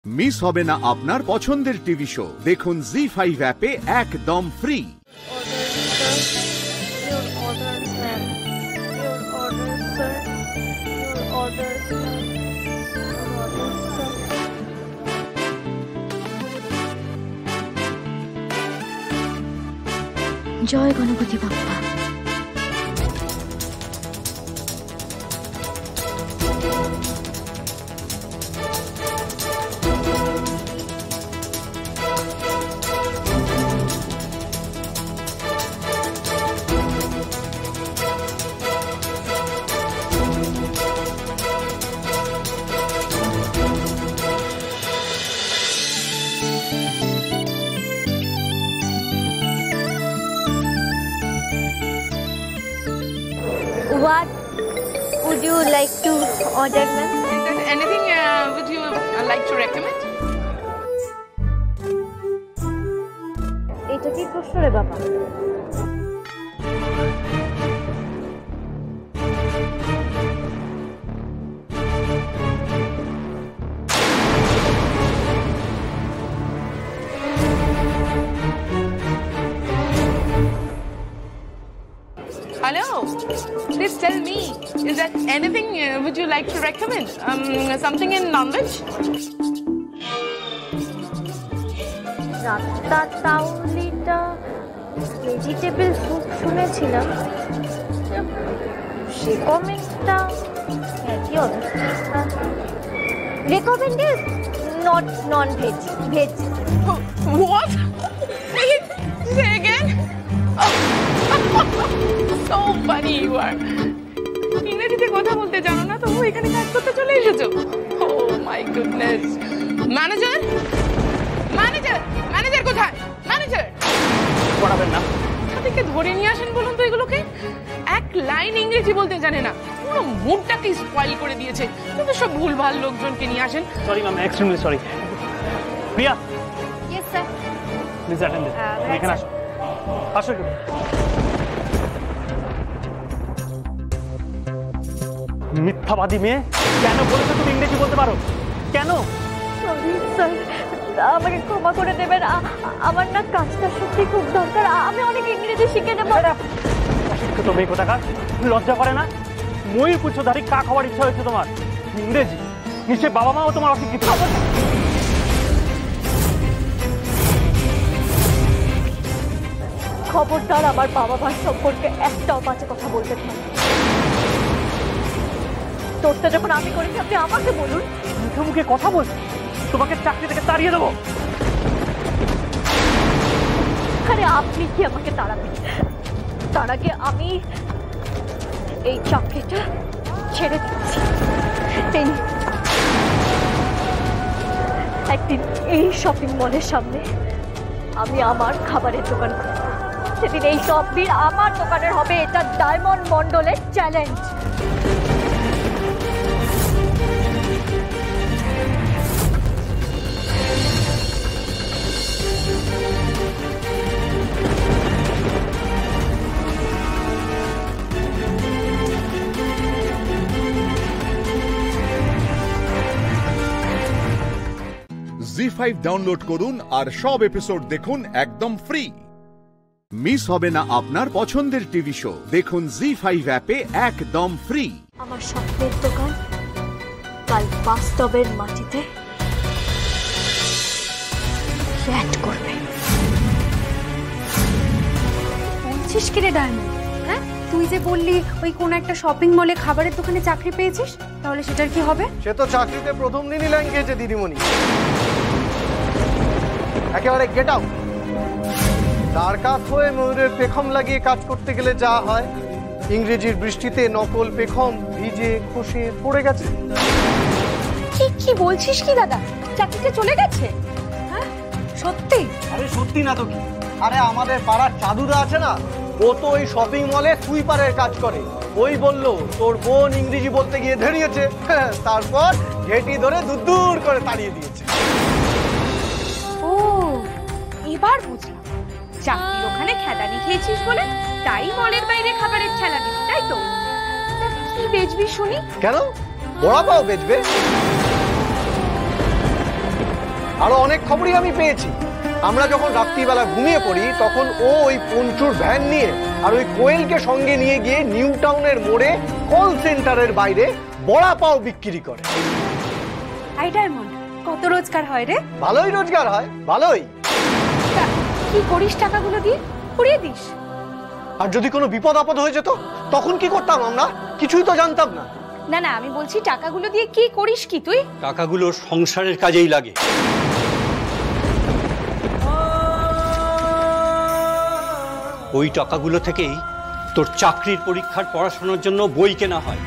Miss হবে না আপনার পছন্দের টিভি শো। দেখুন জি5 অ্যাপে একদম ফ্রি। জয় Ganpati Bappa. What would you like to order, ma'am? Is there anything would you like to recommend? এটা কি প্রশ্ন রে বাবা? Hello, please tell me, is there anything would you like to recommend? Something in non-veg? রাত্তা তাউলিটা vegetable soup শুনেছিলাম। রেকমেন্ডটা কি হবে? Recommended not non-veg, veg. What? Say again? So funny you are. ইংরেজিতে কথা বলতে জানো না, তবু এখানে কাজ করতে চলে এসেছো। Oh my goodness. Manager, manager, manager কোথায়? ম্যানেজার পড়াবেন না। তাদেরকে ধরে নিয়ে আসেন বলুন তো এগুলোকে। এক লাইন ইংরেজি বলতে জানে না, পুরো মুডটাকে স্পয়েল করে দিয়েছে। কিন্তু সব ভুলভাল লোকজনকে নিয়ে আসেন। Sorry ma'am, extremely sorry. Priya, yes sir. Please attend. এখানে আসো, আসো। মিথ্যাবাদী মেয়ে, কেন বলেছো তুমি ইংরেজি বলতে পারো? কেন? সরি স্যার, আমাকে ক্ষমা করে দেবেন। আমার না কাজটা সত্যি খুব দরকার। আমি অনেক ইংরেজি শিখে নেব। অশিক্ষিত মেয়ে কোথাকার, লজ্জা করে না? মই পুচ্ছধারী কাক হওয়ার ইচ্ছা হয়েছে তোমার? ইংরেজি নিশ্চয় বাবা মাও তোমার অশিক্ষিত। খবরদার আমার বাবা মার সম্পর্কে একটাও বাজে কথা বলতে থাকুন। তোরটা যখন আমি করেছি আপনি আমাকে বলুন। মুখে মুখে কথা বলছি, তোমাকে চাকরি থেকে তাড়িয়ে দেবো। আরে আপনি কি আমাকে তাড়াবেন? তার আগে আমি এই চাকরিটা ছেড়ে দিচ্ছি। একদিন এই শপিং মলের সামনে আমি আমার খাবারের দোকান খুলব। সেদিন এই সব ভিড় আমার দোকানের হবে। এটা ডায়মন্ড মন্ডলের চ্যালেঞ্জ। জি5 ডাউনলোড করুন আর সব এপিসোড দেখুন একদম ফ্রি। মিস হবে না আপনার পছন্দের টিভি শো। দেখুন জি5 অ্যাপে একদম ফ্রি। আমার স্বপ্নের দোকান কাল বাস্তবের মাটিতে ফ্ল্যাট করবে। বলছিস কি রে ডায়মন্ড? হ্যাঁ, তুই যে বললি ওই কোন একটা শপিং মলে খাবারের দোকানে চাকরি পেয়েছিস, তাহলে সেটার কি হবে? সে তো চাকরিতে প্রথম দিনই লাইন খেয়েছে দিদিমণি। একেবারে গেট আউট। ডারকাত হয়ে ময়ূরের পেখম লাগিয়ে কাজ করতে গেলে যা হয়, ইংরেজির বৃষ্টিতে নকল পেখম ভিজে খসে পড়ে গেছে। কি বলছিস কি দাদা? চাকরিটা চলে গেছে? হ্যাঁ সত্যি? আরে সত্যি না তো কি। আরে আমাদের পাড়ার চাদুদা আছে না, ও তো ওই শপিং মলে সুইপারের কাজ করে। ওই বললো তোর বোন ইংরেজি বলতে গিয়ে ধরিয়েছে, তারপর ঘেটি ধরে দূর করে তাড়িয়ে দিয়েছে। ও, এবার বুঝলাম। চাকরির ওখানে খেদানি খেয়েছিস বলে তাই মলের বাইরে খাবারের ঠেলা দিবি, তাই তো? কি বেচবি শুনি? কেন, বড়া পাও বেচবে? আরো অনেক খবরই আমি পেয়েছি। আমরা যখন রাত্রিবেলা ঘুমিয়ে পড়ি তখন ও ওই পঞ্চুর ভ্যান নিয়ে আর ওই কোয়েলকে সঙ্গে নিয়ে গিয়ে নিউ টাউনের মোড়ে কল সেন্টারের বাইরে বড়া পাও বিক্রি করে। আই ডায়মন্ড, কত রোজগার হয় রে? ভালোই রোজগার হয়, ভালোই। কি করিস টাকাগুলো দিয়ে? পুড়িয়ে দিস? আর যদি কোনো বিপদ আপদ হয়ে যেত তখন কি করতাম আমরা? কিছুই তো জানতাম না। না না, আমি বলছি টাকাগুলো দিয়ে কি করিস কি তুই? টাকাগুলো সংসারের কাজেই লাগে। ওই টাকাগুলো থেকেই তোর চাকরির পরীক্ষার পড়াশোনার জন্য বই কেনা হয়।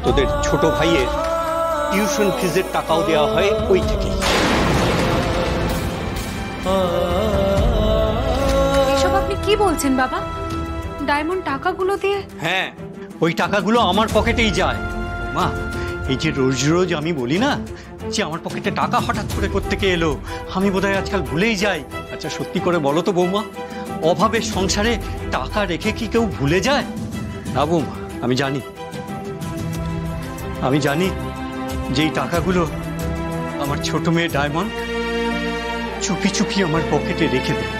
তোদের ছোট ভাইয়ের টিউশন ফিজের টাকাও দেওয়া হয় ওই থেকেই। এসব আপনি কি বলছেন বাবা? ডায়মন্ড টাকাগুলো দিয়ে? হ্যাঁ, ওই টাকাগুলো আমার পকেটেই যায়। মা, এই যে রোজ রোজ আমি বলি না যে আমার পকেটে টাকা হঠাৎ করে কোত্থেকে এলো, আমি বোধহয় আজকাল ভুলেই যাই। আচ্ছা সত্যি করে বলো তো বৌমা, অভাবের সংসারে টাকা রেখে কি কেউ ভুলে যায়? না বৌমা, আমি জানি যেই টাকাগুলো আমার ছোট মেয়ে ডায়মন্ড চুপি চুপি আমার পকেটে রেখে দেয়।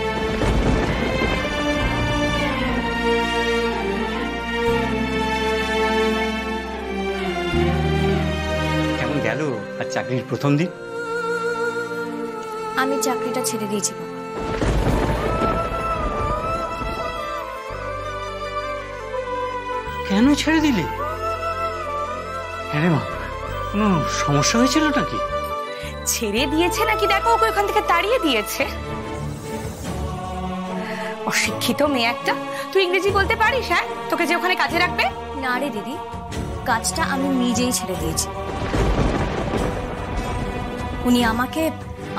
কেমন গেল আর চাকরির প্রথম দিন? আমি চাকরিটা ছেড়ে দিয়েছি বাবা। কেন ছেড়ে দিলে? হ্যাঁ মা, কোনো সমস্যা হয়েছিল নাকি? ছেড়ে দিয়েছে নাকি দেখো, ওকে ওখান থেকে তাড়িয়ে দিয়েছে। অশিক্ষিত মেয়ে একটা। তুই ইংরেজি বলতে পারিস? হ্যাঁ, তোকে যে ওখানে কাজে রাখবে? না রে দিদি, কাজটা আমি নিজেই ছেড়ে দিয়েছি। উনি আমাকে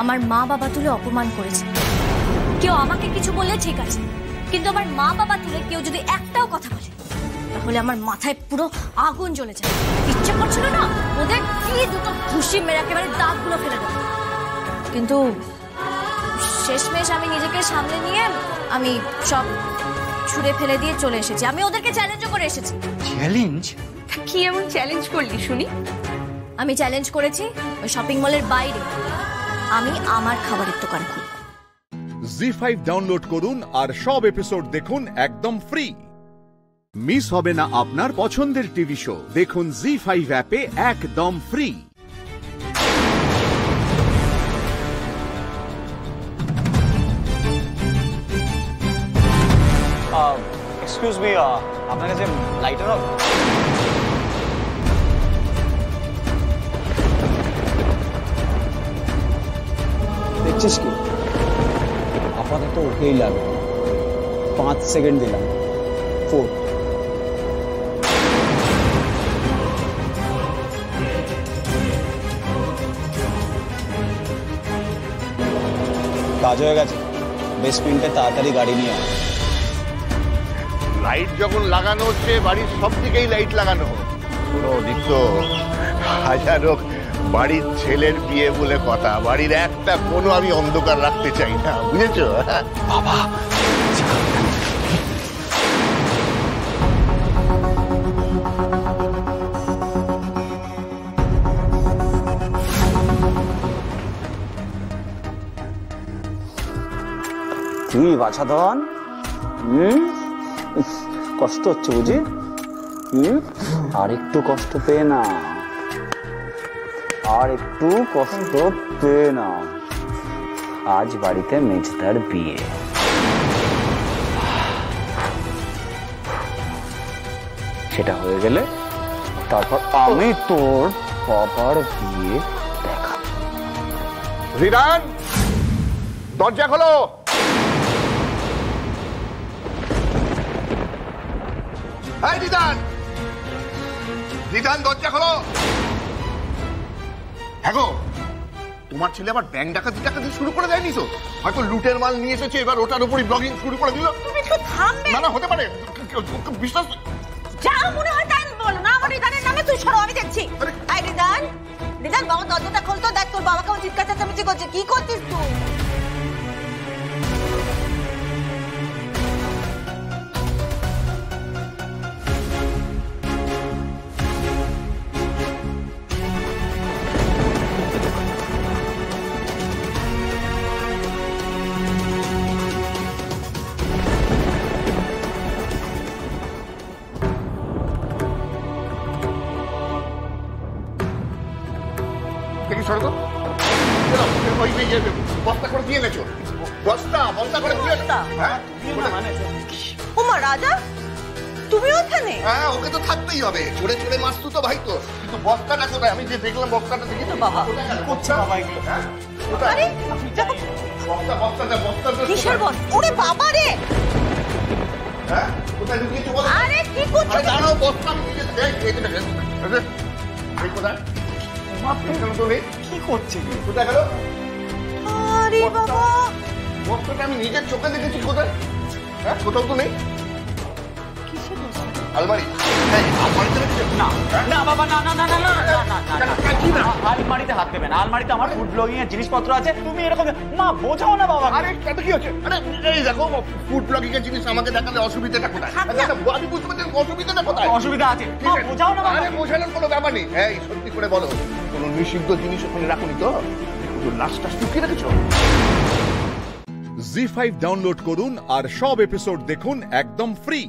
আমার মা বাবা তুলে অপমান করেছে। কেউ আমাকে কিছু বললে ঠিক আছে, কিন্তু আমার মা বাবা তুলে কেউ যদি একটাও কথা বলে তাহলে আমার মাথায় পুরো আগুন জ্বলে যায়। ইচ্ছে করছিল না ওদের কি দুটো ঘুষি মেরে একেবারে দাঁতগুলো ফেলে দেবো, কিন্তু শেষমেশ আমি নিজেকে সামলে নিয়ে আমি সব ছুঁড়ে ফেলে দিয়ে চলে এসেছি। আমি ওদেরকে চ্যালেঞ্জও করে এসেছি। চ্যালেঞ্জ? কি এমন চ্যালেঞ্জ করলি শুনি? আমি চ্যালেঞ্জ করেছি ওই শপিং মলের বাইরে আমি আমার খাবারের দোকান খুলব। জি5 ডাউনলোড করুন আর সব এপিসোড দেখুন একদম ফ্রি। মিস হবে না আপনার পছন্দের টিভি শো। দেখুন জি5 অ্যাপে একদম ফ্রি। এক্সকিউজ মি, আপনার কাছে লাইটার হবে? দেখছিস কি, আপাতত ওকেই লাগবে। 5 সেকেন্ড দিলাম। 4 কাজ হয়ে গেছে। বেসমেন্টে তাড়াতাড়ি গাড়ি নিয়ে আয়। লাইট যখন লাগানো হচ্ছে বাড়ির সব দিকেই লাইট লাগানো হোক। শোনো নিত্য, হাজার হোক বাড়ির ছেলের বিয়ে বলে কথা, বাড়ির একটা কোনো আমি অন্ধকার রাখতে চাই না, বুঝেছো? বাবা, কি বাছাধন, কষ্ট হচ্ছে বুঝি? আর একটু কষ্ট পেয়ে না, আর একটু কষ্ট পেয়ে না। আজ বাড়িতে মেজদার বিয়ে। সেটা হয়ে গেলে তারপর আমি তোর বাবার বিয়ে দেখা। রিদান, দরজা খোলো। এই রিদান, রিদান দরজা খোলো। হ্যাঁ গো, তোমার ছেলে আবার ব্যাংক ডাকাতি টাকাতি শুরু করে দেয়নি তো? হয়তো লুটের মাল নিয়ে এসেছে, এবার ওটার উপরই ব্লগিং শুরু করে দিল। তুমি একটু থামবে? না না, হতে পারে, বিশ্বাস। যা মনে হয় তাই বলো না। আমার রিদানের নামে তুই সরো, আমি দেখছি। আই রিদান, রিদান বাবা দরজাটা খুলতো, দেখ তোর বাবাকে আমার চিৎকার চেঁচামেচি করছে। কি করছিস তুই? সরো ওই বস্তা করে দিয়ে এনেছো, বস্তা করে দিয়ে হ্যাঁ ওমা রাজা তুমি ওখানে? হ্যাঁ ওকে তো থাকতেই হবে, চড়ে চড়ে মারতো তো ভাই তো, কিন্তু বস্তাটা কোথায়? আমি যে দেখলাম বস্তাটা দেখি তো বাবা করছে বাবা এগুলো। হ্যাঁ আরে বস্তা কিসের বস্তা? ওরে বাবা রে! হ্যাঁ কোথায় ঢুকিয়েছো বলো? আরে কি করছো? দাঁড়াও, বস্তা আমি নিজে দেখ এই কোথায়? কি করছে? কোথায় গেল? আরে বাবা বস্তাটা আমি নিজের চোখে দেখেছি, কোথায়? হ্যাঁ কোথাও তো নেই। আলমারি? না বাবা, না না না না না না, আলমারিতে হাত দেবে না। আলমারিতে আমার ফুড ব্লগিং এর জিনিসপত্র আছে, তুমি এরকম মা বোঝাও না বাবা। আরে কেন কি হচ্ছে? আরে এই দেখো ফুড ব্লগিং এর জিনিস আমাকে দেখালে অসুবিধাটা কোথায়? আমি বুঝতে পারছি অসুবিধাটা কোথায়। অসুবিধা আছে, বোঝাও না বাবা। আরে বোঝানোর কোনো ব্যাপার নেই। এই সত্যি করে বলো, কোনো নিষিদ্ধ জিনিস ওখানে রাখুনি তো? একটু লাশটা লুকিয়ে রেখেছো? জি5 ডাউনলোড করুন আর সব এপিসোড দেখুন একদম ফ্রি।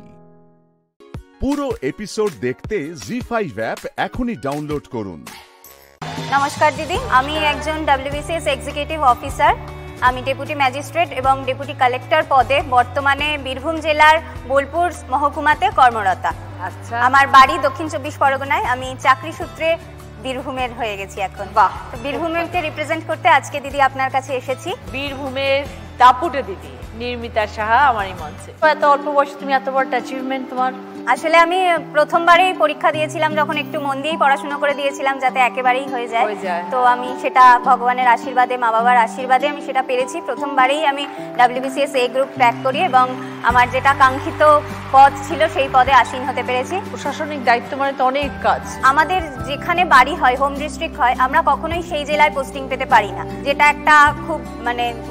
পুরো এপিসোড দেখতে জি5 অ্যাপ এখনই ডাউনলোড করুন। নমস্কার দিদি, আমি একজন WBCS এক্সিকিউটিভ অফিসার। আমি ডেপুটি ম্যাজিস্ট্রেট এবং ডেপুটি কালেক্টর পদে বর্তমানে বীরভূম জেলার বোলপুর মহকুমাতে কর্মরতা। আচ্ছা, আমার বাড়ি দক্ষিণ 24 পরগনায়। আমি চাকরি সূত্রে বীরভূমের হয়ে গেছি এখন। বাহ, তো বীরভূমকে রিপ্রেজেন্ট করতে আজকে দিদি আপনার কাছে এসেছি। বীরভূমের দাপুটে দিদি নির্মিতা সাহা আমারই মঞ্চে। এত অল্প বয়সে তুমি এত বড় অ্যাচিভমেন্ট তোমার। আসলে আমি প্রথমবারেই পরীক্ষা দিয়েছিলাম, যখন একটু মন দিয়েই পড়াশোনা করে দিয়েছিলাম যাতে একেবারেই হয়ে যায়। তো আমি সেটা ভগবানের আশীর্বাদে, মা বাবার আশীর্বাদে আমি সেটা পেরেছি। প্রথমবারেই আমি WBCS A গ্রুপ ক্র্যাক করি এবং আমার যেটা কাঙ্ক্ষিত পদ ছিল সেই পদে আসীন হতে পেরেছি। প্রশাসনিক দায়িত্ব মানে তো অনেক কাজ। আমাদের যেখানে বাড়ি হয়, হোম ডিস্ট্রিক্ট হয়, আমরা কখনোই সেই জেলায় পোস্টিং পেতে পারি না, যেটা একটা খুব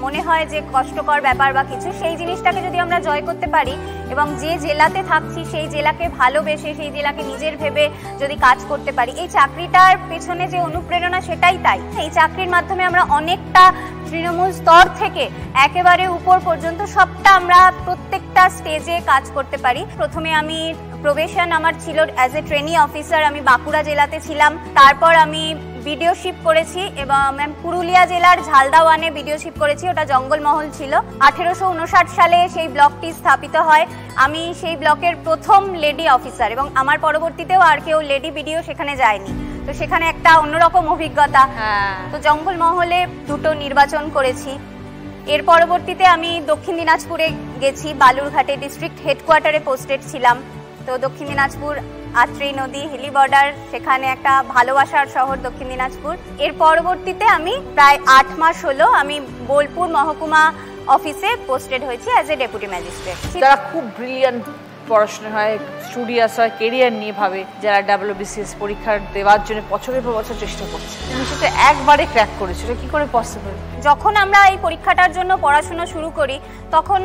মনে হয় যে কষ্টকর ব্যাপার বা কিছু। সেই জিনিসটাকে যদি আমরা জয় করতে পারি এবং যে জেলাতে থাকছি সেই জেলাকে ভালোবেসে, সেই জেলাকে নিজের ভেবে যদি কাজ করতে পারি, এই চাকরিটার পেছনে যে অনুপ্রেরণা সেটাই তাই। এই চাকরির মাধ্যমে আমরা অনেকটা তৃণমূল স্তর থেকে একেবারে উপর পর্যন্ত সবটা আমরা প্রত্যেকটা স্টেজে কাজ করতে পারি। প্রথমে আমি প্রবেশন আমার ছিল অ্যাজ এ ট্রেনি অফিসার, আমি বাঁকুড়া জেলাতে ছিলাম। তারপর আমি ভিডিওশিপ করেছি এবং পুরুলিয়া জেলার ঝালদা ওয়ানে ভিডিওশিপ করেছি, ওটা জঙ্গলমহল ছিল। 1859 সালে সেই ব্লকটি স্থাপিত হয়। আমি সেই ব্লকের প্রথম লেডি অফিসার এবং আমার পরবর্তীতেও আর কেউ লেডি ভিডিও সেখানে যায়নি। তো সেখানে একটা অন্যরকম অভিজ্ঞতা। তো জঙ্গলমহলে দুটো নির্বাচন করেছি। এর পরবর্তীতে আমি দক্ষিণ দিনাজপুরে গেছি, বালুরঘাটে ডিস্ট্রিক্ট হেডকোয়ার্টারে পোস্টেড ছিলাম। তো দক্ষিণ দিনাজপুর, আত্রেই নদী, হিলি বর্ডার, সেখানে একটা ভালোবাসার শহর দক্ষিণ দিনাজপুর। এর পরবর্তীতে আমি প্রায় 8 মাস হলো আমি বোলপুর মহকুমা অফিসে পোস্টেড হয়েছি অ্যাজ এ ডেপুটি ম্যাজিস্ট্রেট। যারা খুব ব্রিলিয়ান্ট পড়াশোনা হয়, স্টুডিয়াস হয়, কেরিয়ার নিয়ে ভাবে, যারা WBCS পরীক্ষা দেওয়ার জন্য বছরের পর বছর চেষ্টা করছে, তুমি সেটা একবারে ক্র্যাক করেছো, এটা কি করে পসিবল? যখন আমরা এই পরীক্ষাটার জন্য পড়াশোনা শুরু করি তখন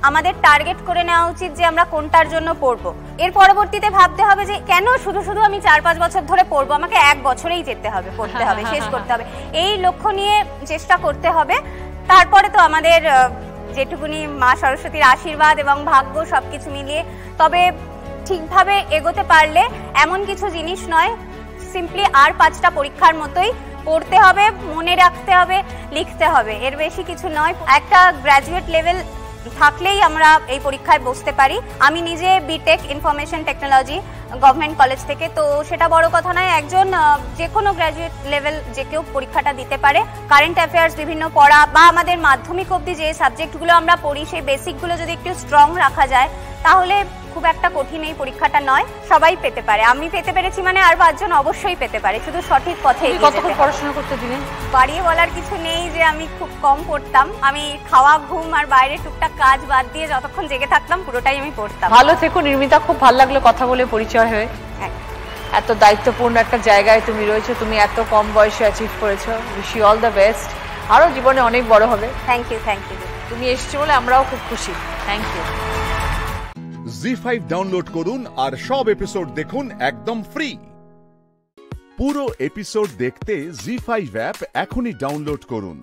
আমাদের টার্গেট করে নেওয়া উচিত যে আমরা কোনটার জন্য পড়বো। এর পরবর্তীতে ভাবতে হবে যে কেন শুধু শুধু আমি 4-5 বছর ধরে পড়বো, আমাকে 1 বছরেই যেতে হবে, পড়তে হবে, শেষ করতে হবে, এই লক্ষ্য নিয়ে চেষ্টা করতে হবে। তারপরে তো আমাদের যেটুকুনি মা সরস্বতীর আশীর্বাদ এবং ভাগ্য সবকিছু মিলিয়ে, তবে ঠিকভাবে এগোতে পারলে এমন কিছু জিনিস নয়, সিম্পলি আর 5টা পরীক্ষার মতোই পড়তে হবে, মনে রাখতে হবে, লিখতে হবে, এর বেশি কিছু নয়। একটা গ্র্যাজুয়েট লেভেল থাকলেই আমরা এই পরীক্ষায় বসতে পারি। আমি নিজে BTech information technology government college থেকে, তো সেটা বড় কথা নয়, একজন যে কোনো গ্র্যাজুয়েট লেভেল যে কেউ পরীক্ষাটা দিতে পারে। কারেন্ট অ্যাফেয়ার্স বিভিন্ন পড়া বা আমাদের মাধ্যমিক অবধি যে সাবজেক্টগুলো আমরা পড়ি সেই বেসিকগুলো যদি একটু স্ট্রং রাখা যায় তাহলে খুব একটা কঠিন এই পরীক্ষাটা নয়, সবাই পেতে পারে। আমি পেতে পেরেছি মানে আর 5 জন অবশ্যই পেতে পারে, শুধু সঠিক পথে এগিয়ে যেতে। কতক্ষণ পড়াশোনা করতে দিনে? বাড়িয়ে বলার কিছু নেই যে আমি খুব কম পড়তাম। আমি খাওয়া, ঘুম আর বাইরে টুকটাক কাজ বাদ দিয়ে যতক্ষণ জেগে থাকতাম পুরোটাই আমি পড়তাম। ভালো থেকো নির্মিতা, খুব ভালো লাগলো কথা বলে, পরিচয় হয়ে। এত দায়িত্বপূর্ণ একটা জায়গায় তুমি রয়েছো, তুমি এত কম বয়সে অ্যাচিভ করেছো। Wish you all the best, আরো জীবনে অনেক বড় হবে। Thank you, thank you. তুমি এসেছো বলে আমরাও খুব খুশি। Thank you. জি5 ডাউনলোড করুন আর সব এপিসোড দেখুন একদম ফ্রি। পুরো এপিসোড দেখতে জি5 অ্যাপ এখনই ডাউনলোড করুন।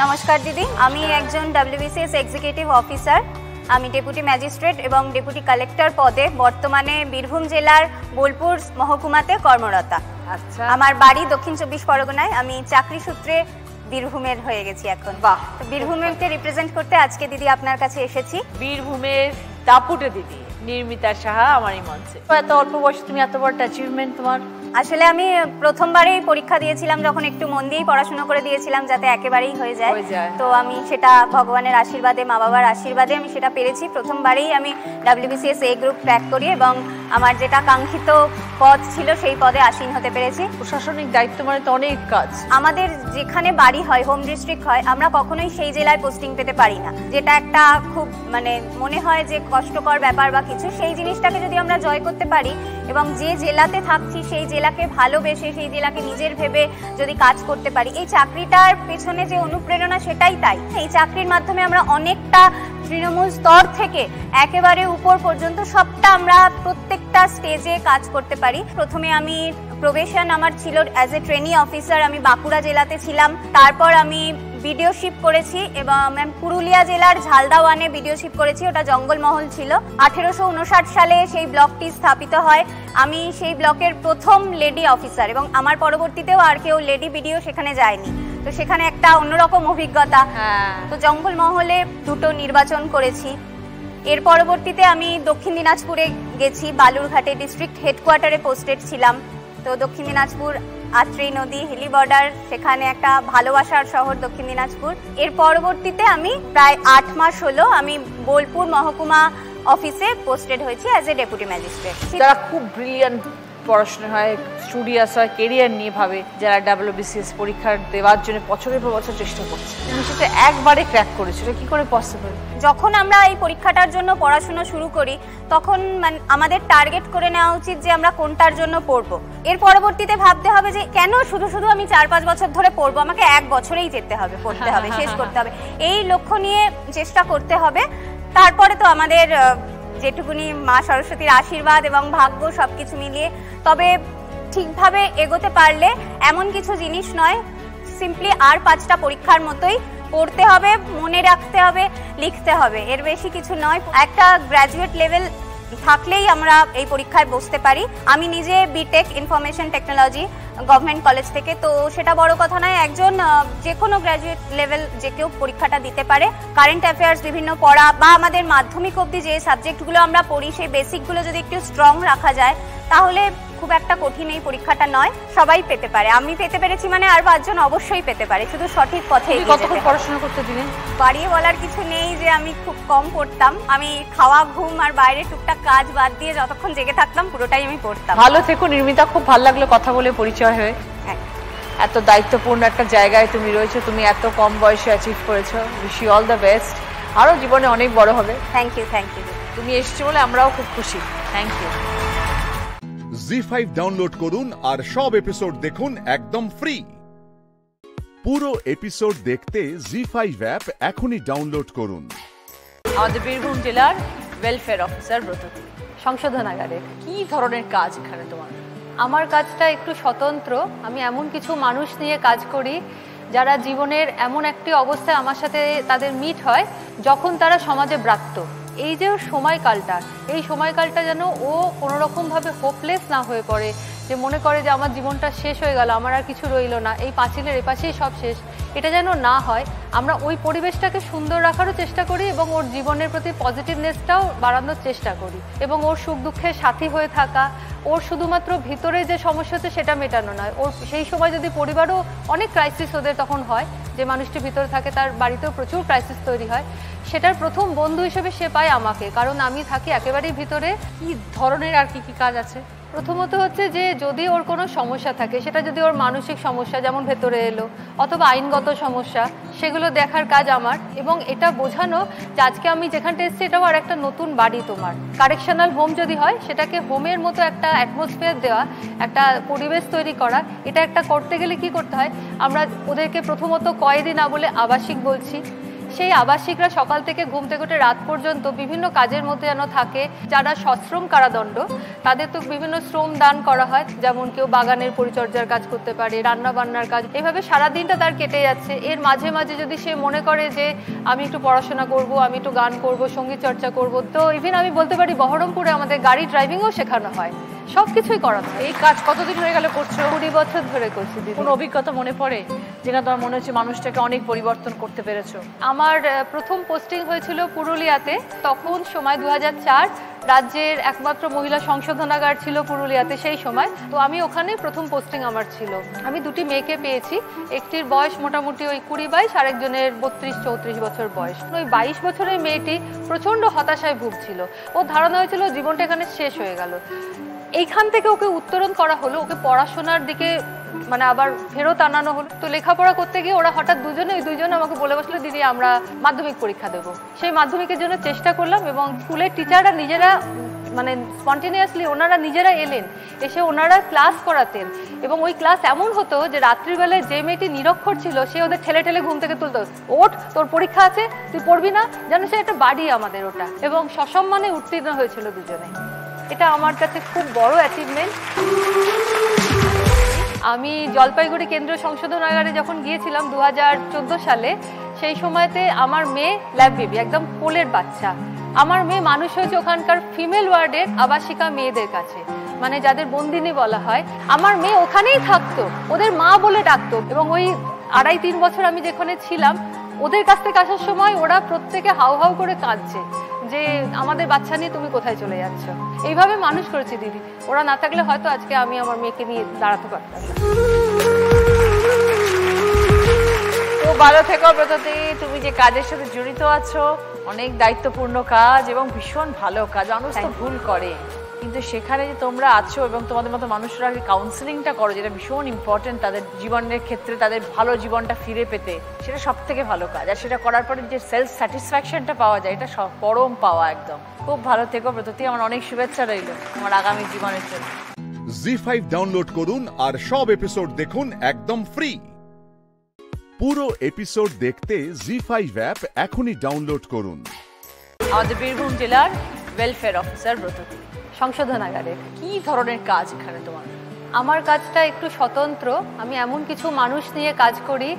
নমস্কার দিদি, আমি একজন WBCS এক্সিকিউটিভ অফিসার। আমি ডেপুটি ম্যাজিস্ট্রেট এবং ডেপুটি কালেক্টর পদে বর্তমানে বীরভূম জেলার বোলপুর মহকুমাতে কর্মরতা। আচ্ছা, আমার বাড়ি দক্ষিণ 24 পরগনায়। আমি চাকরি সূত্রে বীরভূমের হয়ে গেছি এখন। বাহ, বীরভূমকে রিপ্রেজেন্ট করতে আজকে দিদি আপনার কাছে এসেছি। বীরভূমের দাপুটে দিদি নির্মিতা সাহা আমার এই মঞ্চে। এত অল্প বয়সে তুমি এত বড় অ্যাচিভমেন্ট তোমার। আসলে আমি প্রথমবারেই পরীক্ষা দিয়েছিলাম, যখন একটু মন দিয়েই পড়াশোনা করে দিয়েছিলাম যাতে একেবারেই হয়ে যায়। তো আমি সেটা ভগবানের আশীর্বাদে, মা বাবার আশীর্বাদে আমি সেটা পেরেছি। প্রথমবারেই আমি WBCS A গ্রুপ ক্র্যাক করি এবং আমার যেটা কাঙ্ক্ষিত পদ ছিল সেই পদে আসীন হতে পেরেছি। প্রশাসনিক দায়িত্ব মানে তো অনেক কাজ। আমাদের যেখানে বাড়ি হয়, হোম ডিস্ট্রিক্ট হয়, আমরা কখনোই সেই জেলায় পোস্টিং পেতে পারি না, যেটা একটা খুব মানে মনে হয় যে কষ্টকর ব্যাপার বা কিছু। সেই জিনিসটাকে যদি আমরা জয় করতে পারি এবং যে জেলাতে থাকছি সেই জেলাকে ভালোবেসে, সেই জেলাকে নিজের ভেবে যদি কাজ করতে পারি, এই চাকরিটার পেছনে যে অনুপ্রেরণা সেটাই তাই। এই চাকরির মাধ্যমে আমরা অনেকটা তৃণমূল স্তর থেকে একেবারে উপর পর্যন্ত সবটা আমরা প্রত্যেকটা স্টেজে কাজ করতে পারি। প্রথমে আমি প্রবেশন আমার ছিল অ্যাজ এ ট্রেনি অফিসার, আমি বাঁকুড়া জেলাতে ছিলাম। তারপর আমি ভিডিওশিপ করেছি এবং পুরুলিয়া জেলার ঝালদা ওয়ানে ভিডিওশিপ করেছি, ওটা জঙ্গলমহল ছিল। 1859 সালে সেই ব্লকটি স্থাপিত হয়। আমি সেই ব্লকের প্রথম লেডি অফিসার এবং আমার পরবর্তীতেও আর কেউ লেডি ভিডিও সেখানে যায়নি, তো সেখানে একটা অন্যরকম অভিজ্ঞতা। তো জঙ্গলমহলে 2টো নির্বাচন করেছি। এর পরবর্তীতে আমি দক্ষিণ দিনাজপুরে গেছি, বালুরঘাটে ডিস্ট্রিক্ট হেডকোয়ার্টারে পোস্টেড ছিলাম। তো দক্ষিণ দিনাজপুর, আত্রি নদী, হিলি বর্ডার, সেখানে একটা ভালোবাসার শহর দক্ষিণ দিনাজপুর। এর পরবর্তীতে আমি প্রায় 8 মাস হলো আমি বোলপুর মহকুমা অফিসে পোস্টেড হয়েছি অ্যাজ এ ডেপুটি ম্যাজিস্ট্রেট। যারা খুব ব্রিলিয়ান্ট পড়াশোনা হয়, স্টুডিয়াস হয়, কেরিয়ার নিয়ে ভাবে, যারা WBCS পরীক্ষা দেওয়ার জন্য বছরের পর বছর চেষ্টা করছে, তুমি সেটা একবারে ক্র্যাক করেছো, এটা কি করে পসিবল? যখন আমরা এই পরীক্ষাটার জন্য পড়াশোনা শুরু করি তখন আমাদের টার্গেট করে নেওয়া উচিত যে আমরা কোনটার জন্য পড়বো। এর পরবর্তীতে ভাবতে হবে যে কেন শুধু শুধু আমি 4-5 বছর ধরে পড়বো, আমাকে 1 বছরেই যেতে হবে, পড়তে হবে, শেষ করতে হবে। এই লক্ষ্য নিয়ে চেষ্টা করতে হবে। তারপরে তো আমাদের যেটুকুনি মা সরস্বতীর আশীর্বাদ এবং ভাগ্য সবকিছু মিলিয়ে, তবে ঠিকভাবে এগোতে পারলে এমন কিছু জিনিস নয়, সিম্পলি আর 5টা পরীক্ষার মতোই পড়তে হবে, মনে রাখতে হবে, লিখতে হবে, এর বেশি কিছু নয়। একটা গ্র্যাজুয়েট লেভেল থাকলেই আমরা এই পরীক্ষায় বসতে পারি। আমি নিজে BTech information technology government college থেকে, তো সেটা বড় কথা নয়, একজন যে কোনো গ্র্যাজুয়েট লেভেল যে কেউ পরীক্ষাটা দিতে পারে। কারেন্ট অ্যাফেয়ার্স বিভিন্ন পড়া বা আমাদের মাধ্যমিক অবধি যে সাবজেক্টগুলো আমরা পড়ি সেই বেসিকগুলো যদি একটু স্ট্রং রাখা যায় তাহলে খুব একটা কঠিন এই পরীক্ষাটা নয়, সবাই পেতে পারে। আমি পেতে পেরেছি মানে আর 5 জন অবশ্যই পেতে পারে, শুধু সঠিক পথে এগিয়ে যেতে হবে। পড়াশোনা করতে দিনে বাড়িয়ে বলার কিছু নেই যে আমি খুব কম পড়তাম। আমি খাওয়া, ঘুম আর বাইরে টুকটাক কাজ বাদ দিয়ে যতক্ষণ জেগে থাকতাম পুরোটাই আমি পড়তাম। ভালো থেকো নির্মিতা, খুব ভালো লাগলো কথা বলে, পরিচয় হয়ে। এত দায়িত্বপূর্ণ একটা জায়গায় তুমি রয়েছো, তুমি এত কম বয়সে অ্যাচিভ করেছো। Wish you all the best, আরো জীবনে অনেক বড় হবে। Thank you, thank you. তুমি এসেছো বলে আমরাও খুব খুশি। Thank you. Z5 ডাউনলোড করুন আর সব এপিসোড দেখুন একদম ফ্রি। পুরো এপিসোড দেখতে Z5 অ্যাপ এখনই ডাউনলোড করুন। আমাদের বীরভূম জেলার ওয়েলফেয়ার অফিসার ব্রততী সংশোধনাগারের কি ধরনের কাজ এখানে তোমার? আমার কাজটা একটু স্বতন্ত্র। আমি এমন কিছু মানুষ নিয়ে কাজ করি যারা জীবনের এমন একটি অবস্থায় আমার সাথে তাদের মিট হয় যখন তারা সমাজে ব্রাত্য। এই যে সময়কালটা, এই সময়কালটা যেন ও কোনোরকমভাবে হোপলেস না হয়ে পড়ে, যে মনে করে যে আমার জীবনটা শেষ হয়ে গেল, আমার আর কিছু রইল না, এই পাঁচিলের এপাশেই সব শেষ, এটা যেন না হয়। আমরা ওই পরিবেশটাকে সুন্দর রাখারও চেষ্টা করি এবং ওর জীবনের প্রতি পজিটিভনেসটাও বাড়ানোর চেষ্টা করি এবং ওর সুখ দুঃখের সাথী হয়ে থাকা, ওর শুধুমাত্র ভিতরে যে সমস্যা হচ্ছে সেটা মেটানো নয়, ওর সেই সময় যদি পরিবারও অনেক ক্রাইসিস ওদের তখন হয়, যে মানুষটি ভিতরে থাকে তার বাড়িতেও প্রচুর ক্রাইসিস তৈরি হয়, সেটার প্রথম বন্ধু হিসেবে সে পায় আমাকে, কারণ আমি থাকি একেবারেই ভিতরে। কি ধরনের আর কি কি কাজ আছে? প্রথমত হচ্ছে যে যদি ওর কোনো সমস্যা থাকে, সেটা যদি ওর মানসিক সমস্যা যেমন ভেতরে এলো অথবা আইনগত সমস্যা, সেগুলো দেখার কাজ আমার, এবং এটা বোঝানো যে আজকে আমি যেখানটা এসেছি এটাও আর একটা নতুন বাড়ি তোমার। কারেকশনাল হোম যদি হয় সেটাকে হোমের মতো একটা অ্যাটমসফিয়ার দেওয়া, একটা পরিবেশ তৈরি করা। এটা একটা করতে গেলে কি করতে হয়, আমরা ওদেরকে প্রথমত কয়েদি না বলে আবাসিক বলছি। সেই আবাসিকরা সকাল থেকে ঘুম থেকে উঠে রাত পর্যন্ত বিভিন্ন কাজের মধ্যে যেন থাকে। যারা সশ্রম কারাদণ্ড তাদের তো বিভিন্ন শ্রম দান করা হয়, যেমন কেউ বাগানের পরিচর্যার কাজ করতে পারে, রান্না বান্নার কাজ, এইভাবে সারাদিনটা তার কেটে যাচ্ছে। এর মাঝে মাঝে যদি সে মনে করে যে আমি একটু পড়াশোনা করব, আমি একটু গান করব, সঙ্গীত চর্চা করব, তো ইভেন আমি বলতে পারি বহরমপুরে আমাদের গাড়ি ড্রাইভিংও শেখানো হয়। সবকিছুই করানো হয়। এই কাজ কতদিন হয়ে গেল করছো? 20 বছর ধরে করছি দিদি। কোনো অভিজ্ঞতা মনে পড়ে যেটা তোমার মনে হচ্ছে মানুষটাকে অনেক পরিবর্তন করতে পেরেছো? আমার প্রথম পোস্টিং হয়েছিল পুরুলিয়াতে। তখন সময় 2004, রাজ্যের একমাত্র মহিলা সংশোধনাগার ছিল পুরুলিয়াতে সেই সময়। তো আমি ওখানে প্রথম পোস্টিং আমার ছিল। আমি দুটি মেয়েকে পেয়েছি, একটির বয়স মোটামুটি ওই 20-22, আরেকজনের 32-34 বছর বয়স। ওই 22 বছরের মেয়েটি প্রচন্ড হতাশায় ভুগছিল। ওর ধারণা হয়েছিল জীবনটা এখানে শেষ হয়ে গেল। এইখান থেকে ওকে উত্তরণ করা হলো, ওকে পড়াশোনার দিকে মানে আবার ফেরত আনানো হলো। তো লেখাপড়া করতে গিয়ে ওরা হঠাৎ দুজন আমাকে বলে বসলো, দিদি আমরা মাধ্যমিক পরীক্ষা দেবো। সেই মাধ্যমিকের জন্য চেষ্টা করলাম এবং স্কুলের টিচাররা নিজেরা মানে স্পন্টেনিয়াসলি ওনারা নিজেরা এলেন, এসে ওনারা ক্লাস করাতেন। এবং ওই ক্লাস এমন হতো যে রাত্রিবেলায় যে মেয়েটি নিরক্ষর ছিল সে ওদের ঠেলে ঠেলে ঘুম থেকে তুলতো, ওঠ তোর পরীক্ষা আছে তুই পড়বি না, যেন সে একটা বাড়ি আমাদের ওটা। এবং সসম্মানে উত্তীর্ণ হয়েছিল দুজনে। এটা আমার কাছে খুব বড় অ্যাচিভমেন্ট। আমি জলপাইগুড়ি কেন্দ্রীয় সংশোধনাগারে যখন গিয়েছিলাম 2014 সালে, সেই সময়তে আমার মেয়ে ল্যাব বেবি, একদম কোলের বাচ্চা। আমার মেয়ে মানুষ হয়েছে ওখানকার ফিমেল ওয়ার্ডের আবাসিকা মেয়েদের কাছে, মানে যাদের বন্দিনী বলা হয়। আমার মেয়ে ওখানেই থাকতো, ওদের মা বলে ডাকতো। এবং ওই 2.5-3 বছর আমি যেখানে ছিলাম, ওদের কাছ থেকে আসার সময় ওরা প্রত্যেকে হাউ হাউ করে কাঁদছে যে আমাদের বাচ্চা নিয়ে তুমি কোথায় চলে যাচ্ছ। এইভাবে মানুষ করেছে দিদি। ওরা না থাকলে হয়তো আজকে আমি আমার মেয়েকে নিয়ে দাঁড়াতে পারতাম না। তো ভালো থেকো ব্রততী, তুমি যে কাজের সাথে জড়িত আছো অনেক দায়িত্বপূর্ণ কাজ এবং ভীষণ ভালো কাজ। মানুষ তো ভুল করে, কিন্তু সেখানে যে তোমরা আছো এবং তোমাদের মতো মানুষরা কাউন্সিলিংটা করো, যেটা ভীষণ ইম্পর্টেন্ট তাদের জীবনের ক্ষেত্রে, তাদের ভালো জীবনটা ফিরে পেতে, সেটা সব থেকে ভালো কাজ। আর সেটা করার পরে যে সেলফ স্যাটিসফ্যাকশনটা পাওয়া যায়, এটা পরম পাওয়া একদম। খুব ভালো থেকো ব্রততী, আমার অনেক শুভেচ্ছা রইল তোমার আগামী জীবনের জন্য। জি5 ডাউনলোড করুন আর সব এপিসোড দেখুন একদম ফ্রি। পুরো এপিসোড দেখতে জি5 অ্যাপ এখনই ডাউনলোড করুন। আমাদের বীরভূম জেলার ওয়েলফেয়ার অফিসার ব্রততী, সংশোধনাগারে কি ধরনের কাজ এখানে তোমার? আমার কাজটা একটু স্বতন্ত্র। আমি এমন কিছু মানুষ নিয়ে কাজ করি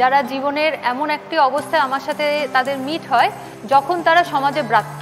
যারা জীবনের এমন একটি অবস্থায় আমার সাথে তাদের মিট হয় যখন তারা সমাজে ব্রাত্য।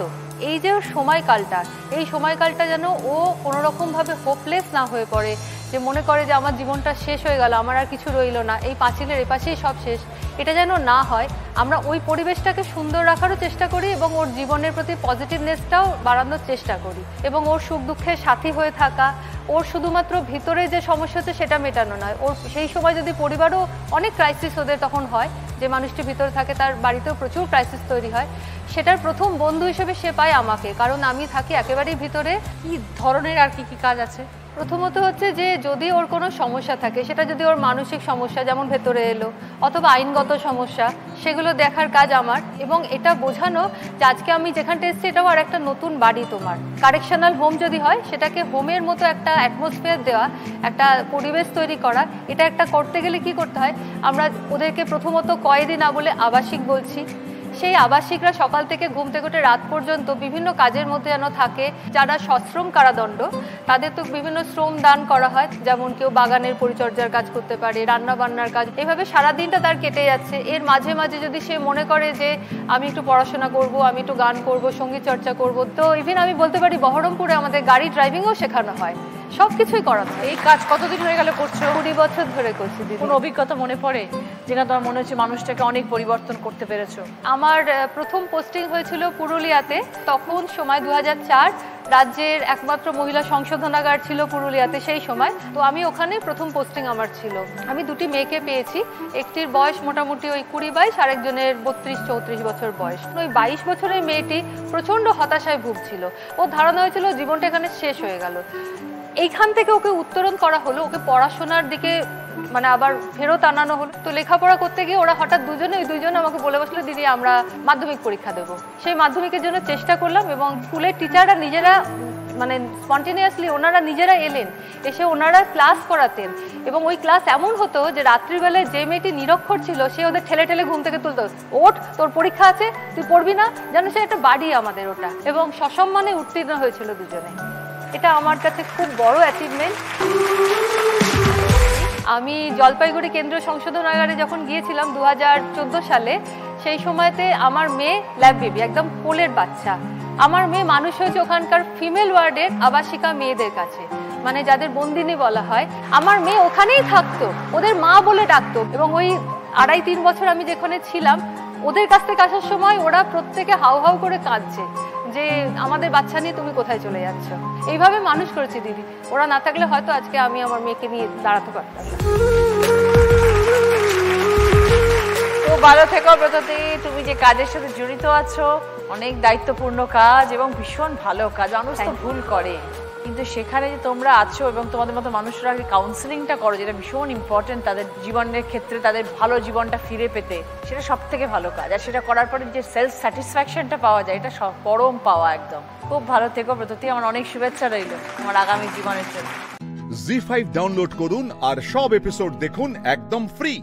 এই যে সময়কালটা, এই সময়কালটা যেন ও কোনোরকমভাবে হোপলেস না হয়ে পড়ে, যে মনে করে যে আমার জীবনটা শেষ হয়ে গেল, আমার আর কিছু রইল না, এই পাঁচিলের এপাশেই সব শেষ, এটা যেন না হয়। আমরা ওই পরিবেশটাকে সুন্দর রাখারও চেষ্টা করি এবং ওর জীবনের প্রতি পজিটিভনেসটাও বাড়ানোর চেষ্টা করি। এবং ওর সুখ দুঃখের সাথী হয়ে থাকা, ওর শুধুমাত্র ভিতরে যে সমস্যা হচ্ছে সেটা মেটানো নয়, ওর সেই সময় যদি পরিবারও অনেক ক্রাইসিস ওদের তখন হয়, যে মানুষটি ভিতরে থাকে তার বাড়িতেও প্রচুর ক্রাইসিস তৈরি হয়, সেটার প্রথম বন্ধু হিসেবে সে পায় আমাকে, কারণ আমি থাকি একেবারেই ভিতরে। কি ধরনের আর কি কি কাজ আছে? প্রথমত হচ্ছে যে যদি ওর কোনো সমস্যা থাকে, সেটা যদি ওর মানসিক সমস্যা যেমন ভেতরে এলো অথবা আইনগত সমস্যা, সেগুলো দেখার কাজ আমার। এবং এটা বোঝানো যে আজকে আমি যেখানটা এসেছি এটাও আর একটা নতুন বাড়ি তোমার। কারেকশনাল হোম যদি হয়, সেটাকে হোমের মতো একটা অ্যাটমসফিয়ার দেওয়া, একটা পরিবেশ তৈরি করা। এটা একটা করতে গেলে কি করতে হয়, আমরা ওদেরকে প্রথমত কয়েদি না বলে আবাসিক বলছি। সেই আবাসিকরা সকাল থেকে ঘুম থেকে উঠে রাত পর্যন্ত বিভিন্ন কাজের মধ্যে যেন থাকে। যারা সশ্রম কারাদণ্ড, তাদের তো বিভিন্ন শ্রম দান করা হয়, যেমন কেউ বাগানের পরিচর্যার কাজ করতে পারে, রান্না বান্নার কাজ, এভাবে সারাদিনটা তার কেটে যাচ্ছে। এর মাঝে মাঝে যদি সে মনে করে যে আমি একটু পড়াশোনা করব, আমি একটু গান করব, সঙ্গীত চর্চা করব, তো ইভেন আমি বলতে পারি বহরমপুরে আমাদের গাড়ি ড্রাইভিংও শেখানো হয়, সবকিছুই করানো হয়। এই কাজ কতদিন হয়ে গেল করছো? 20 বছর ধরে করছি দিদি। কোনো অভিজ্ঞতা মনে পড়ে যেটা তোমার মনে হচ্ছে মানুষটাকে অনেক পরিবর্তন করতে পেরেছো? আমার প্রথম পোস্টিং হয়েছিল পুরুলিয়াতে। তখন সময় 2004, রাজ্যের একমাত্র মহিলা সংশোধনাগার ছিল পুরুলিয়াতে সেই সময়। তো আমি ওখানে প্রথম পোস্টিং আমার ছিল। আমি দুটি মেয়েকে পেয়েছি, একটির বয়স মোটামুটি ওই 20-22, আরেকজনের 32-34 বছর বয়স। ওই 22 বছরের মেয়েটি প্রচন্ড হতাশায় ভুগছিল। ওর ধারণা হয়েছিল জীবনটা এখানে শেষ হয়ে গেল। এইখান থেকে ওকে উত্তরণ করা হলো, ওকে পড়াশোনার দিকে মানে আবার ফেরত আনানো হলো। তো লেখাপড়া করতে গিয়ে ওরা হঠাৎ দুজন আমাকে বলে বসলো, দিদি আমরা মাধ্যমিক পরীক্ষা দেবো। সেই মাধ্যমিকের জন্য চেষ্টা করলাম এবং স্কুলের টিচাররা নিজেরা মানে স্পন্টেনিয়াসলি ওনারা নিজেরা এলেন, এসে ওনারা ক্লাস করাতেন। এবং ওই ক্লাস এমন হতো যে রাত্রিবেলায় যে মেয়েটি নিরক্ষর ছিল সে ওদের ঠেলে ঠেলে ঘুম থেকে তুলতো, ওঠ তোর পরীক্ষা আছে তুই পড়বি না, যেন সে একটা বাড়ি আমাদের ওটা। এবং সসম্মানে উত্তীর্ণ হয়েছিল দুজনে। এটা আমার কাছে খুব বড় অ্যাচিভমেন্ট। আমি জলপাইগুড়ি কেন্দ্রীয় সংশোধনাগারে যখন গিয়েছিলাম 2014 সালে, সেই সময়তে আমার মেয়ে ল্যাব বেবি, একদম কোলের বাচ্চা। আমার মেয়ে মানুষ হয়েছে ওখানকার ফিমেল ওয়ার্ডের আবাসিকা মেয়েদের কাছে, মানে যাদের বন্দিনী বলা হয়, আমার মেয়ে ওখানেই থাকতো, ওদের মা বলে ডাকতো। এবং ওই 2.5-3 বছর আমি যেখানে ছিলাম, ওদের কাছ থেকে আসার সময় ওরা প্রত্যেকে হাউ হাউ করে কাঁদছে যে আমাদের বাচ্চা নিয়ে তুমি কোথায় চলে যাচ্ছ। এইভাবে মানুষ করেছে দিদি। ওরা না থাকলে হয়তো আজকে আমি আমার মেয়েকে নিয়ে দাঁড়াতে পারতাম না। তো ভালো থেকো ব্রততী, তুমি যে কাজের সাথে জড়িত আছো, অনেক দায়িত্বপূর্ণ কাজ এবং ভীষণ ভালো কাজ। মানুষ তো ভুল করে, কিন্তু সেখানে যে তোমরা আছো এবং তোমাদের মতো মানুষরা কাউন্সিলিংটা করো, যেটা ভীষণ ইম্পর্টেন্ট তাদের জীবনের ক্ষেত্রে, তাদের ভালো জীবনটা ফিরে পেতে, সেটা সব থেকে ভালো কাজ। আর সেটা করার পরে যে সেলফ স্যাটিসফ্যাকশনটা পাওয়া যায়, এটা পরম পাওয়া একদম। খুব ভালো থেকো ব্রততী, আমার অনেক শুভেচ্ছা রইল আমার আগামী জীবনের জন্য। জি5 ডাউনলোড করুন আর সব এপিসোড দেখুন একদম ফ্রি।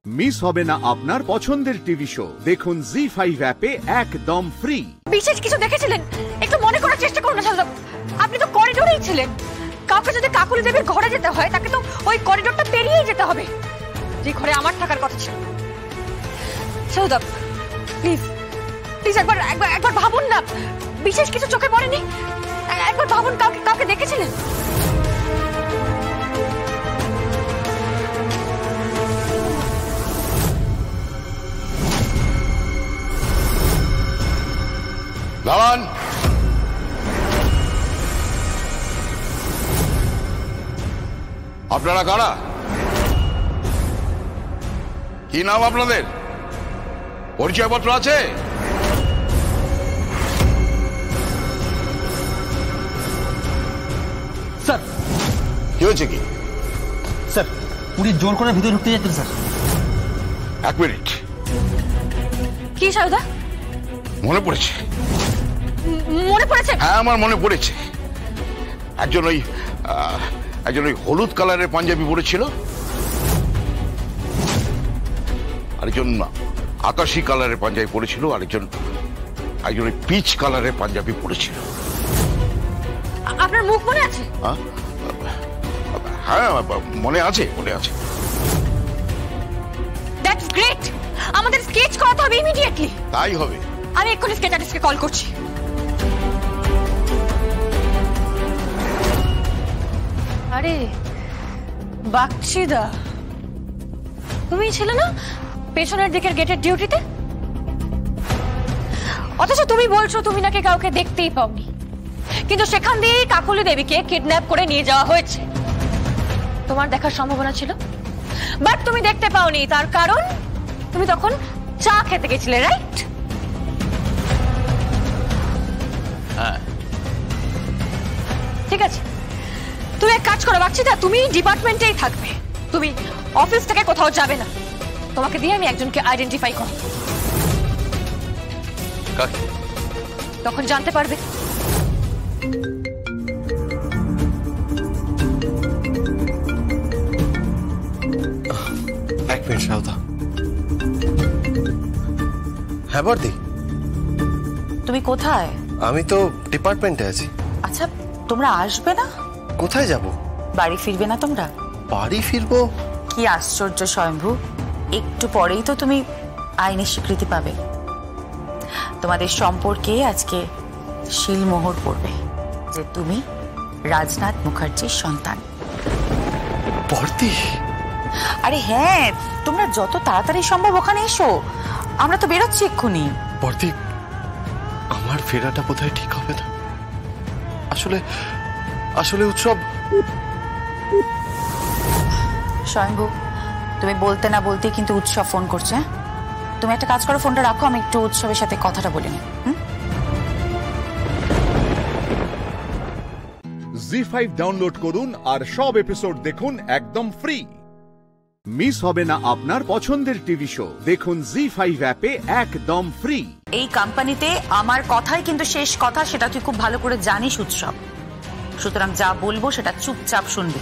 মিস হবে না আপনার পছন্দের টিভি শো, দেখুন জি5 অ্যাপে একদম ফ্রি। বিশেষ কিছু দেখেছিলেন? একটু মনে করার চেষ্টা করুন না। আপনি তো করিডোরেই ছিলেন। কাউকে যদি কাকুলি দেবীর ঘরে যেতে হয়, তাকে তো ওই করিডোরটা পেরিয়েই যেতে হবে, যে ঘরে আমার থাকার কথা ছিল। সৌদব, প্লিজ প্লিজ একবার ভাবুন না। বিশেষ কিছু চোখে পড়েনি? একবার ভাবুন, কাউকে দেখেছিলেন? দাঁড়ান। আপনারা কারা? কি নাম আপনাদের? পরিচয়পত্র আছে? স্যার। কি হয়েছে? কি স্যার, পুলিশ জোর করে ভিতরে ঢুকতে যেতেন স্যার। 1 মিনিট। কি সারদা? মনে পড়েছে। মনে পড়েছে? হ্যাঁ, আমার মনে পড়েছে। একজন ওই হলুদ কালারের পাঞ্জাবি পরেছিল, আরেকজন আকাশি কালারের পাঞ্জাবি পরেছিল, আরেকজন ওই পিচ কালারের পাঞ্জাবি পরেছিল। আপনার মুখ মনে আছে? হ্যাঁ, মনে আছে। That's great. আমাদের স্কেচ করাতে হবে ইমিডিয়েটলি। তাই হবে। আমি এক্ষুনি স্কেচ আর্টিস্টকে কল করছি। আরে বাকশিদা, তুমি ছিলে না পেছনের দিকের গেটের ডিউটিতে? অথচ তুমি বলছো তুমি নাকি কাউকে দেখতেই পাওনি, কিন্তু সেখান দিয়েই কাকুলি দেবীকে কিডন্যাপ করে নিয়ে যাওয়া হয়েছে। তোমার দেখার সম্ভাবনা ছিল, বাট তুমি দেখতে পাওনি। তার কারণ তুমি তখন চা খেতে গেছিলে, রাইট? হ্যাঁ, ঠিক আছে। তুমি এক কাজ করো বাকশিদা, তুমি ডিপার্টমেন্টেই থাকবে, তুমি অফিস থেকে কোথাও যাবে না। তোমাকে দিয়ে আমি একজনকে আইডেন্টিফাই করব, তখন জানতে পারবে। এক মিনিট সাউদা। হ্যাঁ বর্দি, তুমি কোথায়? আমি তো ডিপার্টমেন্টে আছি। আচ্ছা, তোমরা আসবে না? কোথায় যাব? বাড়ি ফিরবে না তোমরা? বাড়ি ফিরবো? কি আশ্চর্য স্বয়ম্ভু, একটু পরেই তো তুমি আইনের স্বীকৃতি পাবে। তোমাদের সম্পর্কে আজকে শিলমোহর পড়বে যে তুমি রাজনাথ মুখার্জির সন্তান। বর্দি? আরে হ্যাঁ, তোমরা যত তাড়াতাড়ি সম্ভব ওখানে এসো, আমরা তো বেরোচ্ছি এক্ষুনি। বর্দি, আমার ফেরাটা বোধহয় ঠিক হবে না। আসলে উৎসব। স্বয়ম্ভু, তুমি বলতে না বলতে কিন্তু উৎসব ফোন করছে। তুমি একটা কাজ করো, ফোনটা রাখো, আমি একটু উৎসবের সাথে কথাটা বলে নিই। জি5 ডাউনলোড করুন আর সব এপিসোড দেখুন একদম ফ্রি। মিস হবে না আপনার পছন্দের টিভি শো, দেখুন জি5 অ্যাপে একদম ফ্রি। এই কোম্পানিতে আমার কথাই কিন্তু শেষ কথা, সেটা তুই খুব ভালো করে জানিস উৎসব। সুতরাং যা বলবো সেটা চুপচাপ শুনবি।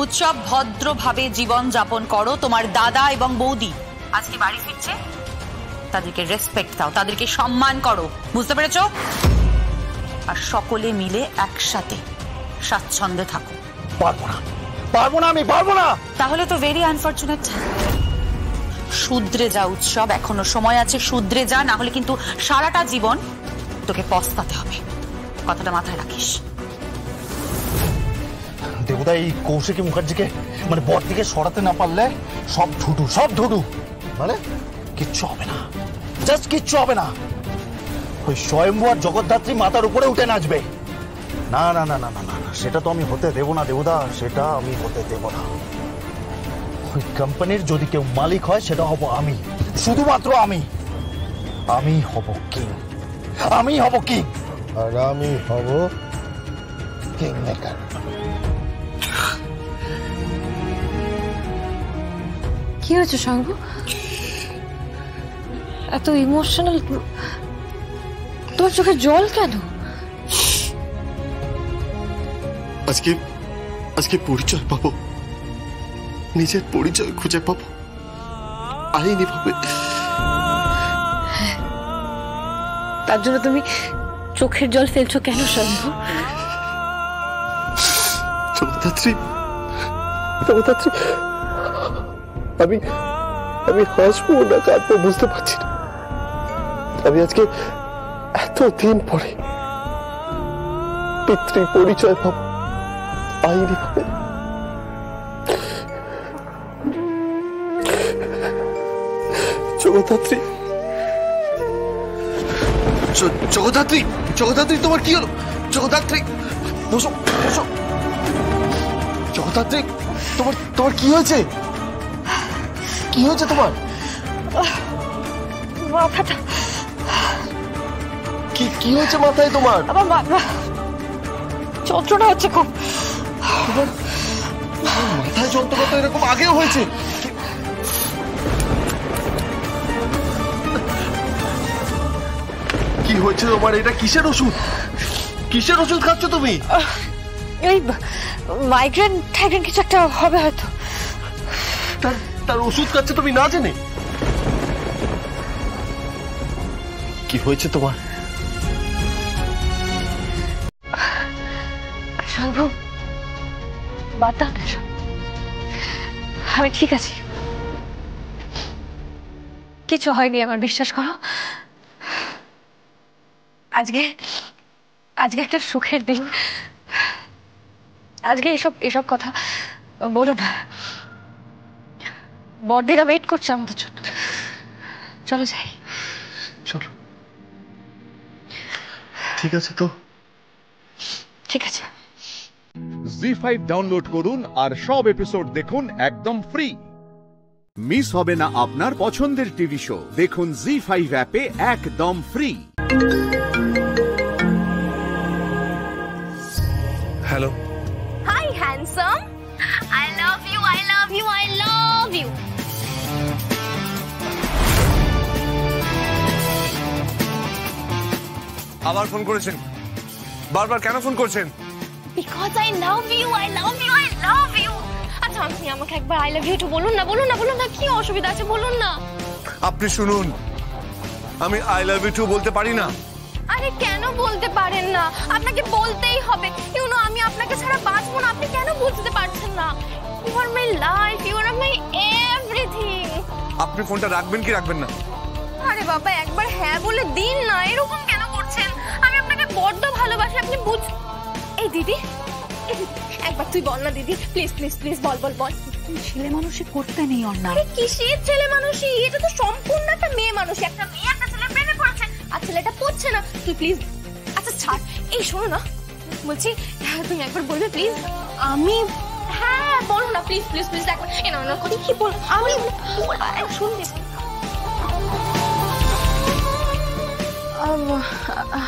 উৎসব, ভদ্রভাবে জীবন যাপন করো। তোমার দাদা এবং বৌদি আজকে বাড়ি ফিরছে, তাদেরকে রেসপেক্ট দাও, তাদেরকে সম্মান করো, বুঝতে পেরেছো? আর সকলে মিলে একসাথে স্বাচ্ছন্দ্যে থাকো। পারবো না, আমি পারবো না। তাহলে তো ভেরি আনফরচুনেট। শুধরে যা উৎসব, এখনো সময় আছে, শুধরে যা, না হলে কিন্তু সারাটা জীবন তোকে পস্তাতে হবে। কথাটা মাথায় রাখিস। দেবদা এই কৌশিকী মুখার্জিকে মানে বর থেকে সরাতে না পারলে সব ঢুডু মানে কিচ্ছু হবে না, জাস্ট কিচ্ছু হবে না। ওই স্বয়ম্ভু আর জগদ্ধাত্রী মাথার উপরে উঠে নাচবে। না না না না না না সেটা তো আমি হতে দেব না দেবদা, সেটা আমি হতে দেব না। ওই কোম্পানির যদি কেউ মালিক হয় সেটা হব আমি, শুধুমাত্র আমি। আমি হব কিং, আমি হব কিং, আর আমি হব কিং মেকার। কি হয়েছে শম্ভু? এত ইমোশনাল, তোর চোখে জল কেন? আজকে পরিচয় পাবো, নিজের পরিচয় খুঁজে পাবো আইনি ভাবে। তার জন্য তুমি চোখের জল ফেলছো কেন শম্ভু? জগদ্ধাত্রী, আমি হাসবো না কাঁদবো বুঝতে পারছি না। আমি আজকে এতদিন পরে পিতৃ পরিচয় পাবো আইনি ভাবে। জগদ্ধাত্রী, তোমার কি হলো? জগদ্ধাত্রী বসো বসো। জগদ্ধাত্রী তোমার কি হয়েছে? কি হয়েছে তোমার? মাথাটা। কি হয়েছে মাথায় তোমার? যন্ত্রণা হচ্ছে খুব। মাথায় যন্ত্রণা তো এরকম আগেও হয়েছে। কি হয়েছে তোমার? এটা কিসের ওষুধ? কিসের ওষুধ খাচ্ছ তুমি? এই মাইগ্রেন কিছু একটা হবে হয়তো। তার ওষুধ খাচ্ছে তুমি না জেনে? কি হয়েছে তোমার? শম্ভু, বাদ দাও না, আমি ঠিক আছি, কিছু হয়নি আমার, বিশ্বাস করো। আজকে একটা সুখের দিন। আজকে এসব কথা বলো না। বড়দিরা ওয়েট করছে আমাদের জন্য। চলো যাই। চলো। ঠিক আছে তো? ঠিক আছে। জি5 ডাউনলোড করুন আর সব এপিসোড দেখুন একদম ফ্রি। মিস হবে না আপনার পছন্দের টিভি শো, দেখুন জি5 অ্যাপে একদম free. Hello. Hi handsome, I love you, I love you, I love you. আবার ফোন করেছেন? বারবার কেন ফোন করছেন? Because I love you, I love you, I love you. আচ্ছা আপনি আমাকে একবার আই লাভ ইউ একটু বলুন না, বলুন না, কি অসুবিধা আছে বলুন না। আপনি শুনুন, আমি আই লাভ ইউ টু বলতে পারি না। আরে কেন বলতে পারেন না? আপনাকে বলতেই হবে। আমি আপনাকে ছাড়া বাঁচবো না, আপনি কেন বুঝতে পারছেন না? You are my life, you are my everything. আপনি ফোনটা রাখবেন কি রাখবেন না? আরে বাবা একবার হ্যাঁ বলে দিন না, এরকম কেন করছেন? আমি আপনাকে বড্ড ভালোবাসি, আপনি বুঝ। এই দিদি, একবার তুই বল না দিদি, প্লিজ প্লিজ প্লিজ বল বল বল। ছেলে মানুষে করতে নেই অন্যা। আরে কিসের ছেলে মানুষই? এটা তো সম্পূর্ণ একটা মেয়ে মানুষ। একটা মেয়ে একটা ছেলে প্রেমে পড়েছে আর ছেলেটা পড়ছে না। তুই প্লিজ। আচ্ছা ছাড়, এই শোনো না, বলছি তুমি একবার বলবে প্লিজ। আমি হ্যাঁ বলো না প্লিজ প্লিজ প্লিজ একবার। না কথা কি বল, আমি শুনবি।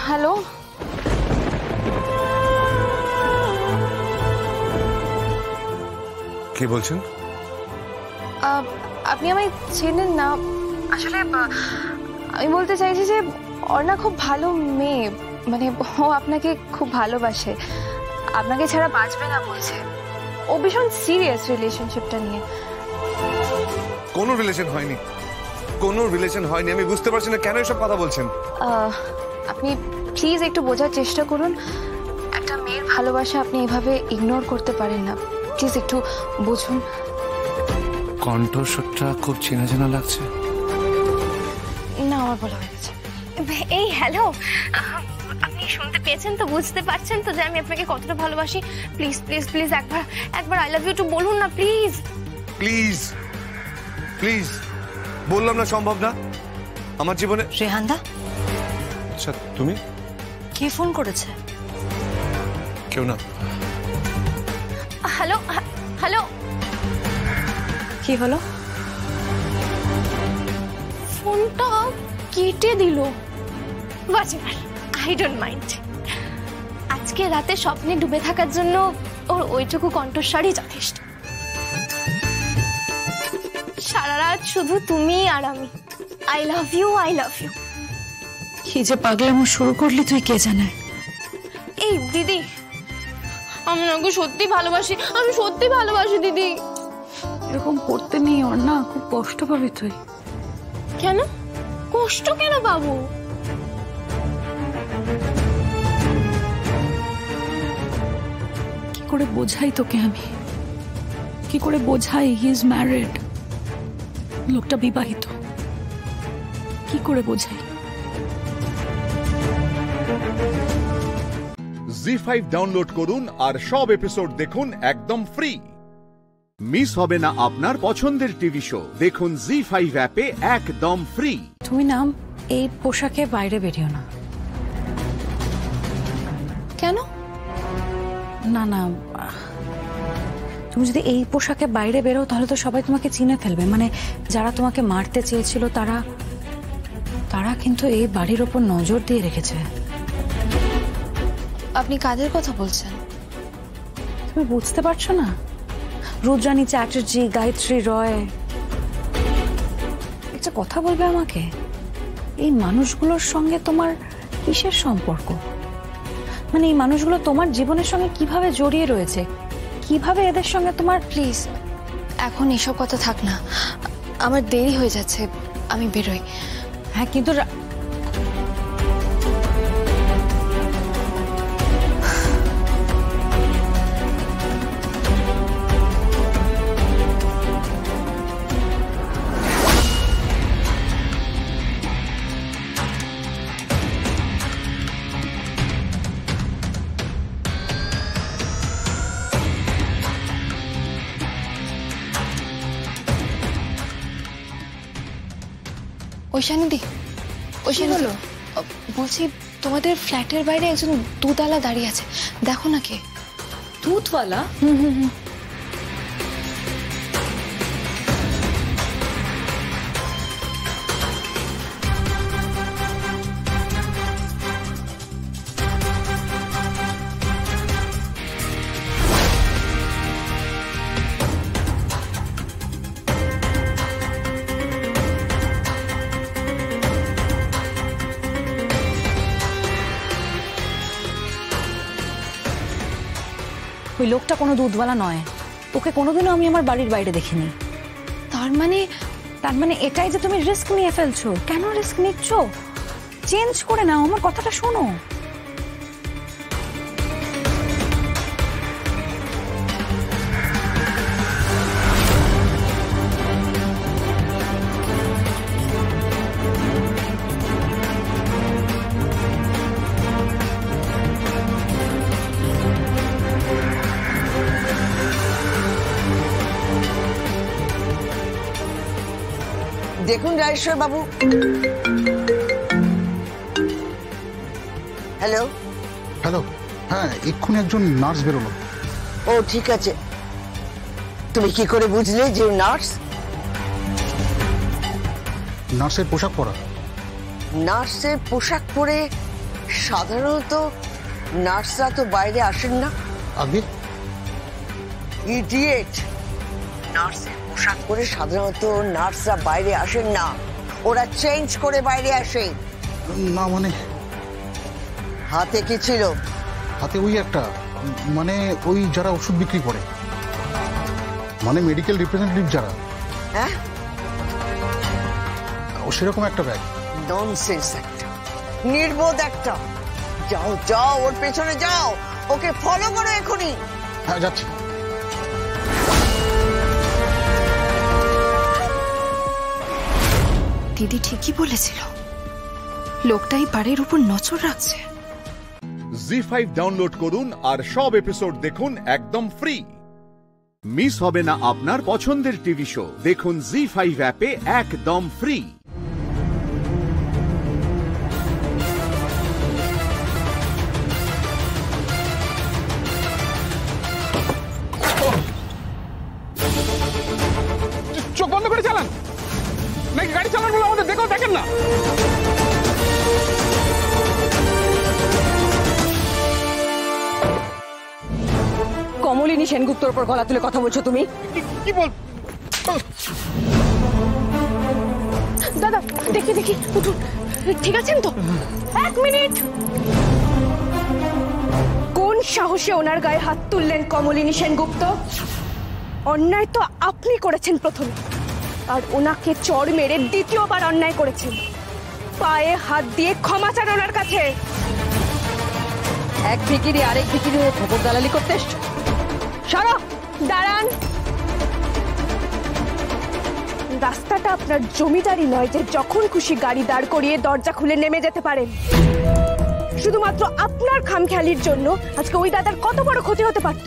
হ্যালো, কি বলছেন? আপনি আমায় চেনেন না। আসলে আমি বলতে চাইছি যে অর্ণা খুব ভালো মেয়ে, মানে ও আপনাকে খুব ভালোবাসে, আপনাকে ছাড়া বাঁচবে না বলছে। ও ভীষণ সিরিয়াস রিলেশনশিপটা নিয়ে। কোনো রিলেশন হয়নি, কোনো রিলেশন হয়নি। আমি বুঝতে পারছি না কেন এসব কথা বলছেন। আপনি প্লিজ একটু বোঝার চেষ্টা করুন। একটা মেয়ের ভালোবাসা আপনি এভাবে ইগনোর করতে পারেন না, প্লিজ একটু বুঝুন। কণ্ঠস্বরটা খুব চেনা চেনা লাগছে। না আমার বলা হয়ে গেছে। এই হ্যালো, আপনি শুনতে পেয়েছেন তো, বুঝতে পারছেন তো যে আমি আপনাকে কতটা ভালোবাসি? প্লিজ প্লিজ প্লিজ একবার আই লাভ ইউ টু বলুন না প্লিজ। প্লিজ প্লিজ, বললাম না সম্ভব না আমার জীবনে। রেহানদা, আচ্ছা তুমি? কে ফোন করেছে? কেউ না। হ্যালো হ্যালো, কি হলো? ফোনটা কেটে দিল। Whatever, I don't mind. আজকে রাতে স্বপ্নে ডুবে থাকার জন্য ওর ওইটুকু কণ্ঠস্বরই যথেষ্ট। সারা রাত শুধু তুমি আর আমি। I love you, I love you. কি যে পাগলামো শুরু করলি তুই, কে জানে। এই দিদি, আমি ওকে সত্যি ভালোবাসি, আমি সত্যি ভালোবাসি দিদি। এরকম করতে নেই ওর না, খুব কষ্ট পাবি তুই। কেন কষ্ট কেন বাবু? কি করে বোঝাই তোকে আমি, কি করে বোঝাই? হি ইজ ম্যারিড, লোকটা বিবাহিত, কি করে বোঝাই? জি5 ডাউনলোড করুন আর সব এপিসোড দেখুন একদম ফ্রি। মিস হবে না আপনার পছন্দের টিভি শো, দেখুন জি5 অ্যাপে একদম ফ্রি। তুমি না এই পোশাকে বাইরে বেরিও না। কেন? না না, তুমি যদি এই পোশাকে বাইরে বেরো তাহলে তো সবাই তোমাকে চিনে ফেলবে। মানে যারা তোমাকে মারতে চেয়েছিল তারা তারা কিন্তু এই বাড়ির ওপর নজর দিয়ে রেখেছে। আপনি কাদের কথা বলছেন? তুমি বুঝতে পারছো না? রুদ্রাণী চ্যাটার্জি, গায়ত্রী রয়। একটা কথা বলবে আমাকে, এই মানুষগুলোর সঙ্গে তোমার কিসের সম্পর্ক? মানে এই মানুষগুলো তোমার জীবনের সঙ্গে কিভাবে জড়িয়ে রয়েছে, কিভাবে এদের সঙ্গে তোমার? প্লিজ এখন এসব কথা থাক না, আমার দেরি হয়ে যাচ্ছে, আমি বেরোই। হ্যাঁ কিন্তু ঐশানীদি, ঐশানী বলছি তোমাদের ফ্ল্যাটের বাইরে একজন দুধওয়ালা দাঁড়িয়ে আছে, দেখো না কে? দুধওয়ালা? ওই লোকটা কোনো দুধওয়ালা নয়, ওকে কোনোদিনও আমি আমার বাড়ির বাইরে দেখিনি। তার মানে এটাই যে তুমি রিস্ক নিয়ে ফেলছো। কেন রিস্ক নিচ্ছ? চেঞ্জ করে নাও, আমার কথাটা শোনো। দেখুন রাজেশ্বর বাবু। হ্যালো হ্যালো, হ্যাঁ এক্ষুনি একজন নার্স বেরোলো। ও ঠিক আছে, তুমি কি করে বুঝলে যে নার্স? নার্সের পোশাক পরা। নার্সের পোশাক পরে সাধারণত নার্সরা তো বাইরে আসেন না। আগে ইডিয়েট, নার্সের পোশাক পরে সাধারণত নার্সরা বাইরে আসেন না, ওরা চেঞ্জ করে বাইরে আসে। না মানে হাতে কি ছিল? হাতে ওই একটা, মানে ওই যারা ওষুধ বিক্রি করে, মানে মেডিকেল রিপ্রেজেন্টেটিভ যারা। হ্যাঁ, ও সেরকম একটা ব্যাগ। ননসেন্স একটা, নির্বোধ একটা। যাও যাও, ওর পেছনে যাও, ওকে ফলো করো এখনই। হ্যাঁ যাচ্ছি। দিদি ঠিকই বলেছিল, লোকটাই বাড়ির উপর নজর রাখছে। জি5 ডাউনলোড করুন আর সব এপিসোড দেখুন একদম ফ্রি। মিস হবে না আপনার পছন্দের টিভি শো, দেখুন জি5 অ্যাপে একদম ফ্রি। চোখ বন্ধ করে চালান নাকি গাড়ি চালান বলে আমাদের দেখেন না। কমলিনী সেনগুপ্তর উপর গলা তুলে কথা বলছো তুমি? কি বল দাদা, দেখি উঠুন, ঠিক আছেন তো? 1 মিনিট। কোন সাহসে ওনার গায়ে হাত তুললেন কমলিনী সেনগুপ্ত? অন্যায় তো আপনি করেছেন প্রথমে, আর ওনাকে চড় মেরে দ্বিতীয়বার অন্যায় করেছেন। পায়ে হাত দিয়ে ক্ষমা চান ওনার কাছে। এক ভিকিরি আরেক ভিকিরি হয়ে খবর দালালি করতে এসছো? সরো, দাঁড়ান। রাস্তাটা আপনার জমিদারি নয় যে যখন খুশি গাড়ি দাঁড় করিয়ে দরজা খুলে নেমে যেতে পারেন। শুধুমাত্র আপনার খামখেয়ালির জন্য আজকে ওই দাদার কত বড় ক্ষতি হতে পারত।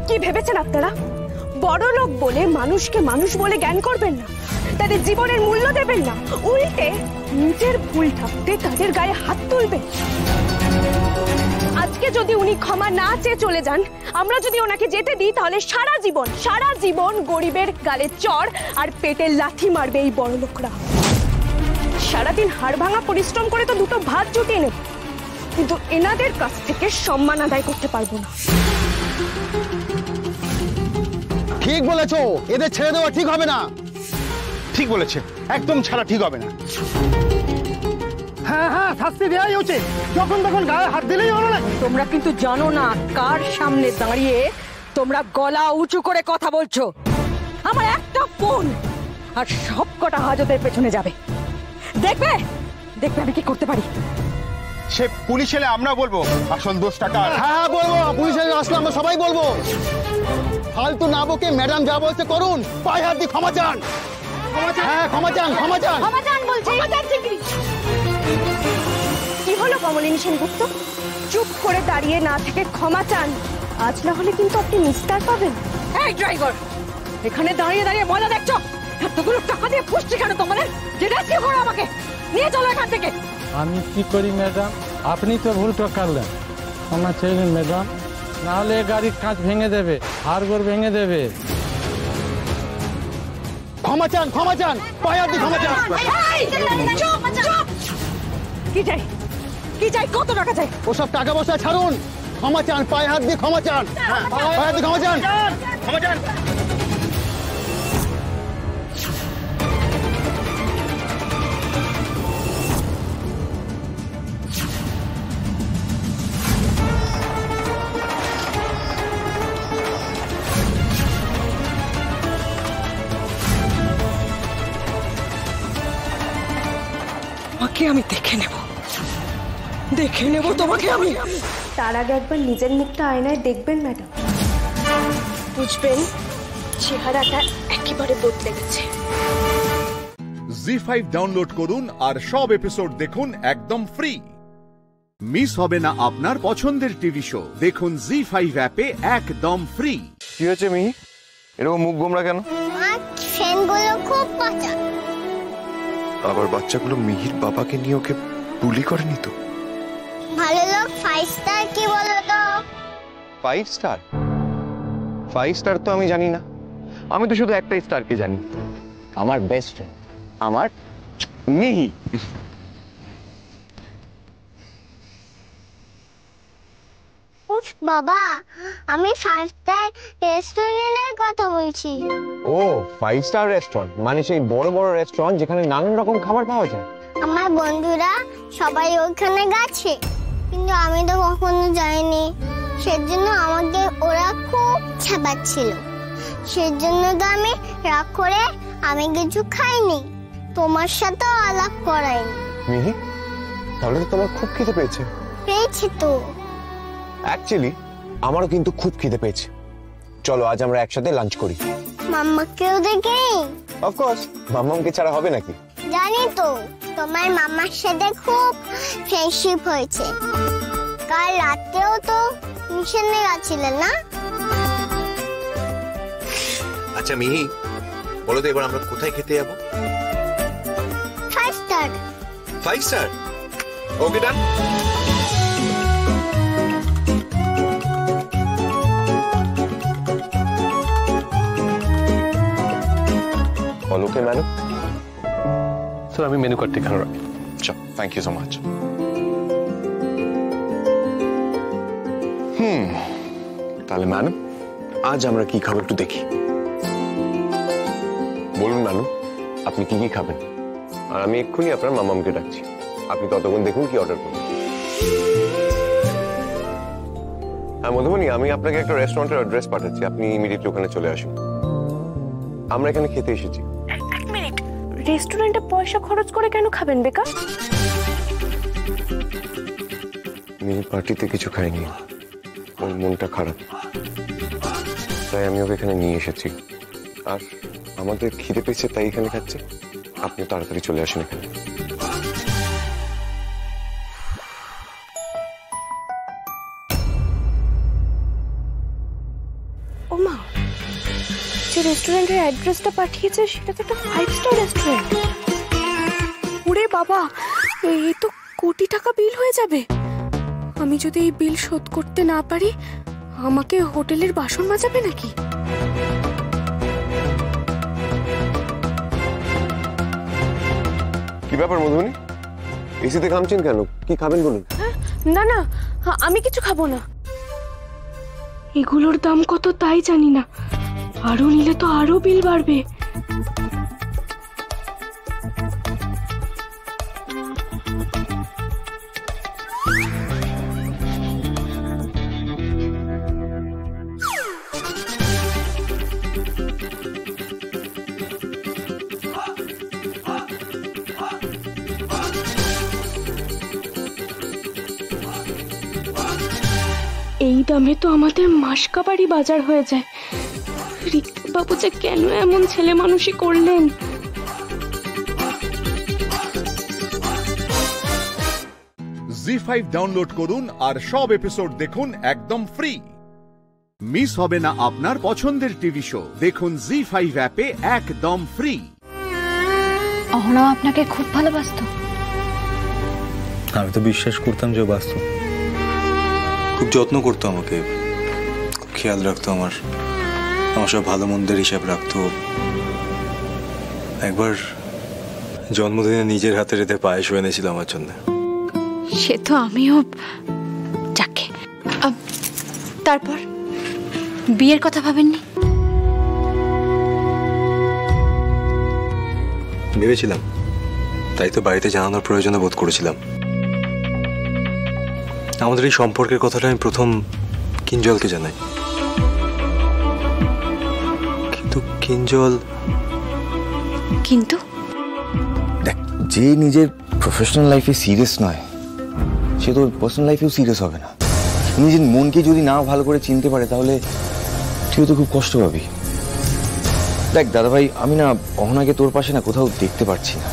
কি ভেবেছেন আপনারা? বড় লোক বলে মানুষকে মানুষ বলে জ্ঞান করবেন না, তাদের জীবনের মূল্য দেবেন না, উল্টে নিজের ভুল ঢাকতে তাদের গায়ে হাত তুলবেন। আজকে যদি উনি ক্ষমা না চেয়ে চলে যান, আমরা যদি ওনাকে যেতে দিই, তাহলে সারা জীবন গরিবের গালে চড় আর পেটে লাথি মারবে এই বড় লোকরা। সারাদিন হাড় ভাঙা পরিশ্রম করে তো দুটো ভাত জুটিয়ে নেব, কিন্তু এনাদের কাছ থেকে সম্মান আদায় করতে পারবো না। ঠিক বলেছো, এদের ছেড়ে দেওয়া ঠিক হবে না। ঠিক বলেছে, একদম ছাড়া ঠিক হবে না। হ্যাঁ, শাস্তি দেওয়াই উচিত। যখন তখন গায়ে হাত দিলেই হলো না। তোমরা কিন্তু জানো না কার সামনে দাঁড়িয়ে তোমরা গলা উঁচু করে কথা বলছো। আমার একটা ফোন আর সব কটা হাজতের পেছনে যাবে। দেখবে আমি কি করতে পারি। সে পুলিশ এলে আমরা বলবো আসল দোষ টাকা। হ্যাঁ বলবো, পুলিশ আসলে আমরা সবাই বলবো। ফালতু না বকে ম্যাডাম যা বলছে করুন, পায়ে হাত দিয়ে ক্ষমা চান। হ্যাঁ, ক্ষমা চান বলছি। কি হলো কমলিনী সেনগুপ্ত? চুপ করে দাঁড়িয়ে না থেকে ক্ষমা চান, আজ না হলে কিন্তু আপনি নিস্তার পাবেন। এই ড্রাইভার, এখানে দাঁড়িয়ে মজা দেখছো? এতগুলো টাকা দিয়ে ফুসছি কেন তোমাদের? যেটা কি করো, আমাকে নিয়ে চলো এখান থেকে। আমি কি করি ম্যাডাম? আপনি তো ভুলটা করলেন, ক্ষমা চাইলেন ম্যাডাম, নাহলে গাড়ির কাঁচ ভেঙে দেবে, হাড়গোড় ভেঙে দেবে। ক্ষমা চান, পায়ে হাত দিয়ে ক্ষমা চান। কি চাই? কত টাকা চাই? ওসব টাকা পয়সা ছাড়ুন, ক্ষমা চান, পায়ে হাত দিয়ে ক্ষমা চান। পায়ে হাত দিয়ে ক্ষমা চান। আমি দেখে নেব তোমাকে আমি। তার আগে একবার নিজের মুখটা আয়নায় দেখবেন ম্যাডাম, বুঝবেন চেহারাটা একেবারে বদলে গেছে। জি5 ডাউনলোড করুন আর সব এপিসোড দেখুন একদম ফ্রি। মিস হবে না আপনার পছন্দের টিভি শো, দেখুন জি5 অ্যাপে একদম ফ্রি। কি হয়েছে মিহি, এরকম মুখ গোমরা কেন? ফ্যানগুলো খুব বাঁচা। আবার বাচ্চাগুলো মিহির বাবাকে নিয়ে ওকে বুলি করেনি তো? ভালো লোক 5 স্টার কি বলো তো? 5 স্টার? 5 স্টার তো আমি জানি না, আমি তো শুধু একটাই স্টারকে জানি, আমার বেস্ট ফ্রেন্ড, আমার মিহি। উফ বাবা, আমি 5 স্টার রেস্টুরেন্টের কথা বলছি। ও 5 স্টার রেস্টুরেন্ট মানে সেই বড় বড় রেস্টুরেন্ট যেখানে নানান রকম খাবার পাওয়া যায়। আমার বন্ধুরা সবাই ওখানে গেছে, কিন্তু আমি তো কখনো যাইনি। সেজন্য আমাকে ওরা খুব ছাপাচ্ছিল, সেজন্য তো আমি রাগ করে আমি কিছু খাইনি, তোমার সাথে আলাপ করাইনি। মিহি, তাহলে তো তোমার খুব খিদে পেয়েছে। পেয়েছি তো। অ্যাকচুয়ালি আমারও কিন্তু খুব খিদে পেয়েছে, চলো আজ আমরা একসাথে লাঞ্চ করি। মাম্মাকেও দেখে। অফকোর্স, মাম্মামকে ছাড়া হবে নাকি? জানি তো, তোমার মামার সাথে খুব ফ্রেন্ডশিপ হয়েছে। কাল রাতেও তো মিশনে গেছিলেন না? আচ্ছা মিহি, বলো তো এবার আমরা কোথায় খেতে যাবো? 5 star. 5 star? Okay done. Okay madam. Sir আমি মেনু কার্ডটা এখানে রাখি। আচ্ছা, থ্যাংক ইউ সো মাচ। তাহলে ম্যাডাম আজ আমরা কি খাবো একটু দেখি। বলুন ম্যাডাম আপনি কি কি খাবেন, আর আমি এক্ষুনি আপনার মামামকে ডাকছি, আপনি ততক্ষণ দেখুন কি অর্ডার করুন। হ্যাঁ মধুবনী, আমি আপনাকে একটা রেস্টুরেন্টের অ্যাড্রেস পাঠাচ্ছি, আপনি ইমিডিয়েটলি ওখানে চলে আসুন। আমরা এখানে খেতে এসেছি। এক মিনিট, রেস্টুরেন্টে পয়সা খরচ করে কেন খাবেন বেকার? মিনি পার্টিতে কিছু খাইনি, ওর মনটা খারাপ, তাই আমি ওকে এখানে নিয়ে এসেছি। আর আমাদের খিদে পেয়েছে তাই এখানে খাচ্ছে, আপনি তাড়াতাড়ি চলে আসেন এখানে। ও মা, যে রেস্টুরেন্টের অ্যাড্রেসটা পাঠিয়েছে সেটা তো একটা 5 স্টার রেস্টুরেন্ট। ওরে বাবা, এই তো কোটি টাকা বিল হয়ে যাবে। আমি যদি এই বিল শোধ করতে না পারি আমাকে হোটেলের বাসন মাজাবে নাকি? কি ব্যাপার মধুবনী, এসিতে ঘামছেন কেন? কি খাবেন বলুন? না না, আমি কিছু খাবো না। এগুলোর দাম কত তাই জানি না, আরো নিলে তো আরো বিল বাড়বে। এই দামে তো আমাদের মাসকাবারি বাজার হয়ে যায়। ঋত্বিক বাবু যে কেন এমন ছেলে মানুষই করলেন। জি5 ডাউনলোড করুন আর সব এপিসোড দেখুন একদম ফ্রি। মিস হবে না আপনার পছন্দের টিভি শো, দেখুন জি5 অ্যাপে একদম ফ্রি। অহনা আপনাকে খুব ভালোবাসতো। আমি তো বিশ্বাস করতাম যে বাস্তব। খুব যত্ন করতো আমাকে, খুব খেয়াল রাখতো, আমার সব ভালো মন্দের হিসাব রাখতো। একবার জন্মদিনে নিজের হাতে রেঁধে পায়েস এনেছিল আমার জন্য। সে তো আমিও। যাকে তারপর বিয়ের কথা ভাবেননি? ভেবেছিলাম, তাই তো বাড়িতে জানানোর প্রয়োজন বোধ করেছিলাম। আমাদের এই সম্পর্কের কথাটা আমি প্রথম কিঞ্জলকে জানাই, কিন্তু কিঞ্জল দেখ, যে নিজের প্রফেশনাল লাইফে সিরিয়াস নয় সে তো পার্সোনাল লাইফেও সিরিয়াস হবে না। নিজের মনকে যদি না ভালো করে চিনতে পারে তাহলে তুই তো খুব কষ্ট পাবি। দেখ দাদাভাই, আমি না অহনাকে তোর পাশে না কোথাও দেখতে পারছি না।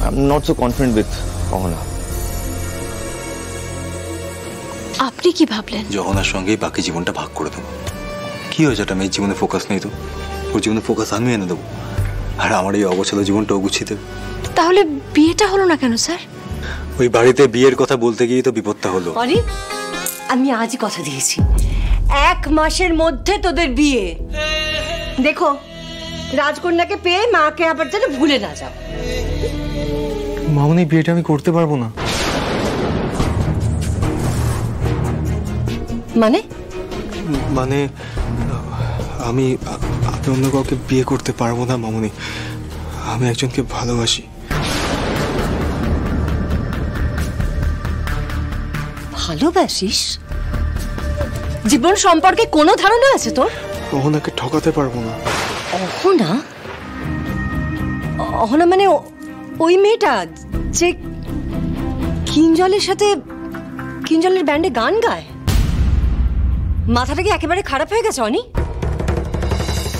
I am not so confident with Ahana. আপনি কি ভাবলেন? অহনার সঙ্গেই বাকি জীবনটা ভাগ করে দেবো। কি হয়েছে, একটা মেয়ের জীবনে ফোকাস নেই তো? ওর জীবনে ফোকাস আমি এনে দেবো, আর আমার এই অগোছালো জীবনটা গুছিয়ে দেবে। তাহলে বিয়েটা হলো না কেন স্যার? ওই বাড়িতে বিয়ের কথা বলতে গিয়ে তো বিপদটা হলো। আমি আজই কথা দিয়েছি, 1 মাসের মধ্যে তোদের বিয়ে। দেখো, রাজকন্যাকে পেয়ে মাকে আবার যেন ভুলে না যাও। মামনি, বিয়েটা আমি করতে পারবো না। মানে আমি অন্য কাউকে বিয়ে করতে পারবো না মামনি। আমি একজনকে ভালোবাসি। ভালোবাসিস? জীবন সম্পর্কে কোনো ধারণা আছে তোর? অহনাকে ঠকাতে পারবো না। অহনা? অহনা মানে ওই মেয়েটা যে কিঞ্জলের সাথে কিঞ্জলের ব্যান্ডে গান গায়? মাথাটা কি একেবারে খারাপ হয়ে গেছে অনি?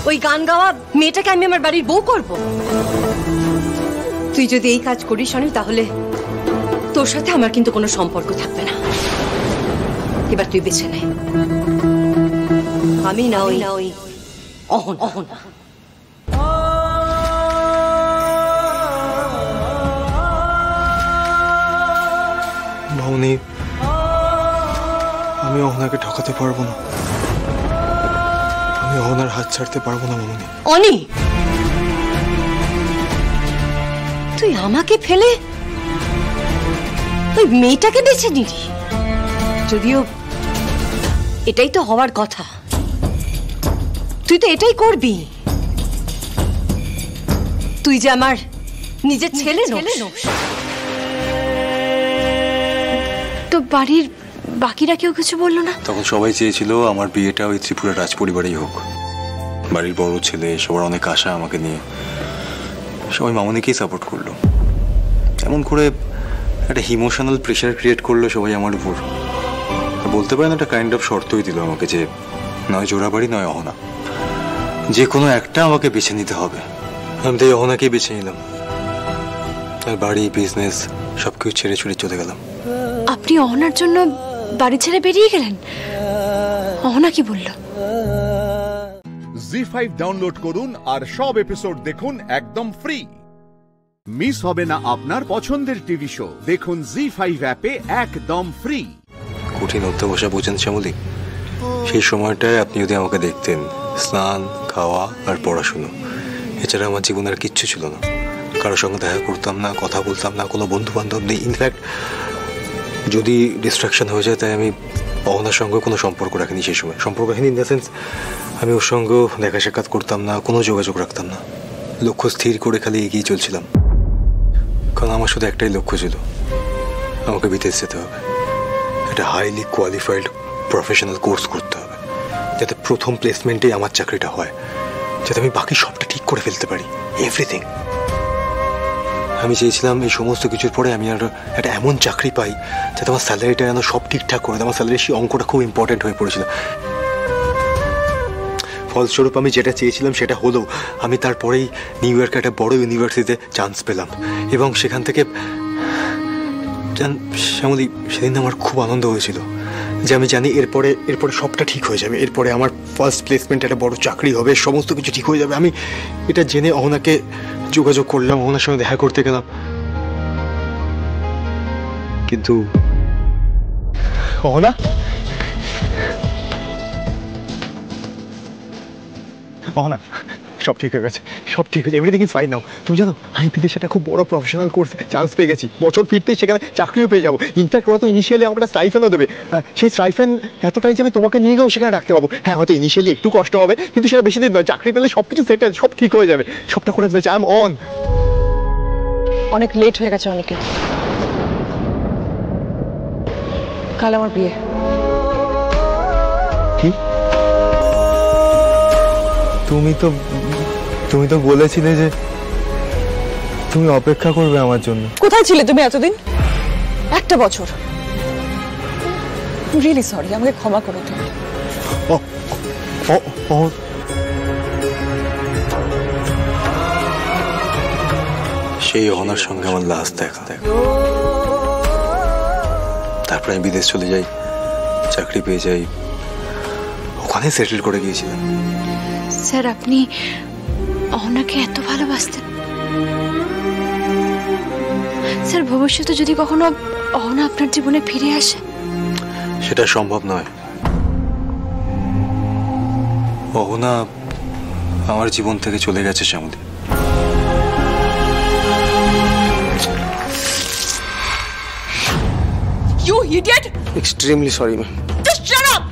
ওই গান গাওয়া মেয়েটাকে আমি আমার বাড়ির বউ করব? তুই যদি এই কাজ করিস অনি, তাহলে তোর সাথে আমার কিন্তু কোনো সম্পর্ক থাকবে না। এবার তুই বেছে নে, আমি না ওই অহনা। মামনি, আমি অহনাকে ঠকাতে পারবো না, আমি অহনার হাত ছাড়তে পারবো না মামনি। অনি, তুই আমাকে ফেলে ওই মেয়েটাকে বেছে নিলি? যদিও এটাই তো হওয়ার কথা, তুই তো এটাই করবি। তুই যে আমার নিজের ছেলে নোস। তো বাড়ির বাকিরা কেউ কিছু বললো না? তখন সবাই চেয়েছিল আমার বিয়েটা ওই ত্রিপুরা রাজ পরিবারেই হোক। বাড়ির বড় ছেলে, সবার অনেক আশা আমাকে নিয়ে, সবাই মামনিকেই সাপোর্ট করলো। এমন করে একটা ইমোশনাল প্রেশার ক্রিয়েট করলো সবাই আমার উপর। বলতে পারেন একটা কাইন্ড অফ শর্তই দিল আমাকে যে নয় জোড়াবাড়ি নয় অহনা, যে কোনো একটা আমাকে বেছে নিতে হবে। আমি তাই অহনাকেই বেছে নিলাম, আর বাড়ি বিজনেস সবকিছু ছেড়ে ছুড়ে চলে গেলাম। আপনি অহনার জন্য বাড়ি ছেড়ে বেরিয়ে গেলেন? অহনা কি বলল? জি5 ডাউনলোড করুন আর সব এপিসোড দেখুন একদম ফ্রি। মিস হবে না আপনার পছন্দের টিভি শো, দেখুন জি5 অ্যাপে একদম ফ্রি। কঠিন অধ্যবসা বোঝেন শ্যামলী, সেই সময়টায় আপনি যদি আমাকে দেখতেন, স্নান, খাওয়া আর পড়াশুনো, এছাড়া আমার জীবনের কিচ্ছু ছিল না। কারোর সঙ্গে দেখা করতাম না, কথা বলতাম না, কোনো বন্ধু বান্ধব নেই। ইনফ্যাক্ট যদি ডিস্ট্রাকশন হয়ে যায়, তাই আমি অহনার সঙ্গে কোনো সম্পর্ক রাখিনি। সেই সময় সম্পর্ক রাখিনি ইন দ্য সেন্স আমি ওর সঙ্গেও দেখা সাক্ষাৎ করতাম না, কোনো যোগাযোগ রাখতাম না। লক্ষ্য স্থির করে খালি এগিয়ে চলছিলাম, কারণ আমার শুধু একটাই লক্ষ্য ছিল, আমাকে বিদেশ যেতে হবে, একটা হাইলি কোয়ালিফাইড প্রফেশনাল কোর্স করতে হবে, যাতে প্রথম প্লেসমেন্টেই আমার চাকরিটা হয়, যাতে আমি বাকি সবটা ঠিক করে ফেলতে পারি, এভরিথিং। আমি চেয়েছিলাম এই সমস্ত কিছুর পরে আমি আর একটা এমন চাকরি পাই যাতে আমার স্যালারিটা যেন সব ঠিকঠাক করে দেয়। আমার স্যালারির সেই অঙ্কটা খুব ইম্পর্টেন্ট হয়ে পড়েছিল। ফলস্বরূপ আমি যেটা চেয়েছিলাম সেটা হলো। আমি তারপরেই নিউ ইয়র্কে একটা বড় ইউনিভার্সিটিতে চান্স পেলাম, এবং সেখান থেকে শ্যামলী, সেদিন আমার খুব আনন্দ হয়েছিল যে আমি জানি এরপরে সবটা ঠিক হয়ে যাবে, এরপরে আমার ফার্স্ট প্লেসমেন্ট একটা বড় চাকরি হবে, সমস্ত কিছু ঠিক হয়ে যাবে। আমি এটা জেনে অহনাকে যোগাযোগ করলাম, অহনার সঙ্গে দেখা করতে গেলাম, কিন্তু অহনা অহনা সব ঠিক হয়ে গেছে, সব ঠিক হয়েছে, এভরিথিং ইজ ফাইন নাও। তুমি জানো আমি বিদেশে একটা খুব বড় প্রফেশনাল কোর্স চান্স পেয়ে গেছি, বছর ফিরতেই সেখানে চাকরিও পেয়ে যাবো। ইনফ্যাক্ট ওরা তো ইনিশিয়ালি আমাকে একটা স্টাইফেনও দেবে, সেই স্টাইফেন এতটাই যে আমি তোমাকে নিয়ে গেও সেখানে রাখতে পারবো। হ্যাঁ, হয়তো ইনিশিয়ালি একটু কষ্ট হবে, কিন্তু সেটা বেশি দিন নয়, চাকরি পেলে সব কিছু সেটেল, সব ঠিক হয়ে যাবে, সবটা করে ফেলেছে। I am on. অনেক লেট হয়ে গেছে অনেকে, কাল আমার বিয়ে। কি? তুমি তো বলেছিলে যে তুমি অপেক্ষা করবে আমার জন্য। কোথায় ছিলে তুমি এতদিন? একটা বছর। রিয়েলি সরি, আমাকে ক্ষমা করো তুমি। সেই অহনার সঙ্গে আমার লাস্ট দেখা, তারপরে আমি বিদেশ চলে যাই, চাকরি পেয়ে যাই, ওখানে সেটেল করে গিয়েছিলাম। স্যার, আপনি অহনাকে এত ভালোবাসতেন? স্যার, ভবিষ্যতে যদি কখনো অহনা আপনার জীবনে ফিরে আসে? সেটা সম্ভব নয়। অহনা আমার জীবন থেকে চলে গেছে Shyamoli. You idiot! Extremely sorry, ma'am. Just shut up!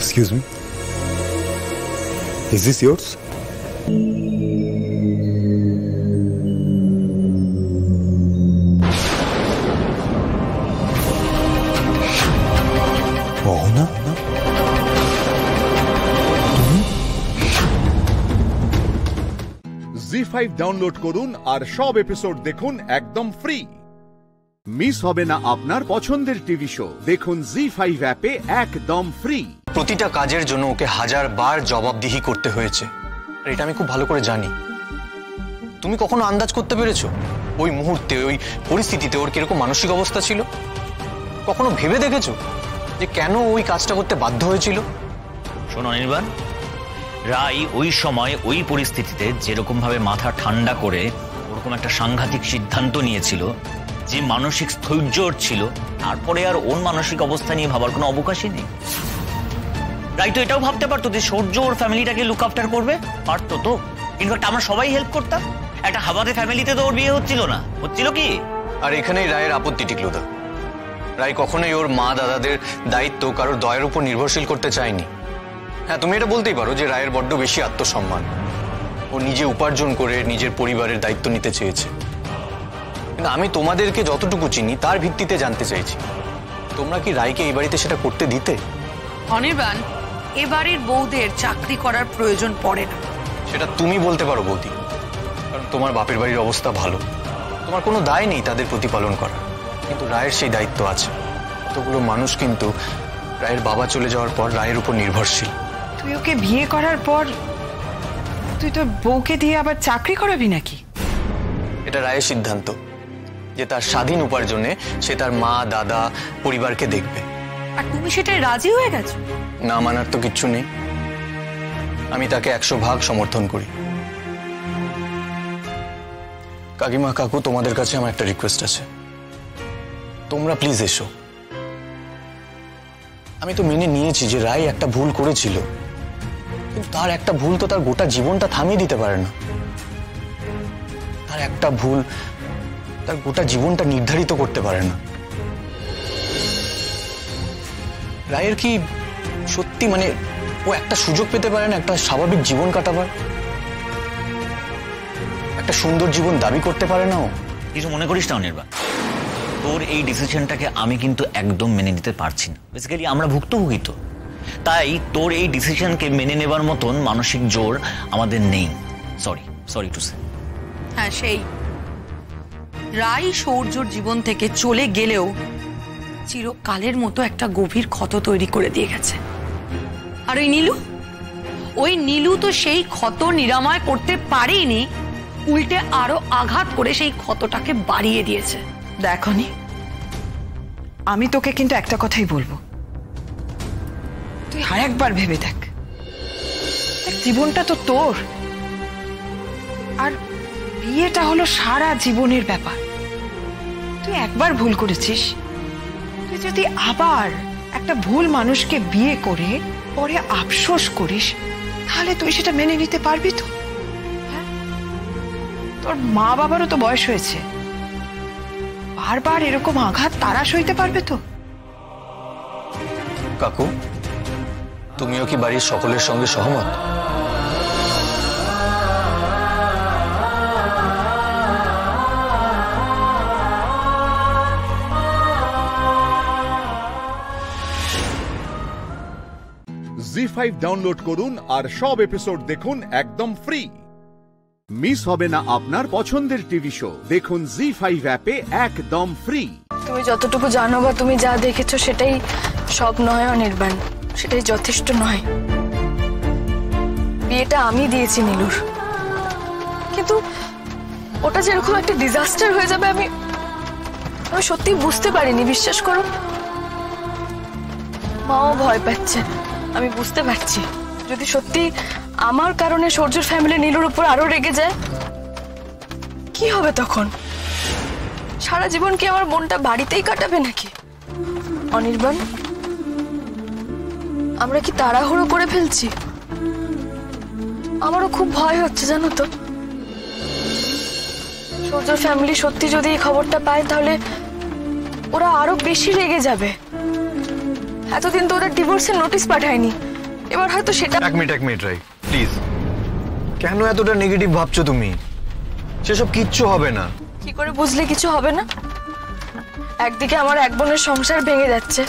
Excuse me. Is this yours? Oh no. ZEE5 download করুন আর সব এপিসোড দেখুন একদম ফ্রি। মিস হবে না আপনার পছন্দের টিভি শো, দেখুন জি5 অ্যাপে একদম ফ্রি। প্রতিটা কাজের জন্য ওকে 1000 বার জবাবদিহি করতে হয়েছে, আর এটা আমি খুব ভালো করে জানি। তুমি কখনো আন্দাজ করতে পেরেছো ওই মুহূর্তে, ওই পরিস্থিতিতে ওর কিরকম মানসিক অবস্থা ছিল? কখনো ভেবে দেখেছো যে কেন ওই কাজটা করতে বাধ্য হয়েছিল? শোনো অনির্বাণ, রাই ওই সময় ওই পরিস্থিতিতে যেরকম ভাবে মাথা ঠান্ডা করে ওরকম একটা সাংঘাতিক সিদ্ধান্ত নিয়েছিল, যে মানসিক স্থৈর্য ছিল, তারপরে আর ওর মানসিক অবস্থা নিয়ে ভাবার কোনো অবকাশই নেই। রাই তো এটাও ভাবতে পারতো যে সূর্য ওর ফ্যামিলিটাকে লুক আফটার করবে, পারতো তো। ইনফ্যাক্ট আমরা সবাই হেল্প করতাম। একটা হাবাতে ফ্যামিলিতে তো ওর বিয়ে হচ্ছিল না, হচ্ছিল কি? আর এখানেই রায়ের আপত্তি টিকলো। রায় কখনোই ওর মা দাদাদের দায়িত্ব কারোর দয়ের উপর নির্ভরশীল করতে চায়নি। হ্যাঁ, তুমি এটা বলতেই পারো যে রায়ের বড্ড বেশি আত্মসম্মান, ও নিজে উপার্জন করে নিজের পরিবারের দায়িত্ব নিতে চেয়েছে। কিন্তু আমি তোমাদেরকে যতটুকু চিনি তার ভিত্তিতে জানতে চাইছি, তোমরা কি রায়কে এই বাড়িতে সেটা করতে দিতে? অনির্বাণ, এ বাড়ির বউদের চাকরি করার প্রয়োজন পড়ে না। সেটা তুমি বলতে পারো বৌদি, কারণ তোমার বাপের বাড়ির অবস্থা ভালো, তোমার কোনো দায় নেই তাদের প্রতিপালন করা। কিন্তু রায়ের সেই দায়িত্ব আছে। কতগুলো মানুষ কিন্তু রায়ের বাবা চলে যাওয়ার পর রায়ের উপর নির্ভরশীল। তুই ওকে বিয়ে করার পর তুই তোর বউকে দিয়ে আবার চাকরি করাবি নাকি? এটা রায়ের সিদ্ধান্ত যে তার স্বাধীন উপার্জনে সে তার মা দাদা পরিবারকে দেখবে। আর তুমি সেটাই রাজি হয়ে গেছো? না মানার তো কিচ্ছু নেই, আমি তাকে 100% সমর্থন করি। কাকিমা, কাকু, তোমাদের কাছে আমার একটা রিকোয়েস্ট আছে, তোমরা প্লিজ এসো। আমি তো মেনে নিয়েছি যে রায় একটা ভুল করেছিল, কিন্তু তার একটা ভুল তো তার গোটা জীবনটা থামিয়ে দিতে পারে না। তার একটা ভুল তার গোটা জীবনটা নির্ধারিত করতে পারে না। রায়ের কি সত্যি মানে ও একটা সুযোগ পেতে পারে না একটা স্বাভাবিক জীবন কাটাবার? একটা সুন্দর জীবন দাবি করতে পারে না ও? কিছু মনে করিস না অনির্বাণ, তোর এই ডিসিশনটাকে আমি কিন্তু একদম মেনে নিতে পারছি না। বেসিক্যালি আমরা ভুক্তভোগী তো, তাই তোর এই ডিসিশনকে মেনে নেবার মতন মানসিক জোর আমাদের নেই। Sorry to say. হ্যাঁ, সেই রাই সৌর্যর জীবন থেকে চলে গেলেও চিরকালের মতো একটা গভীর ক্ষত তৈরি করে দিয়ে গেছে। আর ওই নীলু তো সেই ক্ষত নিরাময় করতে পারেনি, উল্টে আরো আঘাত করে সেই ক্ষতটাকে বাড়িয়ে দিয়েছে। দেখনি, আমি তোকে কিন্তু একটা কথাই বলবো, তুই আর একবার ভেবে দেখ। জীবনটা তো তোর, আর বিয়েটা হলো সারা জীবনের ব্যাপার। তুই একবার ভুল করেছিস, তুই যদি আবার একটা ভুল মানুষকে বিয়ে করে পরে আফসোস করিস, তাহলে তুই সেটা মেনে নিতে পারবি তো? তোর মা বাবারও তো বয়স হয়েছে, বারবার এরকম আঘাত তারা সইতে পারবে তো? কাকু, তুমিও কি বাড়ির সকলের সঙ্গে সহমত? জি5 ডাউনলোড করুন আর সব এপিসোড দেখুন একদম ফ্রি। মিস হবে না আপনার পছন্দের টিভি শো, দেখুন জি5 অ্যাপে একদম ফ্রি। তুমি যতটুকু জানো বা তুমি যা দেখেছো সেটাই সব নয় অনির্বাণ, সেটাই যথেষ্ট নয়। বিয়েটা আমি দিয়েছি নীলুর, কিন্তু ওটা যেরকম একটা ডিজাস্টার হয়ে যাবে আমি সত্যি বুঝতে পারিনি, বিশ্বাস করো। মাও ভয় পাচ্ছে, আমি বুঝতে পারছি। যদি সত্যি আমার কারণে সূর্যর ফ্যামিলি নীলুর উপর আরো রেগে যায়, কি হবে তখন? সারা জীবন কি আমার মনটা বাড়িতেই কাটাবে নাকি? অনির্বাণ, আমরা কি তাড়াহুড়ো করে ফেলছি? আমারও খুব ভয় হচ্ছে, জানো তো। সূর্যর ফ্যামিলি সত্যি যদি এই খবরটা পায়, তাহলে ওরা আরো বেশি রেগে যাবে। এতদিন তো ওরা ডিভোর্সের নোটিশ পাঠায়নি, এবার হয়তো সেটা। এক মিনিট রাই, প্লিজ। কেন এতটা নেগেটিভ ভাবছো তুমি? সেসব কিচ্ছু হবে না। কি করে বুঝলে কিছু হবে না? একদিকে আমার এক বোনের সংসার ভেঙে যাচ্ছে,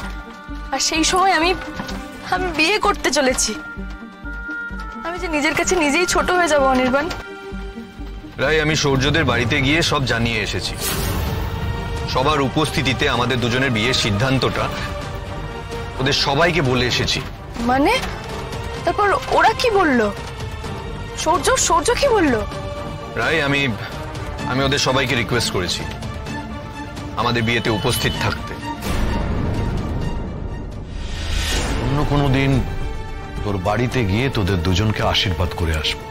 আর সেই সময় আমি বিয়ে করতে চলেছি। আমি যে নিজের কাছে নিজেই ছোট হয়ে যাব অনির্বাণ। রাই, আমি সূর্যদের বাড়িতে গিয়ে সব জানিয়ে এসেছি। সবার উপস্থিতিতে আমাদের দুজনের বিয়ের সিদ্ধান্তটা ওদের সবাইকে বলে এসেছি। মানে তারপর ওরা কি বললো? সূর্য কি বললো? রাই, আমি ওদের সবাইকে রিকোয়েস্ট করেছি আমাদের বিয়েতে উপস্থিত থাকতে। অন্য কোনো দিন তোর বাড়িতে গিয়ে তোদের দুজনকে আশীর্বাদ করে আসবো।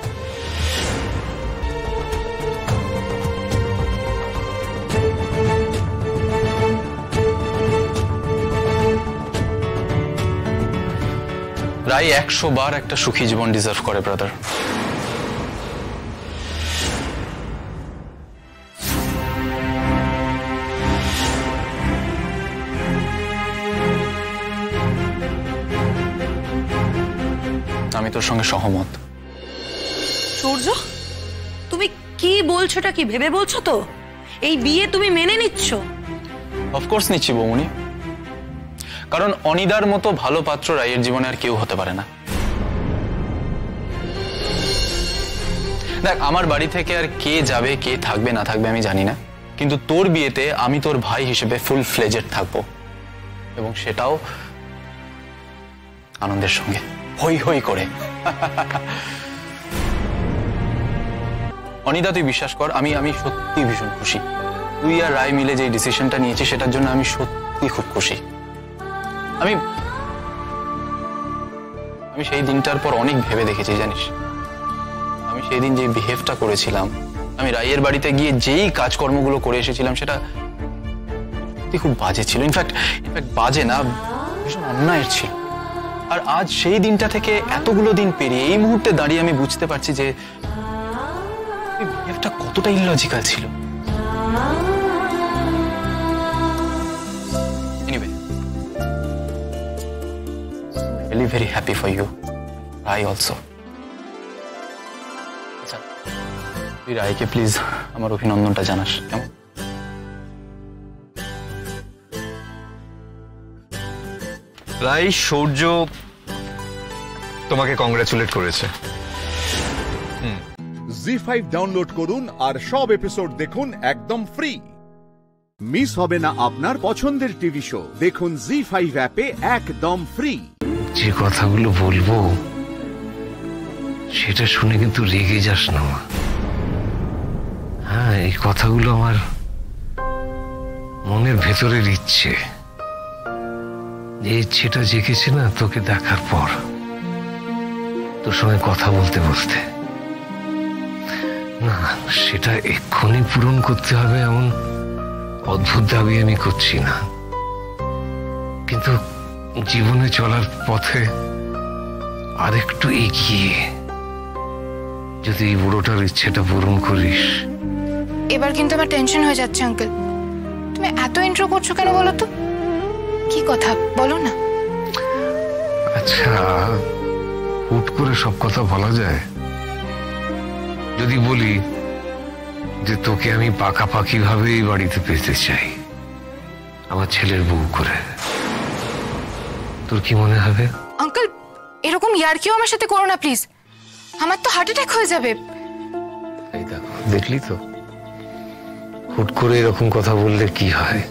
রাই 100 বার একটা সুখী জীবন ডিজার্ভ করে ব্রাদার। আমি তোর সঙ্গে সহমত। সূর্য, তুমি কি বলছোটা কি ভেবে বলছো তো? এই বিয়ে তুমি মেনে নিচ্ছ? অফকোর্স নিচ্ছি বৌমনি, কারণ অনিদার মতো ভালো পাত্র রাইয়ের জীবনে আর কেউ হতে পারে না। দেখ, আমার বাড়ি থেকে আর কে যাবে কে থাকবে না থাকবে আমি জানি না, কিন্তু তোর বিয়েতে আমি তোর ভাই হিসেবে ফুল ফ্লেজেড থাকবো, এবং সেটাও আনন্দের সঙ্গে, হই হই করে। অনিদা, তুই বিশ্বাস কর, আমি সত্যি ভীষণ খুশি। তুই আর রায় মিলে যে ডিসিশনটা নিয়েছিস সেটার জন্য আমি সত্যি খুব খুশি। আমি সেই দিনটার পর অনেক ভেবে দেখেছি, জানিস। আমি সেই দিন যে বিহেভটা করেছিলাম, আমি রায়ের বাড়িতে গিয়ে যেই কাজকর্মগুলো করে এসেছিলাম, সেটা সত্যি খুব বাজে ছিল। ইনফ্যাক্ট বাজে না, ভীষণ অন্যায়ের ছিল। আর আজ সেই দিনটা থেকে এতগুলো দিন পেরিয়ে এই মুহূর্তে দাঁড়িয়ে আমি বুঝতে পারছি যে বিহেভটা কতটা ইললজিক্যাল ছিল। Anyway, really very happy for you. I also. আচ্ছা, তুই রায়কে প্লিজ আমার অভিনন্দনটা জানাস, কেমন? রাই, সূর্য তোমাকে কংগ্রাচুলেট করেছে। জি5 ডাউনলোড করুন আর সব এপিসোড দেখুন একদম ফ্রি। মিস হবে না আপনার পছন্দের টিভি শো। দেখুন জি5 অ্যাপে একদম ফ্রি। যে কথাগুলো বলবো সেটা শুনে কিন্তু রেগে যাস না মা। হ্যাঁ, এই কথাগুলো আমার মনের ভেতরের ইচ্ছে, যে ইচ্ছেটা জেগেছে না তোকে দেখার পর, তোর সঙ্গে কথা বলতে বলতে। না, সেটা এক্ষুনি পূরণ করতে হবে এমন অদ্ভুত দাবি আমি করছি না, কিন্তু জীবনে চলার পথে আরেকটু এগিয়ে যদি এই বুড়োটার ইচ্ছেটা পূরণ করিস। এবার কিন্তু আমার টেনশন হয়ে যাচ্ছে আঙ্কেল। তুমি এত ইন্ট্রো করছো কেন বলো তো? কি কথা বলো না। আচ্ছা, হুট করে সব কথা বলা যায়? যদি বলি যে তোকে আমি পাকাপাকি ভাবে এই বাড়িতে পেতে চাই, আমার ছেলের বউ করে, তোর কি মনে হবে? আঙ্কেল, এরকম ইয়ার্কিও আমার সাথে করো না প্লিজ। আমার তো হার্ট অ্যাটাক হয়ে যাবে। এই দেখো, দেখলি তো, হুট করে এরকম কথা বললে কি হয়।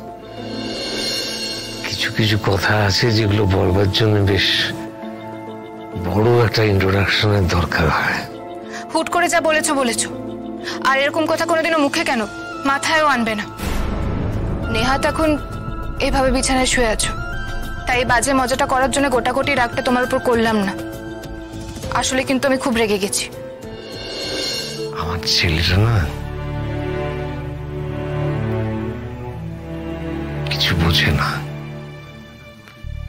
কিছু কিছু কথা আছে যেগুলো বলবার জন্য বেশ বড় একটা ইন্ট্রোডাকশনের দরকার হয়। হুট করে যা বলেছো বলেছো, আর এরকম কথা কোনোদিনও মুখে কেন, মাথায়ও আনবে না। নেহাত এখন এভাবে বিছানায় শুয়ে আছো, তাই বাজে মজাটা করার জন্য গোটাগোটি রাগটা তোমার উপর করলাম না। আসলে কিন্তু আমি খুব রেগে গেছি। আমার ছেলেটা না কিছু বোঝে না,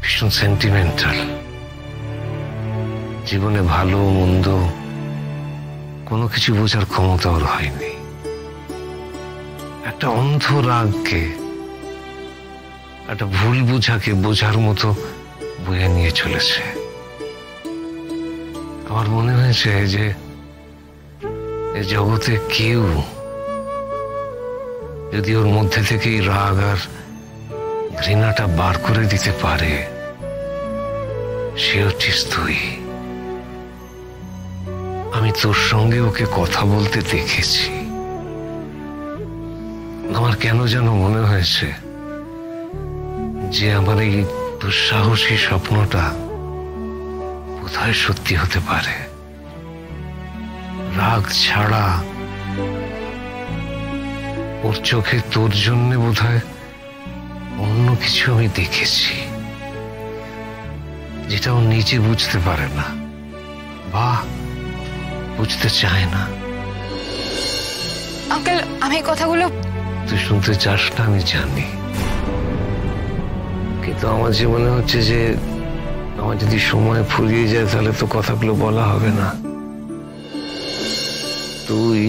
ভীষণ সেন্টিমেন্টাল। জীবনে ভালো মন্দ কোনো কিছু বোঝার ক্ষমতা ওর হয়নি। একটা অন্ধ রাগকে, একটা ভুল বোঝাকে বোঝার মতো বয়ে নিয়ে চলেছে। আমার মনে হয়েছে যে এ জগতে কেউ যদি ওর মধ্যে থেকে রাগ আর ঘৃণাটা বার করে দিতে পারে, সে হচ্ছিস তুই। আমি তোর সঙ্গে ওকে কথা বলতে দেখেছি, কেন যেন মনে হয়েছে যে আমার এই দুঃসাহসী স্বপ্নটা বোধহয় সত্যি হতে পারে। রাগ ছাড়া ওর চোখে তোর জন্য বোধহয় অন্য কিছু আমি দেখেছি, যেটা ও নিজে বুঝতে পারে না বা বুঝতে চায় না। আঙ্কেল, আমি এই কথাগুলো তুই শুনতে চাস না আমি জানি, কিন্তু আমার যে মনে হচ্ছে যে আমার যদি সময় ফুরিয়ে যায় তাহলে তো কথাগুলো বলা হবে না। তুই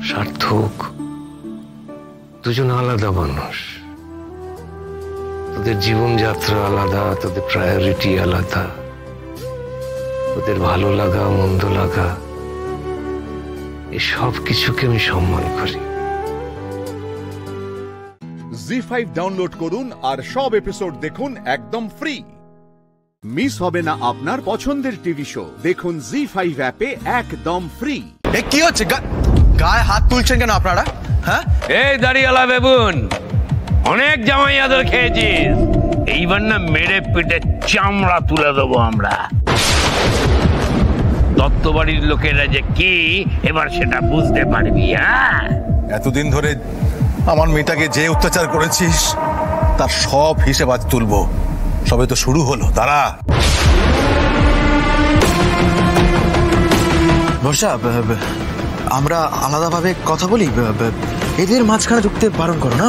সার্থক, দুজন আলাদা মানুষ, তোদের জীবনযাত্রা আলাদা, তোদের প্রায়োরিটি আলাদা, তোদের ভালো লাগা মন্দ লাগা এই সব কিছুকে আমি সম্মান করি। জি5 ডাউনলোড করুন আর সব এপিসোড দেখুন একদম ফ্রি। মিস হবে না আপনার পছন্দের টিভি শো, দেখুন জি5 অ্যাপে একদম ফ্রি। কি হচ্ছে, গায়ে হাত তুলছেন কেন আপনারা? হ্যাঁ, এই দাড়িওয়ালা বেবুন, অনেক জামাই আদর খেয়েছিস, এইবার না মেরে পেটে চামড়া তুলে দেবো আমরা। দত্তবাড়ির লোকেরা যে কি এবার সেটা বুঝতে পারবি। হ্যাঁ, এতদিন ধরে আমার মেয়েটাকে যে অত্যাচার করেছিস তার সব হিসেব আজ তুলবো। সবে তো শুরু হলো, দাঁড়া। বর্ষা, আমরা আলাদাভাবে কথা বলি, এদের মাঝখানে ঢুকতে বারণ করো না।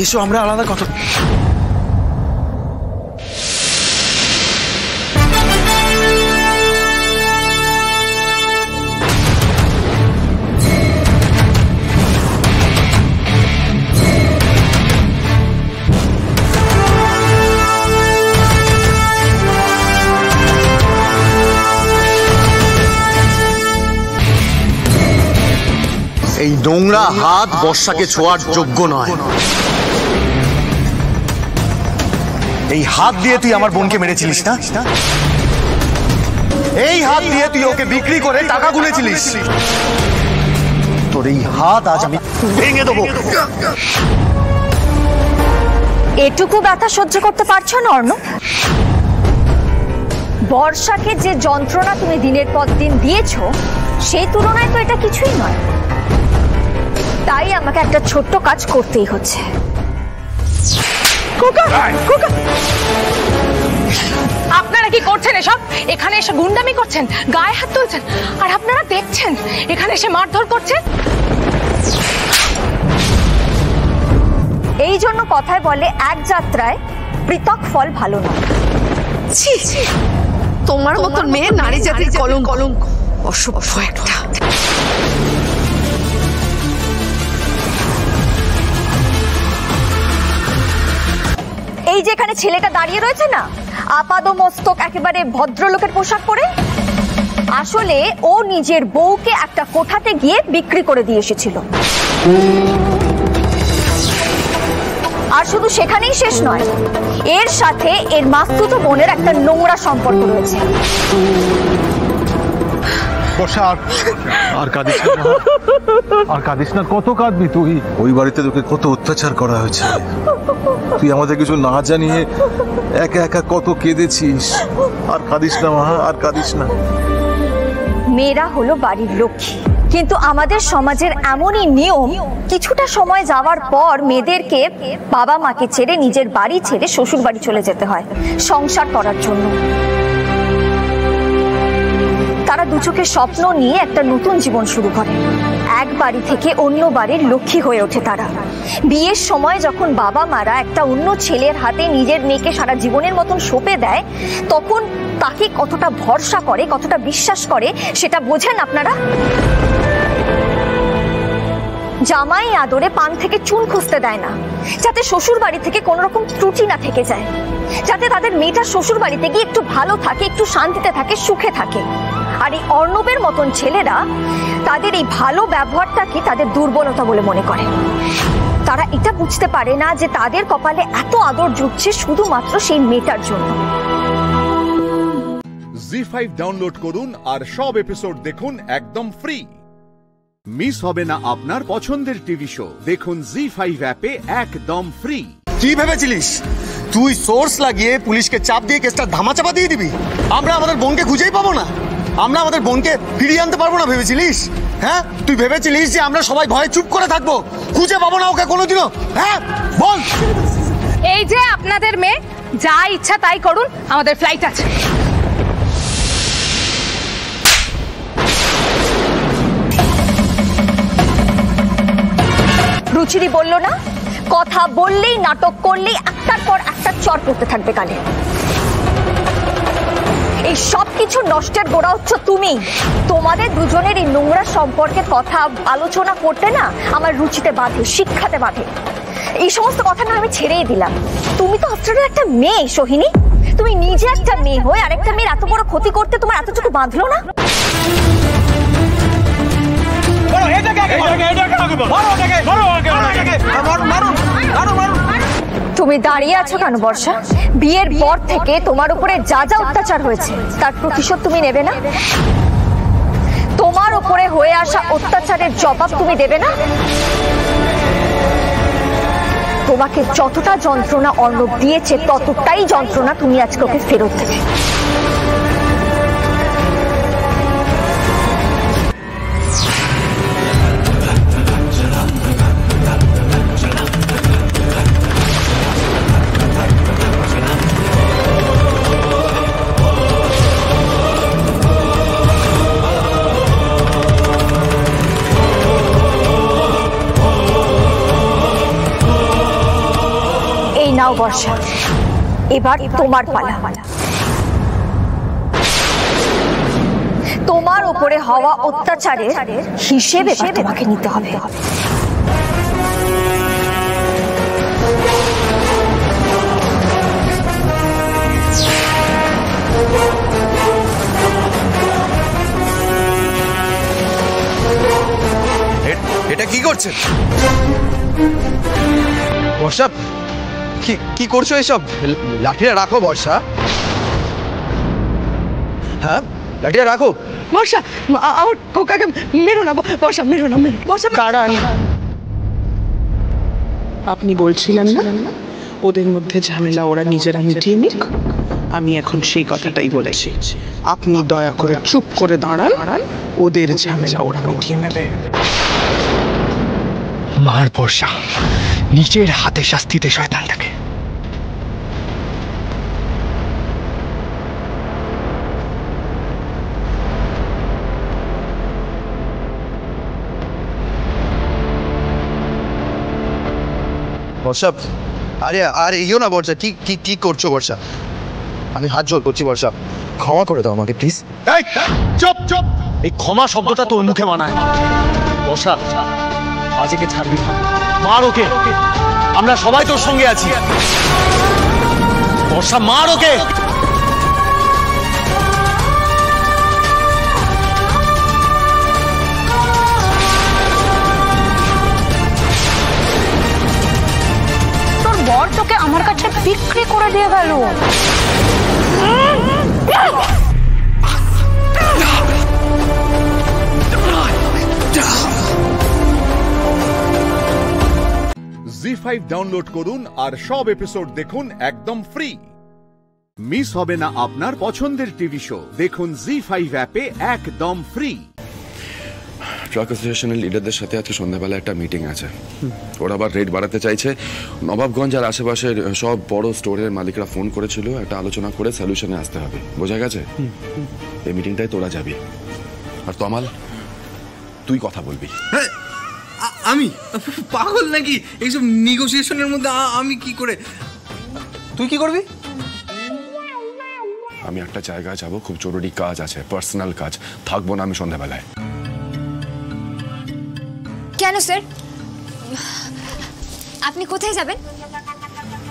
এসো আমরা আলাদা কথা। এই নোংরা হাত বর্ষাকে ছোঁয়ার যোগ্য নয়। এই হাত দিয়ে তুই আমার বোনকে মেরেছিলিস না? এই হাত দিয়ে তুই ওকে বিক্রি করে টাকা গুনেছিলিস। তোর এই হাত আজ আমি ভেঙে দেবো। এটুকু ব্যথা সহ্য করতে পারছো না অর্ণব? বর্ষাকে যে যন্ত্রণা তুমি দিনের পর দিন দিয়েছো সেই তুলনায় তো এটা কিছুই নয়। তাই আমাকে একটা ছোট্ট কাজ করতেই হচ্ছে। আপনারা কি করছেন এসব? এখানে এসে গুন্ডামি করছেন, গায়ে হাত তুলছেন, আর আপনারা দেখছেন এখানে এসে মারধর করছেন। এই জন্য কথায় বলে এক যাত্রায় পৃথক ফল ভালো না। ছি, তোমার মতো মেয়ে নারী জাতির কলঙ্ক, অসভ্য একটা। এই যে এখানে ছেলেটা দাঁড়িয়ে রয়েছে না, আপাদমস্তক একেবারে ভদ্রলোকের পোশাক পরে, আসলে ও নিজের বউকে একটা কোঠাতে গিয়ে বিক্রি করে দিয়ে এসেছিল। আর শুধু সেখানেই শেষ নয়, এর সাথে এর মাস্তুতো বোনের একটা নোংরা সম্পর্ক রয়েছে। আর কাঁদিস না, আর কাঁদিস না। কত কাঁদবি তুই? ওই বাড়িতে তোকে কত অত্যাচার করা হয়েছে, তুই আমাদের কিছু না জানিয়ে একা একা কত কেঁদেছিস। আর কাঁদিস না মা, আর কাঁদিস না। মেয়েরা হলো বাড়ির লক্ষ্মী, কিন্তু আমাদের সমাজের এমনই নিয়ম, কিছুটা সময় যাওয়ার পর মেয়েদেরকে বাবা মাকে ছেড়ে নিজের বাড়ি ছেড়ে শ্বশুর বাড়ি চলে যেতে হয় সংসার করার জন্য। তারা দু চোখে স্বপ্ন নিয়ে একটা নতুন জীবন শুরু করে, এক বাড়ি থেকে অন্য বাড়ির লক্ষ্মী হয়ে ওঠে তারা। বিয়ের সময় যখন বাবা মারা একটা অন্য ছেলের হাতে নিজের মেয়েকে সারা জীবনের মতন সঁপে দেয়, তখন তাকে কতটা ভরসা করে, কতটা বিশ্বাস করে সেটা বোঝেন আপনারা? জামাই আদরে পান থেকে চুন খুঁজতে দেয় না, যাতে শ্বশুর বাড়ি থেকে কোনো রকম ত্রুটি না থেকে যায়, যাতে তাদের মেয়েটা শ্বশুর বাড়িতে গিয়ে একটু ভালো থাকে, একটু শান্তিতে থাকে, সুখে থাকে। আর এই অর্ণবের মতন ছেলেরা তাদের এই ভালো ব্যবহারটাকে তাদের দুর্বলতা বলে মনে করে। তারা এটা বুঝতে পারে না যে তাদের কপালে এত আদর জুটছে শুধুমাত্র সেই মেয়েটার জন্য। জি5 ডাউনলোড করুন আর সব এপিসোড দেখুন একদম ফ্রি। মিস হবে না আপনার পছন্দের টিভি শো। দেখুন জি5 অ্যাপে একদম ফ্রি। কি ভেবেছিলিস তুই সোর্স লাগিয়ে পুলিশকে চাপ দিয়ে কেসটা ধামাচাপা দিয়ে দিবি? আমরা আমাদের বোনকে খুঁজেই পাবো না, আমরা আমাদের বোনকে ফিরিয়ে আনতে পারবো না ভেবেছিলিস? হ্যাঁ, তুই ভেবেছিলিস যে আমরা সবাই ভয়ে চুপ করে থাকবো, খুঁজে পাবো না ওকে কোনোদিনও? হ্যাঁ বল। এই যে আপনাদের মেয়ে, যা ইচ্ছা তাই করুন, আমাদের ফ্লাইট আছে। রুচিরি বলল না, কথা বললেই নাটক করলেই একটার পর একটা চর করতে থাকবে কানে। এই সব কিছু নষ্টের গোড়া হচ্ছে তুমি। তোমাদের দুজনের এই নোংরা সম্পর্কের কথা আলোচনা করতে না আমার রুচিতে বাঁধে, শিক্ষাতে বাঁধে। এই সমস্ত কথা না আমি ছেড়েই দিলাম। তুমি তো আফটার একটা মেয়ে সোহিনী, তুমি নিজে একটা মেয়ে হয়ে আরেকটা মেয়ের এত বড় ক্ষতি করতে তোমার এতটুকু বাঁধলো না? তুমি দাঁড়িয়ে আছো কেন বর্ষা? বিয়ের পর থেকে তোমার উপরে যা যা অত্যাচার হয়েছে তার প্রতিশোধ তুমি নেবে না? তোমার উপরে হয়ে আসা অত্যাচারের জবাব তুমি দেবে না? তোমাকে যতটা যন্ত্রণা অর্ণব দিয়েছে ততটাই যন্ত্রণা তুমি আজকে ওকে ফেরত দেবে। নাও বর্ষা, এবার তোমার পালা। তোমার উপরে হওয়া অত্যাচারের হিসেব এবার তোমাকে নিতে হবে। এটা কি করছে বর্ষা? কি করছো এসব? লাঠিটা রাখো বর্ষা। হ্যাঁ লাঠিটা রাখো। বর্ষা আমার খোকাকে মেরো না বর্ষা, মেরো না বর্ষা। দাঁড়ান, আপনি বলছিলেন না ওদের মধ্যে ঝামেলা ওরা নিজেরা মিটিয়ে নিক? আমি এখন সেই কথাটাই বলেছি। আপনি দয়া করে চুপ করে দাঁড়ান, ওদের ঝামেলা ওরা মিটিয়ে নেবে। মার বর্ষা, নিজের হাতে শাস্তিতে শয়তানটাকে। বর্ষা আরে ইও না বর্ষা, ঠিক করছো বর্ষা। আমি হাত জোর করছি বর্ষা, ক্ষমা করে দাও আমাকে প্লিজ। চুপ চুপ, এই ক্ষমা শব্দটা তোর মুখে মানায়। বর্ষা আজকে ছাড়বি না, মার ওকে, আমরা সবাই তোর সঙ্গে আছি। বর্ষা মার ওকে। তোর বর তোকে আমার কাছে বিক্রি করে দিয়ে গেল। জি5 ডাউনলোড করুন আর সব এপিসোড দেখুন একদম ফ্রি। মিস হবে না আপনার পছন্দের টিভি শো। দেখুন জি5 অ্যাপে একদম ফ্রি। ট্রাক অ্যাসোসিয়েশনের লিডারদের সাথে আজকে সন্ধ্যাবেলা একটা মিটিং আছে। ওরা আবার রেট বাড়াতে চাইছে। নবাবগঞ্জ আর আশেপাশের সব বড় স্টোরের মালিকরা ফোন করেছিল, একটা আলোচনা করে সলিউশনে আসতে হবে। বোঝা গেছে? এই মিটিংটায় তোরা যাবি। আর তমাল, তুই কথা বলবি। আমি পাগল নাকি এইসব নেগোসিয়েশনের মধ্যে? আমি কি করে? তুই কি করবি? আমি একটা জায়গায় যাবো, খুব জরুরি কাজ আছে, পার্সোনাল কাজ। থাকবো না আমি সন্ধ্যাবেলায়। কেন স্যার, আপনি কোথায় যাবেন?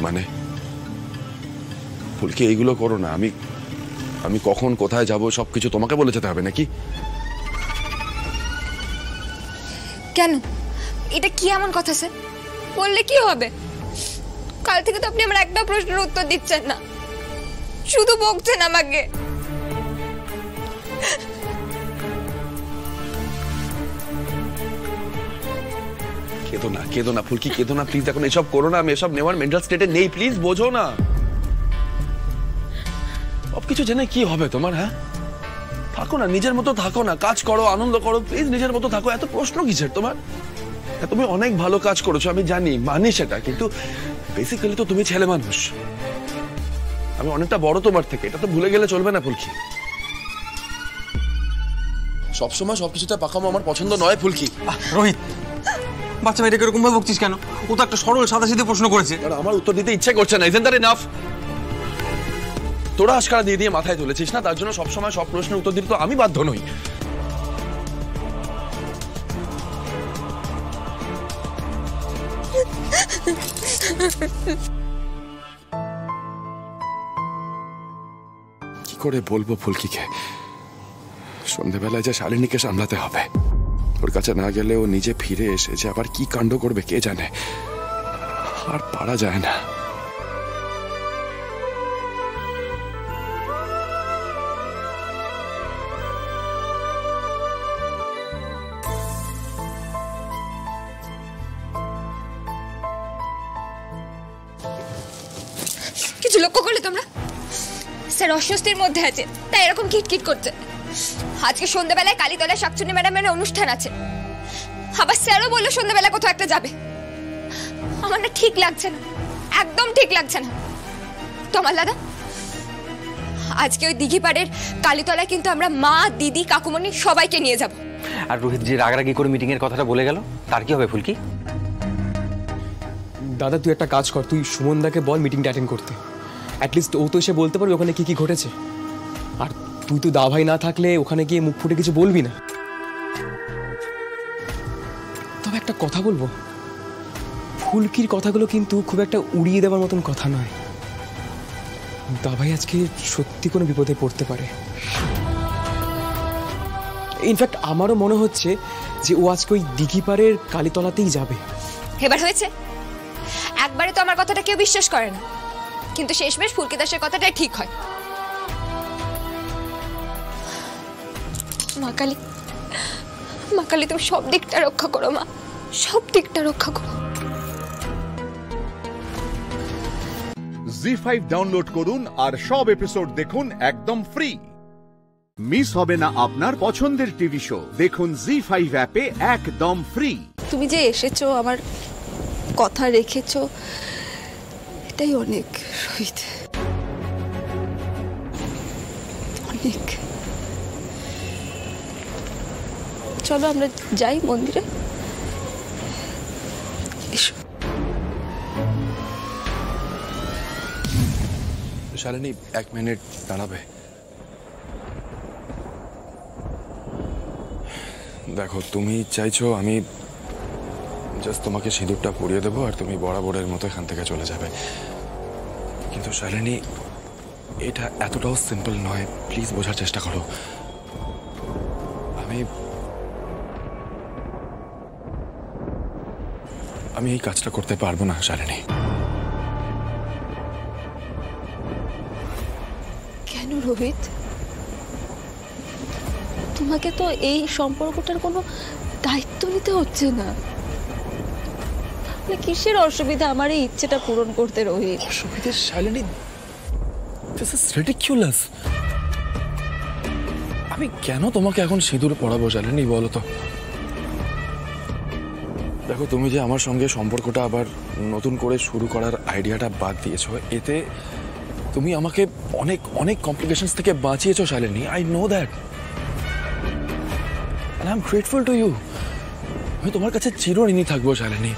মানে ফুলকে এইগুলো করো না। আমি কখন কোথায় যাব সবকিছু তোমাকে বলে যেতে হবে নাকি? কেন, এটা কি এমন কথা স্যার? বললে কি হবে? কাল থেকে তো আপনি আমার একটা প্রশ্নের উত্তর দিচ্ছেন না, শুধু বকছেন আমাকে। কেঁদো না ফুলকি, কেঁদো না প্লিজ। এখন এসব করো না, আমি এসব নেওয়ার মেন্টাল স্টেটে নেই, প্লিজ বোঝো না। সব কিছু জেনে কি হবে তোমার? হ্যাঁ, থাকো না, নিজের মতো থাকো না, কাজ করো, আনন্দ করো, প্লিজ নিজের মতো থাকো। এত প্রশ্ন কিসের তোমার? তুমি অনেক ভালো কাজ করেছো, আমি জানি, মানি সেটা, কিন্তু বেসিক্যালি তো তুমি ছেলে মানুষ, আমি অনেকটা বড় তোমার থেকে, এটা তো ভুলে গেলে চলবে না ফুলকি। সবসময় সবকিছুতে পাকামো আমার পছন্দ নয় ফুলকি। রোহিত, বাচ্চা মেয়েটাকে এরকম ভাবে বকছিস কেন? ও তো একটা সরল সাদাসিধে প্রশ্ন করেছে। আমার উত্তর দিতে ইচ্ছে করছে না। Isn't that enough? তোরা আজকাল দিয়ে দিয়ে মাথায় তুলেছিস না, তার জন্য সবসময় সব প্রশ্নের উত্তর দিতে তো আমি বাধ্য নই। কি করে বলবো ফুলকিকে? সন্ধ্যেবেলায় যে শালিনীকে সামলাতে হবে, ওর কাছে না গেলে ও নিজে ফিরে এসে যে আবার কি কাণ্ড করবে কে জানে, আর পারা যায় না। কিছু লক্ষ্য করলে তোমরা? স্যার অস্বস্তির মধ্যে আছে, তাই এরকম কিটকিট করছে। আজকে সন্ধ্যাবেলায় কালীতলায় শাকচুন্নি ম্যাডামের অনুষ্ঠান আছে, আবার স্যারও বললো সন্ধ্যাবেলা কোথাও একটা যাবে। আমার না ঠিক লাগছে না, একদম ঠিক লাগছে না। তোমার দাদা, আজকে ওই দিঘি পাড়ের কালীতলায় কিন্তু আমরা মা, দিদি, কাকুমণি সবাইকে নিয়ে যাব। আর রোহিত যে রাগারাগি করে মিটিং এর কথাটা বলে গেল, তার কি হবে ফুলকি? দাদা তুই একটা কাজ কর, তুই সুমনদাকে বল মিটিংটা অ্যাটেন্ড করতে। অ্যাটলিস্ট ও তো এসে বলতে পারবে ওখানে কি কি ঘটেছে। আর তুই তো দাভাই না থাকলে ওখানে গিয়ে মুখ ফুটে কিছু বলবি না। তবে একটা কথা বলবো, ফুলকির কথাগুলো কিন্তু খুব একটা উড়িয়ে দেওয়ার মতন কথা নয়। দাভাই আজকে সত্যি কোনো বিপদে পড়তে পারে। ইনফ্যাক্ট আমারও মনে হচ্ছে যে ও আজকে ওই দিঘিপাড়ের কালীতলাতেই যাবে। এবার হয়েছে, একবারে তো আমার কথাটা কেউ বিশ্বাস করে না, কিন্তু শেষমেশ ফুলকি দাসের কথাটাই ঠিক হয়। মা কালী, মা কালী তুমি সব দিকটা রক্ষা করো মা, সব দিকটা রক্ষা করো। জি5 ডাউনলোড করুন আর সব এপিসোড দেখুন একদম ফ্রি। মিস হবে না আপনার পছন্দের টিভি শো, দেখুন জি5 অ্যাপে একদম ফ্রি। তুমি যে এসেছো, আমার কথা রেখেছো, এটাই অনেক রোহিত, অনেক। চলো আমরা যাই মন্দিরে। এসো। শালিনী, 1 মিনিট দাঁড়াবে? দেখো, তুমি চাইছো আমি জাস্ট তোমাকে সিঁদুরটা পরিয়ে দেবো আর তুমি বরাবরের মতো এখান থেকে চলে যাবে, কিন্তু শালিনী এটা এতটাও সিম্পল নয়, প্লিজ বোঝার চেষ্টা করো। আমি এই কাজটা করতে পারবো না শালিনী। কেন রোহিত? তোমাকে তো এই সম্পর্কটার কোনো দায়িত্ব নিতে হচ্ছে না, কিসের অসুবিধা আমার এই ইচ্ছেটা পূরণ করতে রোহিত? অসুবিধা শালিনী, দিস ইজ রিডিকুলাস। আমি কেন তোমাকে এখন সিঁদুর পরাবো শালিনী, বলো তো? দেখো, তুমি যে আমার সঙ্গে সম্পর্কটা আবার নতুন করে শুরু করার আইডিয়াটা বাদ দিয়েছো, এতে তুমি আমাকে অনেক অনেক কমপ্লিকেশনস থেকে বাঁচিয়েছো Shalini. I know that and I'm grateful to you. আমি তোমার কাছে চিরঋণী থাকবো শালিনী,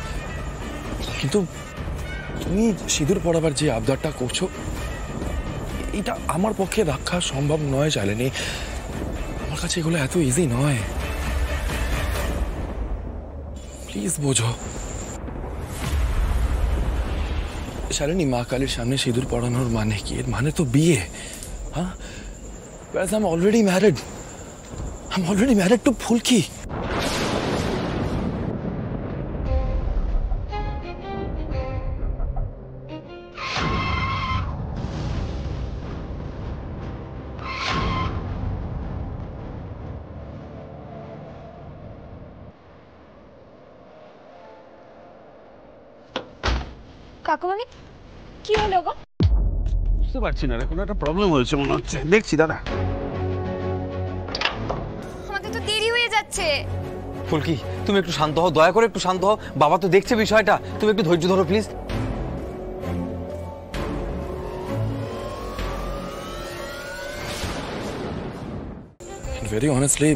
কিন্তু তুমি সিঁদুর পরাবার যে আবদারটা করছো, এটা আমার পক্ষে রাখা সম্ভব নয় শালিনী। আমার কাছে এগুলো এত ইজি নয়, প্লিজ বোঝো। শালিনী, মা কালীর সামনে সিঁদুর পরানোর মানে কি? এর মানে তো বিয়ে। হ্যাঁ, I'm already married. I'm already married to ফুলকি। কাকুমামি কি হলো গো? বুঝতে পারছি না রে, কোনো একটা প্রবলেম হয়েছে মনে হচ্ছে। দেখছি দাদা। আমাদের তো দেরি হয়ে যাচ্ছে। ফুলকি তুমি একটু শান্ত হও, দয়া করে একটু শান্ত হও। বাবা তো দেখছে বিষয়টা, তুমি একটু ধৈর্য ধরো প্লিজ। ভেরি অনেস্টলি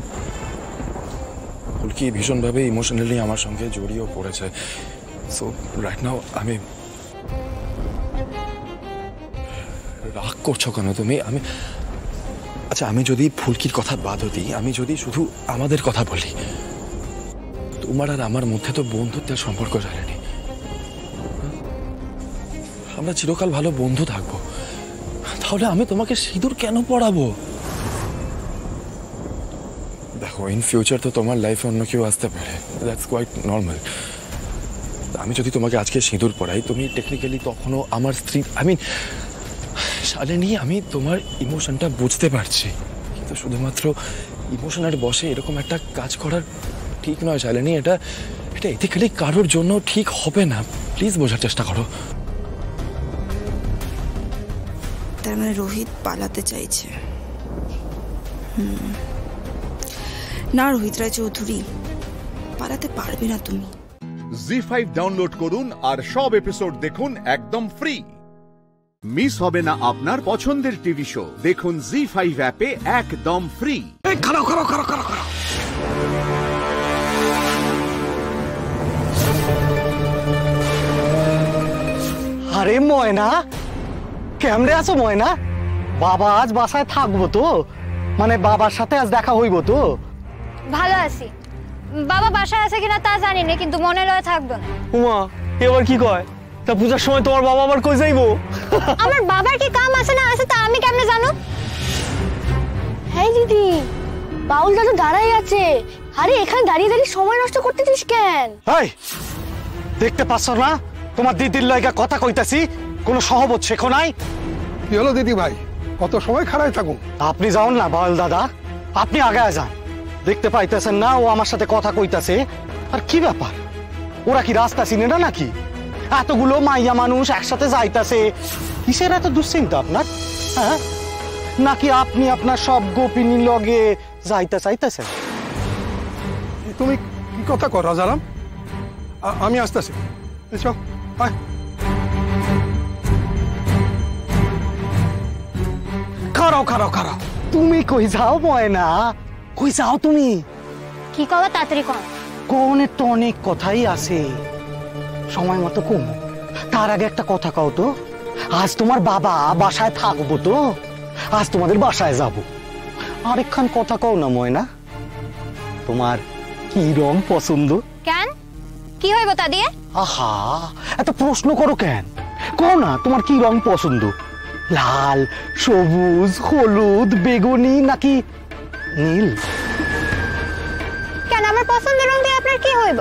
ফুলকি ভীষণভাবে ইমোশনালি আমার সঙ্গে জড়িয়েও পড়েছে। সো রাইট নাও আমি রাগ করছো কেন তুমি? আচ্ছা আমি যদি ফুলকির কথা বাদও দিই, আমি যদি শুধু আমাদের কথা বলি, তোমার আর আমার মধ্যে তো বন্ধুত্বের সম্পর্ক জানেনি। আমরা চিরকাল ভালো বন্ধু থাকবো, তাহলে আমি তোমাকে সিঁদুর কেন পড়াবো? দেখো ইন ফিউচার তো তোমার লাইফে অন্য কেউ আসতে পারে, দ্যাটস কোয়াইট নর্মাল। আমি যদি তোমাকে আজকে সিঁদুর পড়াই, তুমি টেকনিক্যালি তখনও আমার স্ত্রী। শালিনী, আমি তোমার ইমোশনটা বুঝতে পারছি, কিন্তু শুধুমাত্র ইমোশনের বশে এরকম একটা কাজ করার ঠিক নয় শালিনী। এটা এথিক্যালি কারোর জন্য ঠিক হবে না। প্লিজ বোঝার চেষ্টা করো। তার মানে রোহিত পালাতে চাইছে। না রোহিত রায় চৌধুরী, পালাতে পারবে না তুমি। জি5 ডাউনলোড করুন আর সব এপিসোড দেখুন একদম ফ্রি। মিস হবে না আপনার পছন্দের টিভি শো। দেখুন জি5 অ্যাপে একদম ফ্রি। খারাপ খারাপ খারাপ খারাপ খারাপ। আরে ময়না, কেমনে আছো ময়না? বাবা আজ বাসায় থাকবো তো, মানে বাবার সাথে আজ দেখা হইব তো? ভালো আছি। বাবা বাসায় আছে কিনা তা জানি না, কিন্তু মনে লয় থাকবে না। উমা এবার কি কয়? তা পূজার সময় তোমার বাবা আবার কই যাইবো? আমার বাবার কি কাম আছে না আছে তা আমি কেমনে জানো? হ্যাঁ দিদি, বাউল দাদা দাঁড়াই আছে। আরে এখানে দাঁড়িয়ে দাঁড়িয়ে সময় নষ্ট করতেছিস কেন? এই দেখতে পাচ্ছ না তোমার দিদির লয়গা কথা কইতাছি, কোনো সহবত শেখো নাই? কি হলো দিদি ভাই, কত সময় খাড়ায় থাকুন? আপনি যাওন না বাউল দাদা, আপনি আগে যান। দেখতে পাইতেছেন না ও আমার সাথে কথা কইতাছে? আর কি ব্যাপার, ওরা কি রাস্তা চিনে না নাকি? এতগুলো মাইয়া মানুষ একসাথে যাইতাছে, কিসের এত দুশ্চিন্তা আপনার? হ্যাঁ, নাকি আপনি আপনার সব গোপিনী লগে যাইতে চাইতেছেন? তুমি কি কথা কর রাজারাম? আমি আসতেছি। খারাও খারাও খারাও, তুমি কই যাও ময়না? কই যাও তুমি? কি কবা তাড়াতাড়ি কর। কোনে তো অনেক কথাই আছে, সময় মতো কম। তার আগে একটা কথা কও তো, আজ তোমার বাবা বাসায় থাকবো তো, আজ তোমাদের বাসায় যাব। আরেকখান কথা কও না ময়না, তোমার কি রং পছন্দ? কেন কি হইব তা দিয়ে? আহা এত প্রশ্ন করো কেন? কও না তোমার কি রং পছন্দ? লাল, সবুজ, হলুদ, বেগুনি নাকি নীল? কেন আমার পছন্দের রং দিয়ে আপনার কি হইব?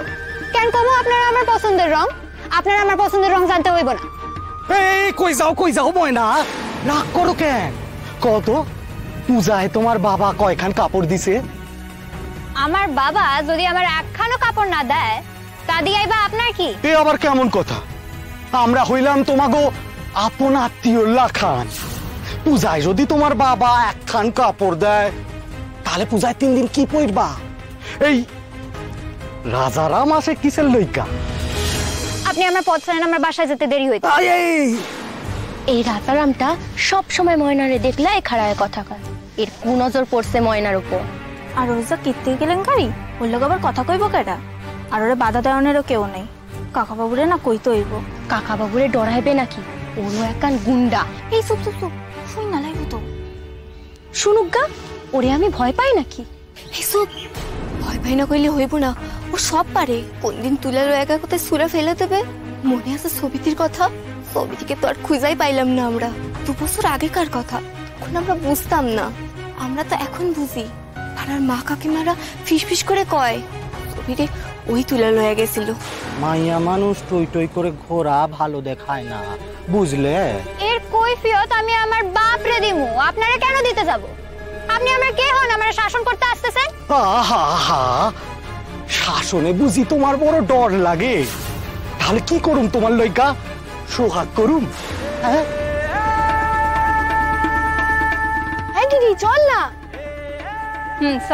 কেন কব আপনার আমার পছন্দের রং? আপনার আমার পছন্দের রং জানতে হইব না। এই কই যাও ময়না, রাগ করো কেন? কত পূজায় তোমার বাবা কয়খান কাপড় দিছে? আমার বাবা যদি আমার একখানও কাপড় না দেয় তা দিয়ে বা আপনার কি? এ আবার কেমন কথা? আমরা হইলাম তোমাগো আপন আত্মীয় লাখান। পূজায় যদি তোমার বাবা একখান কাপড় দেয়, তাহলে পূজায় 3 দিন কি পরবা? এই রাজারাম আসে কিসের লইকা? আপনি আমার পথ ছাড়েন, আমার বাসায় যেতে দেরি হইতো। এই রাতারামটা সব সময় ময়নারে দেখলে খাড়ায় কথা কয়। এর কুনজর পড়ছে ময়নার উপর। আর ওই যে কীর্তি কেলেঙ্কারি, ওর লোক আবার কথা কইব কেডা? আর ওরে বাধা দেওয়ানেরও কেউ নেই। কাকা বাবুরে না কইতে হইব। কাকা বাবুরে ডরাইবে নাকি? ওরও একান গুন্ডা। এই চুপ চুপ চুপ, শুই না লাগবে তো। শুনুক গা, ওরে আমি ভয় পাই নাকি? এই চুপ, ভয় পাই না কইলে হইব না। ও সব পারে। কোন দিন তুলে একা কোথায় সুরা ফেলে দেবে। মনে আছে ছবিটির কথা? ছবিটিকে তো আর খুঁজাই পাইলাম না আমরা। 2 বছর আগেকার কথা, তখন আমরা বুঝতাম না। আমরা তো এখন বুঝি। আর মা কাকিমারা ফিস ফিস করে কয় ছবিরে ওই তুলে লয়ে গেছিল। মাইয়া মানুষ টই টই করে ঘোরা ভালো দেখায় না, বুঝলে? এর কৈফিয়ত আমি আমার বাপরে দিমু, আপনারা কেন দিতে যাব? আপনি আমার কে হন আমারে শাসন করতে আসতেছেন? আহা, শাসনে বুঝি তোমার বড় ডর লাগে? তাহলে কি করুম তোমার লইকা? সোহাগ করুম। হ্যাঁ দিদি চল না। চ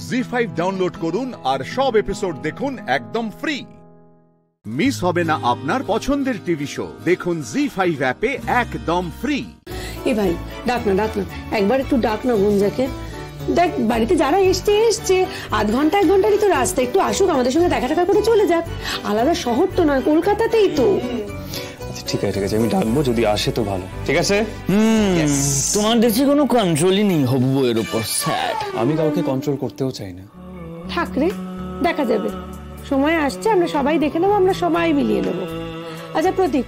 জি5 ডাউনলোড করুন আর সব এপিসোড দেখুন একদম ফ্রি। মিস হবে না আপনার পছন্দের টিভি শো, দেখুন জি5 অ্যাপে একদম ফ্রি। এ ভাই ডাক না একবার একটু ডাক না গুঞ্জাকে। দেখ বাড়িতে যারা এসছে আধ ঘন্টা 1 ঘন্টারই তো রাস্তা, একটু আসুক আমাদের সঙ্গে দেখা করে চলে যাক। আলাদা শহর তো নয়, কলকাতাতেই তো। আচ্ছা ঠিক আছে আমি ডাকবো, যদি আসে তো ভালো। ঠিক আছে তোমার দেশে কোনো কন্ট্রোলই নেই হবু এর উপর। স্যাড। আমি কাউকে কন্ট্রোল করতেও চাই না। থাক রে, দেখা যাবে, সময় আসছে, আমরা সবাই দেখে নেবো, আমরা সবাই মিলিয়ে নেবো। আচ্ছা প্রতীক,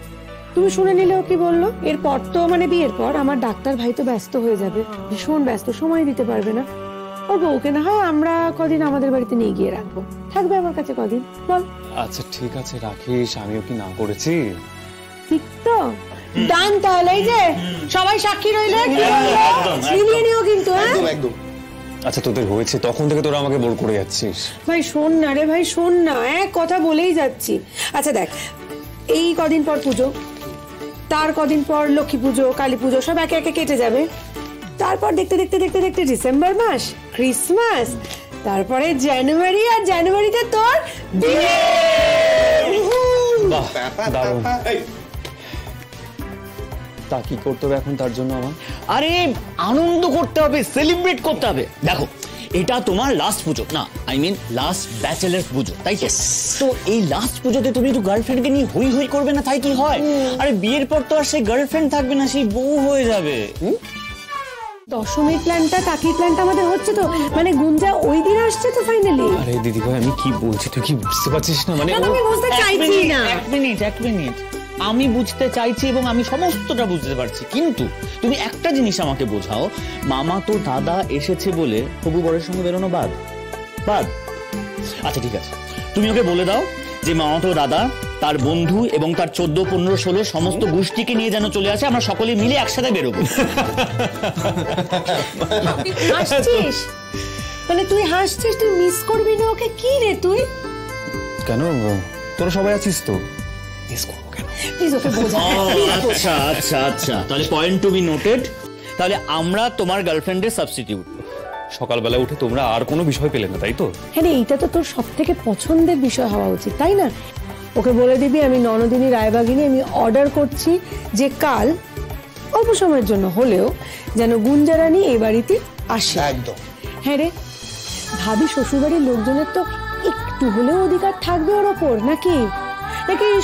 তুমি শুনে নিলে ও কি বললো? এরপর তো মানে বিয়ের পর আমার ডাক্তার ভাই তো ব্যস্ত হয়ে যাবে, ভীষণ ব্যস্ত, সময় দিতে পারবে না। ওর বউকে না হয় আমরা কদিন আমাদের বাড়িতে নিয়ে গিয়ে রাখবো, থাকবে আমার কাছে কদিন, বল। আচ্ছা ঠিক আছে রাখিস, আমিও কি না করেছি? ঠিক তো, ডান। তাহলে এই যে সবাই সাক্ষী রইলে, মিলিয়ে নিও কিন্তু। একদম। আচ্ছা তোদের হয়েছে তখন থেকে তোরা আমাকে বোর করে যাচ্ছিস। ভাই শোন না রে ভাই, শোন না, এক কথা বলেই যাচ্ছি। আচ্ছা দেখ, এই কদিন পর পুজো, তার কদিন পর লক্ষ্মী পুজো, কালী পুজো, সব একে একে কেটে যাবে। তারপর দেখতে ডিসেম্বর মাস, ক্রিসমাস, তারপরে জানুয়ারি, আর জানুয়ারিতে তোর বিয়ে। দারুণ। তা কি করতে হবে এখন তার জন্য আমার? আরে আনন্দ করতে হবে, সেলিব্রেট করতে হবে। দেখো এটা তোমার লাস্ট পুজো, না আই মিন লাস্ট ব্যাচেলার পুজো, তাই তো এই লাস্ট পুজোতে তুমি একটু গার্লফ্রেন্ডকে নিয়ে হই হই করবে না, তাই কি হয়? আরে বিয়ের পর তো আর সেই গার্লফ্রেন্ড থাকবে না, সেই বউ হয়ে যাবে। দশমীর প্ল্যানটা, টাকির প্ল্যানটা আমাদের হচ্ছে তো, মানে গুঞ্জা ওই দিন আসছে তো ফাইনালি। আরে দিদি ভাই আমি কি বলছি তুই কি বুঝতে পারছিস না? মানে আমি বুঝতে চাইছি না। এক মিনিট, আমি বুঝতে চাইছি এবং আমি সমস্তটা বুঝতে পারছি, কিন্তু তুমি একটা জিনিস আমাকে বোঝাও, মামা তো দাদা এসেছে বলে হবু বরের সঙ্গে বেরোনো বাদ? আচ্ছা ঠিক আছে, তুমি ওকে বলে দাও যে মামা তো দাদা, তার বন্ধু এবং তার 14, 15, 16 সমস্ত গোষ্ঠীকে নিয়ে যেন চলে আসে, আমরা সকলে মিলে একসাথে বেরোবো। হাসছিস মানে, তুই হাসছিস, তুই মিস করবি না ওকে? কি রে তুই? কেন, তোরা সবাই আছিস তো, মিস করবো কেন? আচ্ছা তাহলে পয়েন্ট টু বি নোটেড। তাহলে আমরা তোমার গার্লফ্রেন্ডের সাবস্টিটিউট। সকালবেলা উঠে তোমরা আর কোনো বিষয় পেলে না, তাই তো? হ্যাঁ রে, এইটা তো তোর সব থেকে পছন্দের বিষয় হওয়া উচিত, তাই না? ওকে বলে দিবি আমি ননদিনী রায়বাগিনী, আমি অর্ডার করছি যে কাল অল্প সময়ের জন্য হলেও যেন গুঞ্জারানী এই বাড়িতে আসে। একদম। হ্যাঁ রে, ভাবি শ্বশুরবাড়ির লোকজনের তো একটু হলেও অধিকার থাকবে ওর ওপর, নাকি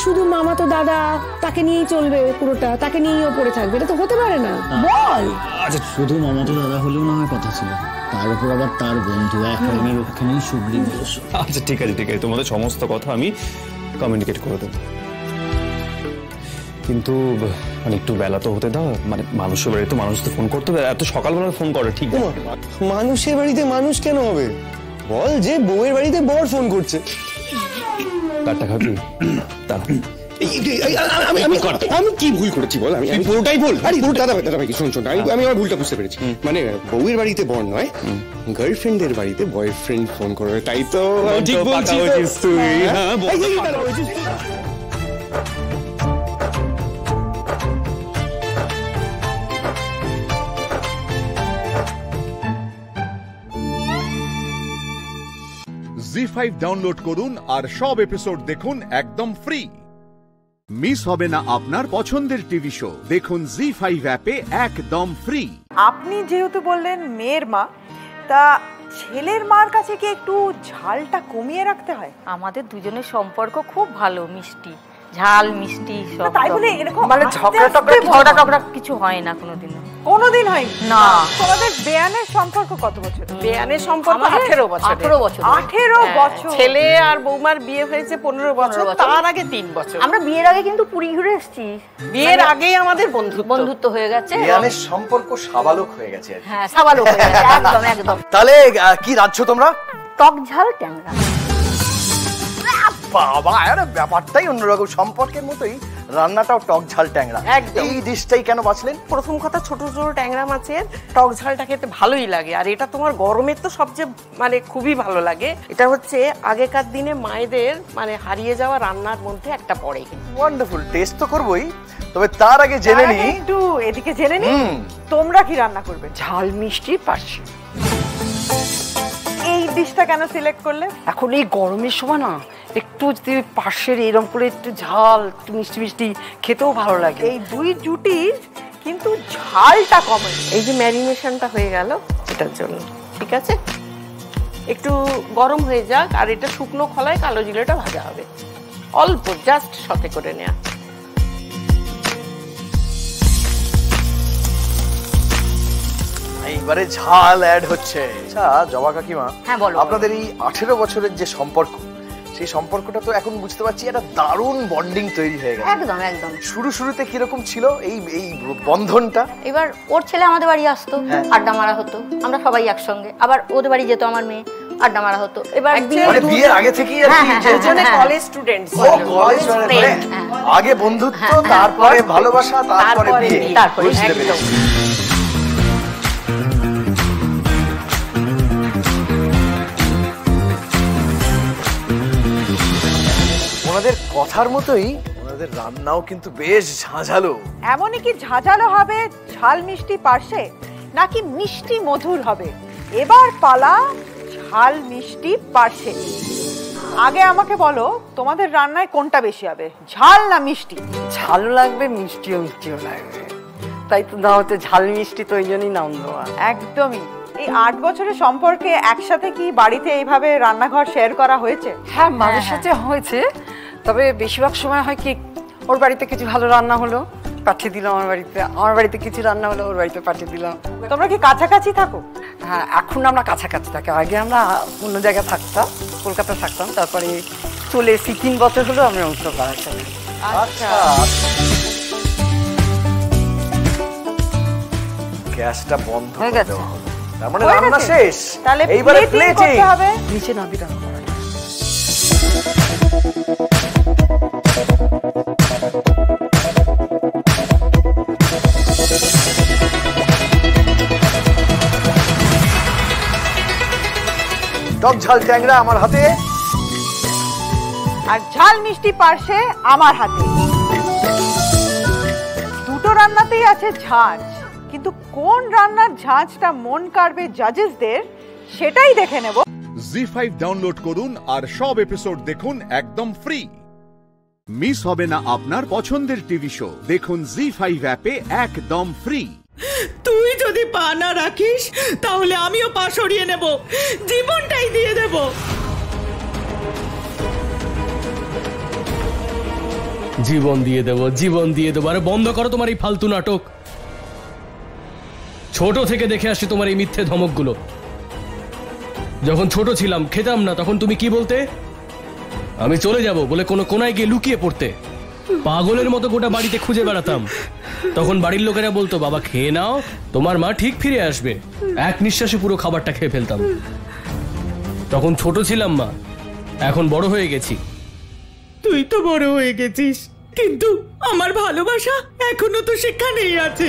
শুধু মামা তো দাদা তাকে নিয়েই চলবে, পুরোটা তাকে নিয়েই পড়ে থাকবে? এটা তো হতে পারে না, বল। আচ্ছা শুধু মামা তো দাদা হলেও না হয় কথা ছিল, তার উপর আবার তার বন্ধু, এক রঙের ওখানেই সুগ্রীব। আচ্ছা ঠিক আছে তোমাদের সমস্ত কথা আমি কমিউনিকেট করে দেবো, কিন্তু মানে একটু বেলা তো হতে দাও। মানে মানুষের বাড়িতে মানুষ তো ফোন করতে হবে, এত সকালবেলা ফোন করে ঠিক না? মানুষের বাড়িতে মানুষ কেন হবে? বল যে বউয়ের বাড়িতে বর ফোন করছে। কারটা খাবি? আমি কি ভুল করেছি বল? আমি পুরোটাই ভুল। আরে দাদা ভাই শোন, আমি আমার ভুলটা বুঝতে পেরেছি। মানে বউয়ের বাড়িতে বর নয়, গার্লফ্রেন্ডের বাড়িতে বয়ফ্রেন্ড ফোন করে, তাই তো? ঠিক বলছিস তুই। জি5 ডাউনলোড করুন আর সব এপিসোড দেখুন একদম ফ্রি। মিস হবে না আপনার পছন্দের টিভি শো, দেখুন জি5 অ্যাপে একদম ফ্রি। আপনি যেহেতু বললেন মেয়ের মা, তা ছেলের মার কাছে কি একটু ঝালটা কমিয়ে রাখতে হয়? আমাদের দুজনের সম্পর্ক খুব ভালো, মিষ্টি, ঝাল মিষ্টি সব। তাই বলে এরকম মানে ঝগড়া কিছু হয় না কোনোদিন হয় না। তোমাদের বেয়ানের সম্পর্ক কত বছর? বেয়ানের সম্পর্ক 18 বছর। 18 বছর। ছেলে আর বৌমার বিয়ে হয়েছে 15 বছর, তার আগে 3 বছর। আমরা বিয়ের আগে কিন্তু পুরী ঘুরে এসেছি। বিয়ের আগেই আমাদের বন্ধুত্ব হয়ে গেছে। বেয়ানের সম্পর্ক সাবালক হয়ে গেছে। হ্যাঁ সাবালক হয়ে গেছে, একদম। তাহলে কি রাঁধছো তোমরা? টক ঝাল ট্যাংরা। বাবা, আরে ব্যাপারটাই অন্যরকম। সম্পর্কের মতোই রান্নাটাও টক ঝাল ট্যাংরা। এই ডিশটাই কেন বাঁচলেন? প্রথম কথা, ছোট ছোট ট্যাংরা মাছের টক ঝালটা খেতে ভালোই লাগে, আর এটা তোমার গরমের তো সবচেয়ে মানে খুবই ভালো লাগে। এটা হচ্ছে আগেকার দিনে মায়েদের মানে হারিয়ে যাওয়া রান্নার মধ্যে একটা পড়ে। ওয়ান্ডারফুল, টেস্ট তো করবোই, তবে তার আগে জেনে নি একটু এদিকে জেনে নি তোমরা কি রান্না করবে। ঝাল মিষ্টি পার্শে। এই ডিশটা কেন সিলেক্ট করলে? এখন এই গরমের সময় না একটু যদি পার্শের এরকম করে একটু ঝাল একটু মিষ্টি মিষ্টি খেতেও ভালো লাগে। এই দুই জুটির কিন্তু ঝালটা কমে। এই যে ম্যারিনেশনটা হয়ে গেল এটার জন্য, ঠিক আছে? একটু গরম হয়ে যাক, আর এটা শুকনো খোলায় কালো জিরেটা ভাজা হবে, অল্প জাস্ট সতে করে নেওয়া। এইবারে ঝাল অ্যাড হচ্ছে। আচ্ছা জবা কাকিমা, হ্যাঁ বলো। আপনাদের এই 18 বছরের যে সম্পর্ক, সেই সম্পর্কটা তো এখন বুঝতে পারছি একটা দারুণ বন্ডিং তৈরি হয়ে গেছে। একদম একদম। শুরুতে কিরকম ছিল এই এই বন্ধনটা? এবার ওর ছেলে আমাদের বাড়ি আসতো, আড্ডা মারা হতো, আমরা সবাই একসঙ্গে। আবার ওদের বাড়ি যেত আমার মেয়ে, আড্ডা মারা হতো। এবার বিয়ের আগে থেকেই আর কি দুজনে কলেজ স্টুডেন্টস। আগে বন্ধুত্ব, তারপরে ভালোবাসা, তারপরে বিয়ে। তারপরে ওনাদের কথার মতোই ওনাদের রান্নাও কিন্তু বেশ ঝাঁঝালো। এমনই কি ঝাঁঝালো হবে ঝাল মিষ্টি পার্শে, নাকি মিষ্টি মধুর হবে? এবার পালা ঝাল মিষ্টি পার্শে। আগে আমাকে বলো, তোমাদের রান্নায় কোনটা বেশি হবে, ঝাল না মিষ্টি? ঝালও লাগবে, মিষ্টিও মিষ্টিও লাগবে, তাই তো না হতে ঝাল মিষ্টি, তো ওই জন্যই নাম দেওয়া। একদমই। এই 8 বছরের সম্পর্কে একসাথে কি বাড়িতে এইভাবে রান্নাঘর শেয়ার করা হয়েছে? হ্যাঁ, মাঝে সাথে হয়েছে, তবে বেশিরভাগ সময় হয় কি, ওর বাড়িতে কিছু ভালো রান্না হলো পাঠিয়ে দিলাম আমার বাড়িতে, আমার বাড়িতে কিছু রান্না হলো ওর বাড়িতে পাঠিয়ে দিলাম। তোমরা কি কাছাকাছি থাকো? হ্যাঁ, এখন আমরা কাছাকাছি থাকি। আগে আমরা অন্য জায়গায় থাকতাম, কলকাতায় থাকতাম, তারপরে চলে এসেছি 3 বছর হলো আমরা উত্তর পাড়ায় থাকি। আচ্ছা, গ্যাসটা বন্ধ হয়ে গেছে, তার মানে রান্না শেষ। তাহলে এইবারে প্লেটিং করতে হবে। নিচে নাবি রান্না করা। টক ঝাল ট্যাংরা আমার হাতে, আর ঝাল মিষ্টি পার্শে আমার হাতে। দুটো রান্নাতেই আছে ঝাঁঝ, কিন্তু কোন রান্নার ঝাঁঝটা মন কাড়বে জাজেসদের সেটাই দেখে নেব। জি5 ডাউনলোড করুন আর সব এপিসোড দেখুন একদম ফ্রি। মিস হবে না আপনার পছন্দের টিভি শো, দেখুন জি5 অ্যাপে একদম ফ্রি। তুই যদি পা না রাখিস তাহলে আমিও পা সরিয়ে নেব, জীবনটাই দিয়ে দেব। জীবন দিয়ে দেব, জীবন দিয়ে দেবো। আরে বন্ধ করো তোমার এই ফালতু নাটক। ছোট থেকে দেখে আসছি তোমার এই মিথ্যে ধমকগুলো। যখন ছোট ছিলাম খেতাম না, তখন তুমি কি বলতে? আমি চলে যাব বলে কোনো কোনায় গিয়ে লুকিয়ে পড়তে। পাগলের মতো গোটা বাড়িতে খুঁজে বেড়াতাম। তখন বাড়ির লোকেরা বলতো, বাবা খেয়ে নাও, তোমার মা ঠিক ফিরে আসবে। এক নিঃশ্বাসে পুরো খাবারটা খেয়ে ফেলতাম। তখন ছোট ছিলাম মা, এখন বড় হয়ে গেছি। তুই তো বড় হয়ে গেছিস, কিন্তু আমার ভালোবাসা এখনো তো সেখানেই আছে।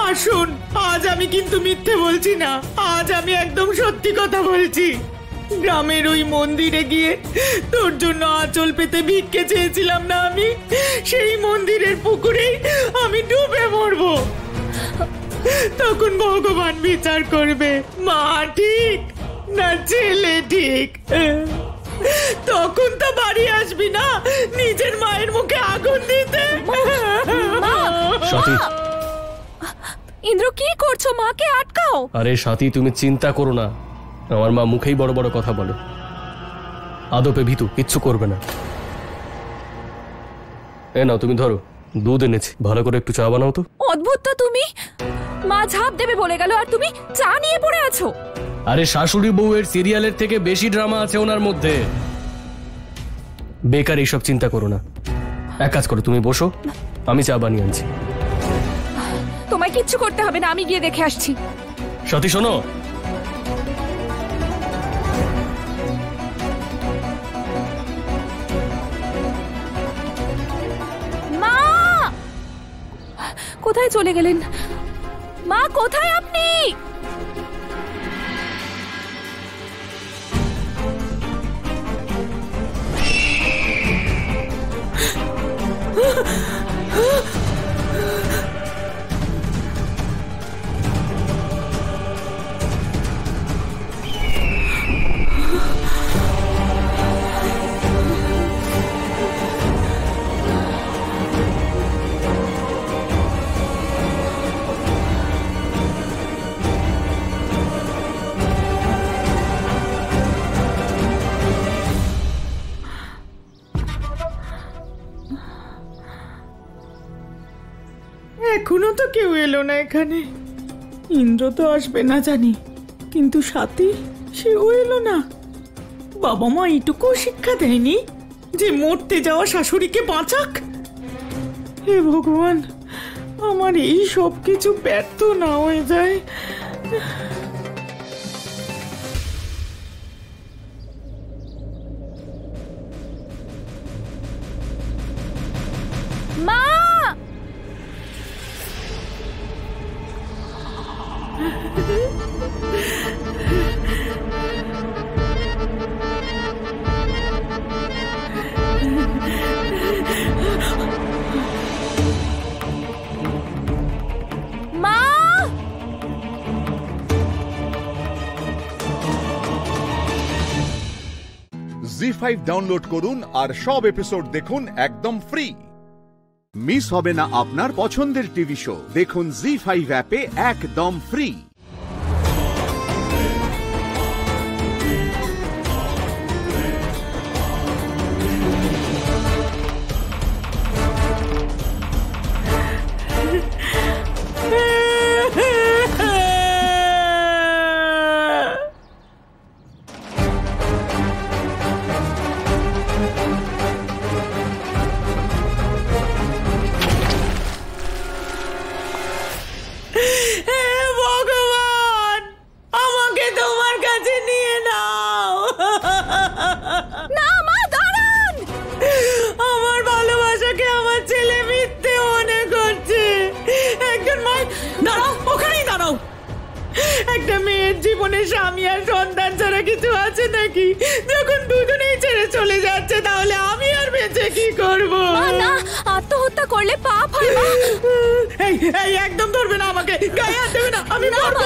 আর শোন, আজ আমি কিন্তু মিথ্যে বলছি না, আজ আমি একদম সত্যি কথা বলছি। গ্রামের ওই মন্দিরে গিয়ে তোর জন্য আঁচল পেতে ভিক্ষে চেয়েছিলাম না আমি, সেই মন্দিরের পুকুরেই আমি ডুবে মরবো। তখন ভগবান বিচার করবে মা ঠিক না ছেলে ঠিক। তখন তো বাড়ি আসবি না নিজের মায়ের মুখে আগুন দিতে। ইন্দ্র, কি করছো? মাকে আটকাও। আরে সাথী, তুমি চিন্তা করো না, আমার মা মুখেই বড় বড় কথা বলে, আদপে ভীতু, কিচ্ছু করবে না। এ নাও, তুমি ধরো, দুধ এনেছি, ভালো করে একটু চা বানাও তো। অদ্ভুত তো তুমি, মা ঝাঁপ দেবে বলে গেল আর তুমি চা নিয়ে পড়ে আছো। আরে শাশুড়ি বউয়ের সিরিয়ালের থেকে বেশি ড্রামা আছে ওনার মধ্যে। বেকার এইসব চিন্তা করো না। এক কাজ করো, তুমি বসো, আমি চা বানিয়ে আনছি। তোমায় কিচ্ছু করতে হবে না, আমি গিয়ে দেখে আসছি। সতী শোনো, কোথায় চলে গেলেন? মা কোথায় আপনি? এখনো তো কেউ এলো না এখানে। ইন্দ্র তো আসবে না জানি, কিন্তু সাথী সেও এলো না। বাবা মা এইটুকু শিক্ষা দেয়নি যে মরতে যাওয়া শাশুড়িকে বাঁচাক? হে ভগবান, আমার এই সব কিছু ব্যর্থ না হয়ে যায়। মা! জি5 ডাউনলোড করুন আর সব এপিসোড দেখুন একদম ফ্রি। মিস হবে না আপনার পছন্দের টিভি শো। দেখুন জি5 অ্যাপে একদম ফ্রি। একটা মেয়ের জীবনে স্বামী আর সন্তান ছাড়া কিছু আছে নাকি? যখন দুজনেই ছেড়ে চলে যাচ্ছে, তাহলে আমি আর বেঁচে কি করব? না, আত্মহত্যা করলে পাপ হয় মা। এই এই একদম ধরবে না আমাকে, গায়ে হাত দেবে না, আমি মরবো।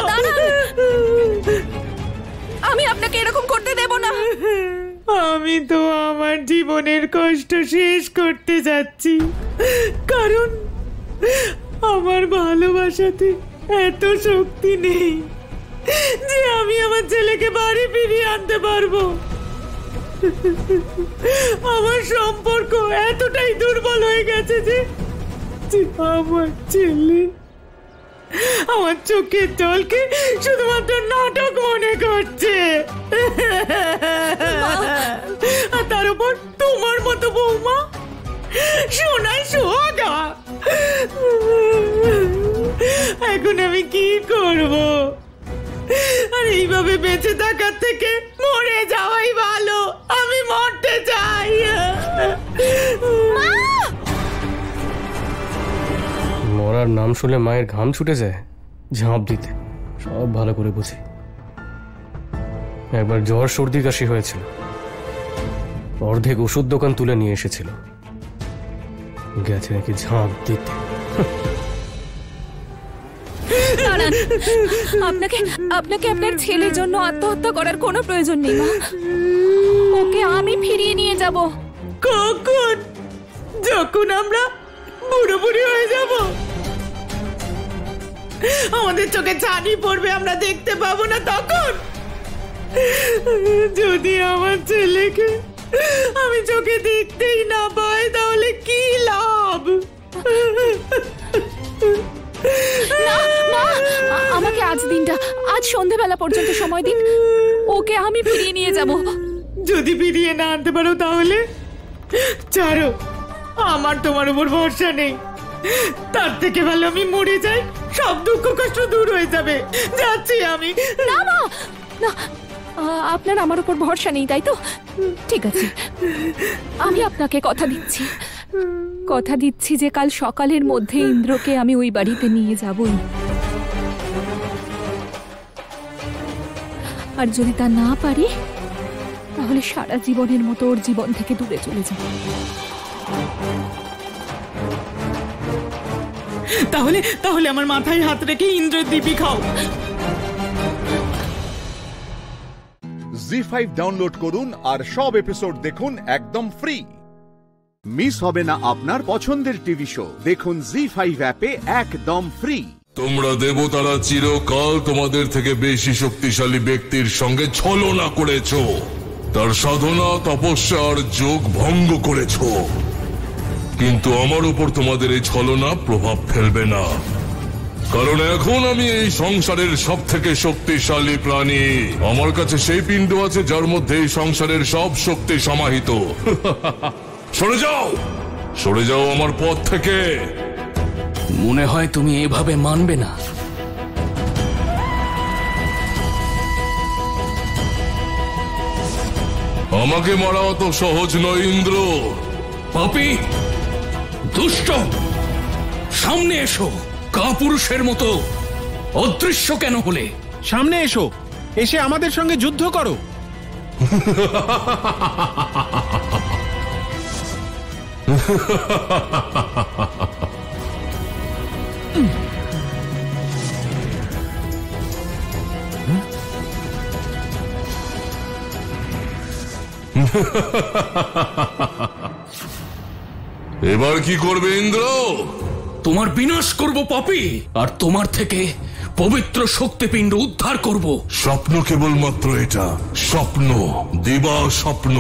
আমি আপনাকে এরকম করতে দেব না। আমি তো আমার জীবনের কষ্ট শেষ করতে যাচ্ছি, কারণ আমার ভালোবাসাতে এত শক্তি নেই যে আমি আমার ছেলেকে বাড়ি ফিরিয়ে আনতে পারবো। আমার সম্পর্ক এতটাই দুর্বল হয়ে গেছে যে আমার ছেলে আমার চোখের জলকে শুধুমাত্র নাটক মনে করছে। আর তার উপর তোমার মতো বৌমা সোনায় সোহাগা। এখন আমি কি করব? আর এইভাবে বেঁচে থাকার থেকে মরে যাওয়াই ভালো। আমি মরতে চাই। মরার নাম শুনে মায়ের ঘাম ছুটে যায় ঝাঁপ দিতে। সব ভালো করে বুঝি। একবার জ্বর সর্দি কাশি হয়েছিল, অর্ধেক ওষুধ দোকান তুলে নিয়ে এসেছিল, গেছে নাকি ঝাঁপ দিতে। আপনাকে আপনাকে আপনার ছেলের জন্য আত্মহত্যা করার কোনো প্রয়োজন নেই মা। ওকে আমি ফিরিয়ে নিয়ে যাব। কখন? যখন আমরা বুড়ো বুড়ি হয়ে যাব, আমাদের চোখে ছানি পড়বে, আমরা দেখতে পাবো না তখন। যদি আমার ছেলেকে আমি চোখে দেখতেই না পাই, তাহলে কি লাভ? আমাকে আজ দিনটা, আজ সন্ধ্যাবেলা পর্যন্ত সময় দিন, ওকে আমি ফিরিয়ে নিয়ে যাব। যদি ফিরিয়ে না আনতে পারো তাহলে ছাড়ো, আমার তোমার উপর ভরসা নেই। তার থেকে ভালো আমি মরে যাই, সব দুঃখ কষ্ট দূর হয়ে যাবে। যাচ্ছি আমি। না মা, না, আপনার আমার উপর ভরসা নেই তাই তো? ঠিক আছে, আমি আপনাকে কথা দিচ্ছি, কথা দিচ্ছি যে কাল সকালের মধ্যে ইন্দ্রকে আমি ওই বাড়িতে নিয়ে যাবই। আর যদি তা না পারি তাহলে সারা জীবনের মতো ওর জীবন থেকে দূরে চলে যাব। তাহলে তাহলে আমার মাথায় হাত রেখে ইন্দ্রের দিবি খাও। জি5 ডাউনলোড করুন আর সব এপিসোড দেখুন একদম ফ্রি। মিস হবে না আপনার পছন্দের টিভি শো, দেখুন জি5 অ্যাপে একদম ফ্রি। তোমরা দেবতারা চিরকাল তোমাদের থেকে বেশি শক্তিশালী ব্যক্তির সঙ্গে ছলনা করেছো, তার সাধনা তপস্যার যোগ ভঙ্গ করেছো, কিন্তু আমার উপর তোমাদের এই ছলনা প্রভাব ফেলবে না, কারণ এখন আমি এই সংসারের সব থেকে শক্তিশালী প্রাণী। আমার কাছে সেই পিণ্ড আছে যার মধ্যে এই সংসারের সব শক্তি সমাহিত। সরে যাও, সরে যাও আমার পথ থেকে। মনে হয় তুমি এভাবে মানবে না। আমাকে মারা অত সহজ নয় ইন্দ্র। পাপী, দুষ্ট, সামনে এসো। কাপুরুষের মতো অদৃশ্য কেন হলে? সামনে এসো, এসে আমাদের সঙ্গে যুদ্ধ করো। এবার কি করবে ইন্দ্র? তোমার বিনাশ করব পাপী, আর তোমার থেকে পবিত্র শক্তিপিণ্ড উদ্ধার করব। স্বপ্ন কেবলমাত্র এটা, স্বপ্ন, দিবা স্বপ্ন,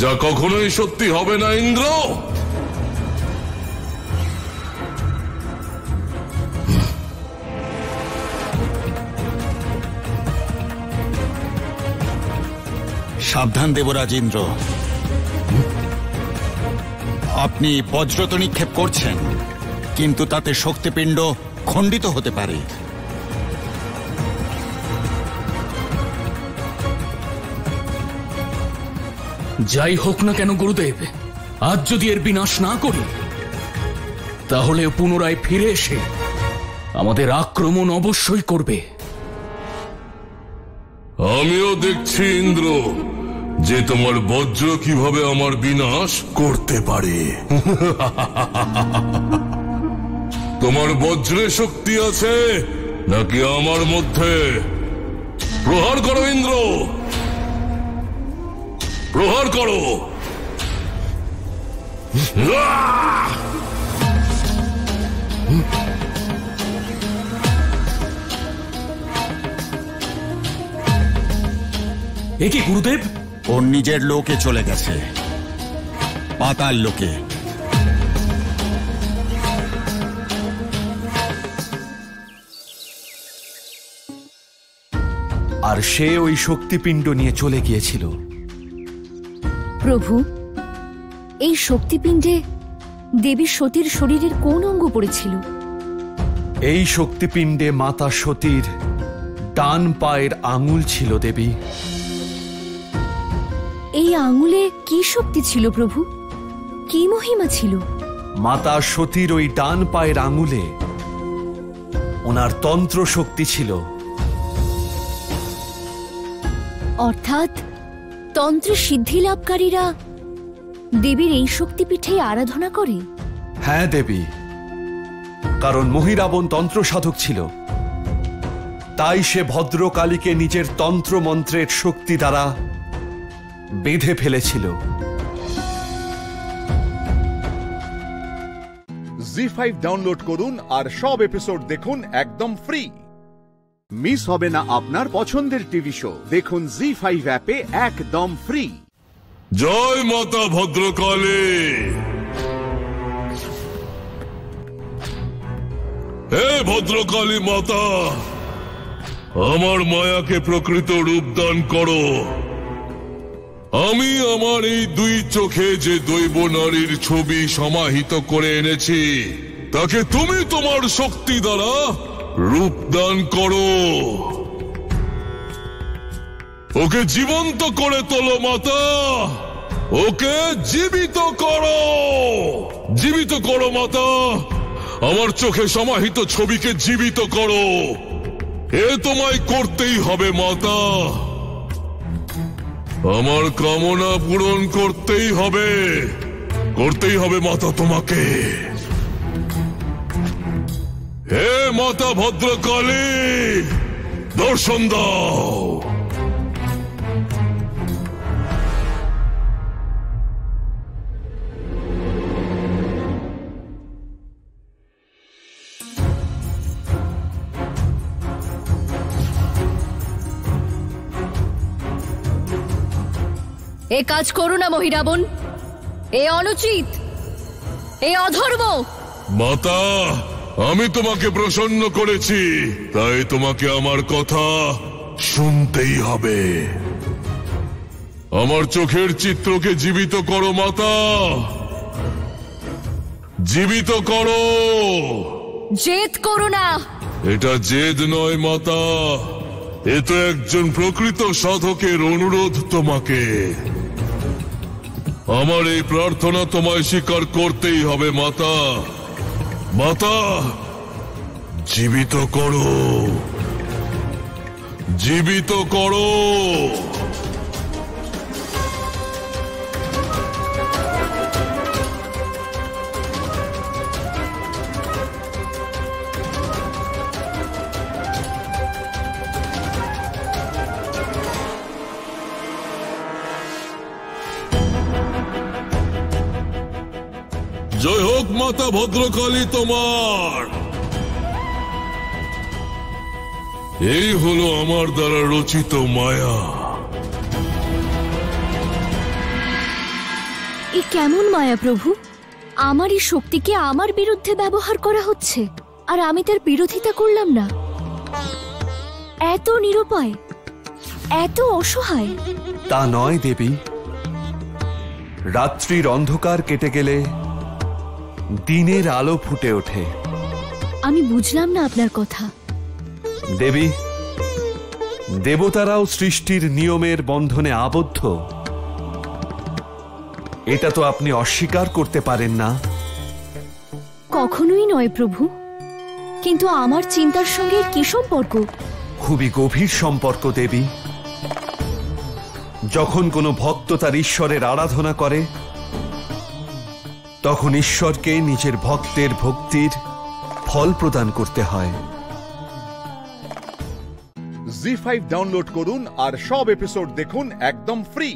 যা কখনোই সত্যি হবে না ইন্দ্র। সাবধান দেবরাজ ইন্দ্র, আপনি বজ্রত নিক্ষেপ করছেন, কিন্তু তাতে শক্তিপিণ্ড খণ্ডিত হতে পারে। যাই হোক না কেন গুরুদেব, আজ যদি এর বিনাশ না করি তাহলে পুনরায় ফিরে এসে আমাদের আক্রমণ অবশ্যই করবে। আমিও দেখছি ইন্দ্র যে তোমার বজ্র কিভাবে আমার বিনাশ করতে পারে। তোমার বজ্রে শক্তি আছে নাকি আমার মধ্যে? প্রহার করো ইন্দ্র, প্রহার করো। এ কি গুরুদেব? ওর নিজের লোকে চলে গেছে, পাতাল লোকে। আর সে ওই শক্তিপিণ্ড নিয়ে চলে গিয়েছিল। প্রভু, এই শক্তিপিণ্ডে দেবী সতীর শরীরের কোন অঙ্গ পড়েছিল? এই শক্তিপিণ্ডে মাতা সতীর ডান পায়ের আঙুল ছিল দেবী। এই আঙুলে কি শক্তি ছিল প্রভু? কি মহিমা ছিল? মাতা সতীর ওই ডান পায়ের আঙুলে ওনার তন্ত্র শক্তি ছিল। অর্থাৎ তন্ত্রে সিদ্ধি লাভকারীরা দেবীর এই শক্তিপীঠে আরাধনা করে? হ্যাঁ দেবী, কারণ মহিরাবণ তন্ত্র সাধক ছিল, তাই সে ভদ্রকালীকে নিজের তন্ত্র মন্ত্রের শক্তি দ্বারা বেঁধে ফেলেছিল। জি5 ডাউনলোড করুন আর সব এপিসোড দেখুন একদম ফ্রি। মিস হবে না আপনার পছন্দের টিভি শো, দেখুন জি5 অ্যাপে একদম ফ্রি। জয় মাতা ভদ্রকালী। হে ভদ্রকালী মাতা, আমার মায়াকে প্রকৃত রূপ দান করো। আমি আমার এই দুই চোখে যে দৈব নারীর ছবি সমাহিত করে এনেছি, তাকে তুমি তোমার শক্তি দ্বারা রূপ দান করো। ওকে জীবন্ত করে তোলো মাতা। ওকে জীবিত করো, জীবিত করো মাতা, আমার চোখে সমাহিত ছবিকে জীবিত করো। এ তোমায় করতেই হবে মাতা, আমার কামনা পূরণ করতেই হবে, করতেই হবে মাতা তোমাকে। হে মাতা ভদ্রকালী, দর্শন দাও। এ কাজ করো না মহিরাবণ, এ অনুচিত, এ অধর্ম। মাতা, আমি তোমাকে প্রসন্ন করেছি, তাই তোমাকে আমার কথা শুনতেই হবে। আমার চোখের চিত্রকে জীবিত করো মাতা, জীবিত করো। জেদ করো না। এটা জেদ নয় মাতা, এ তো একজন প্রকৃত সাধকের অনুরোধ তোমাকে। আমার এই প্রার্থনা তোমায় স্বীকার করতেই হবে মাতা। মাতা, জীবিত করো, জীবিত করো। জয় হোক মাতা ভদ্রকালী তোমার। এই হলো আমার দ্বারা রচিত মায়া। এ কেমন মায়া প্রভু? আমারই শক্তিকে আমার বিরুদ্ধে ব্যবহার করা হচ্ছে, আর আমি তার বিরোধিতা করলাম না। এত নিরুপায়, এত অসহায়। তা নয় দেবী, রাত্রির অন্ধকার কেটে গেলে দিনের আলো ফুটে ওঠে। আমি বুঝলাম না আপনার কথা। দেবী, দেবতারাও সৃষ্টির নিয়মের বন্ধনে আবদ্ধ, এটা তো আপনি অস্বীকার করতে পারেন না। কখনোই নয় প্রভু, কিন্তু আমার চিন্তার সঙ্গে কি সম্পর্ক? খুবই গভীর সম্পর্ক দেবী। যখন কোনো ভক্ত তার ঈশ্বরের আরাধনা করে, তখন ঈশ্বরকে নিজের ভক্তের ভক্তির ফল প্রদান করতে হয়। জি5 ডাউনলোড করুন আর সব এপিসোড দেখুন একদম ফ্রি।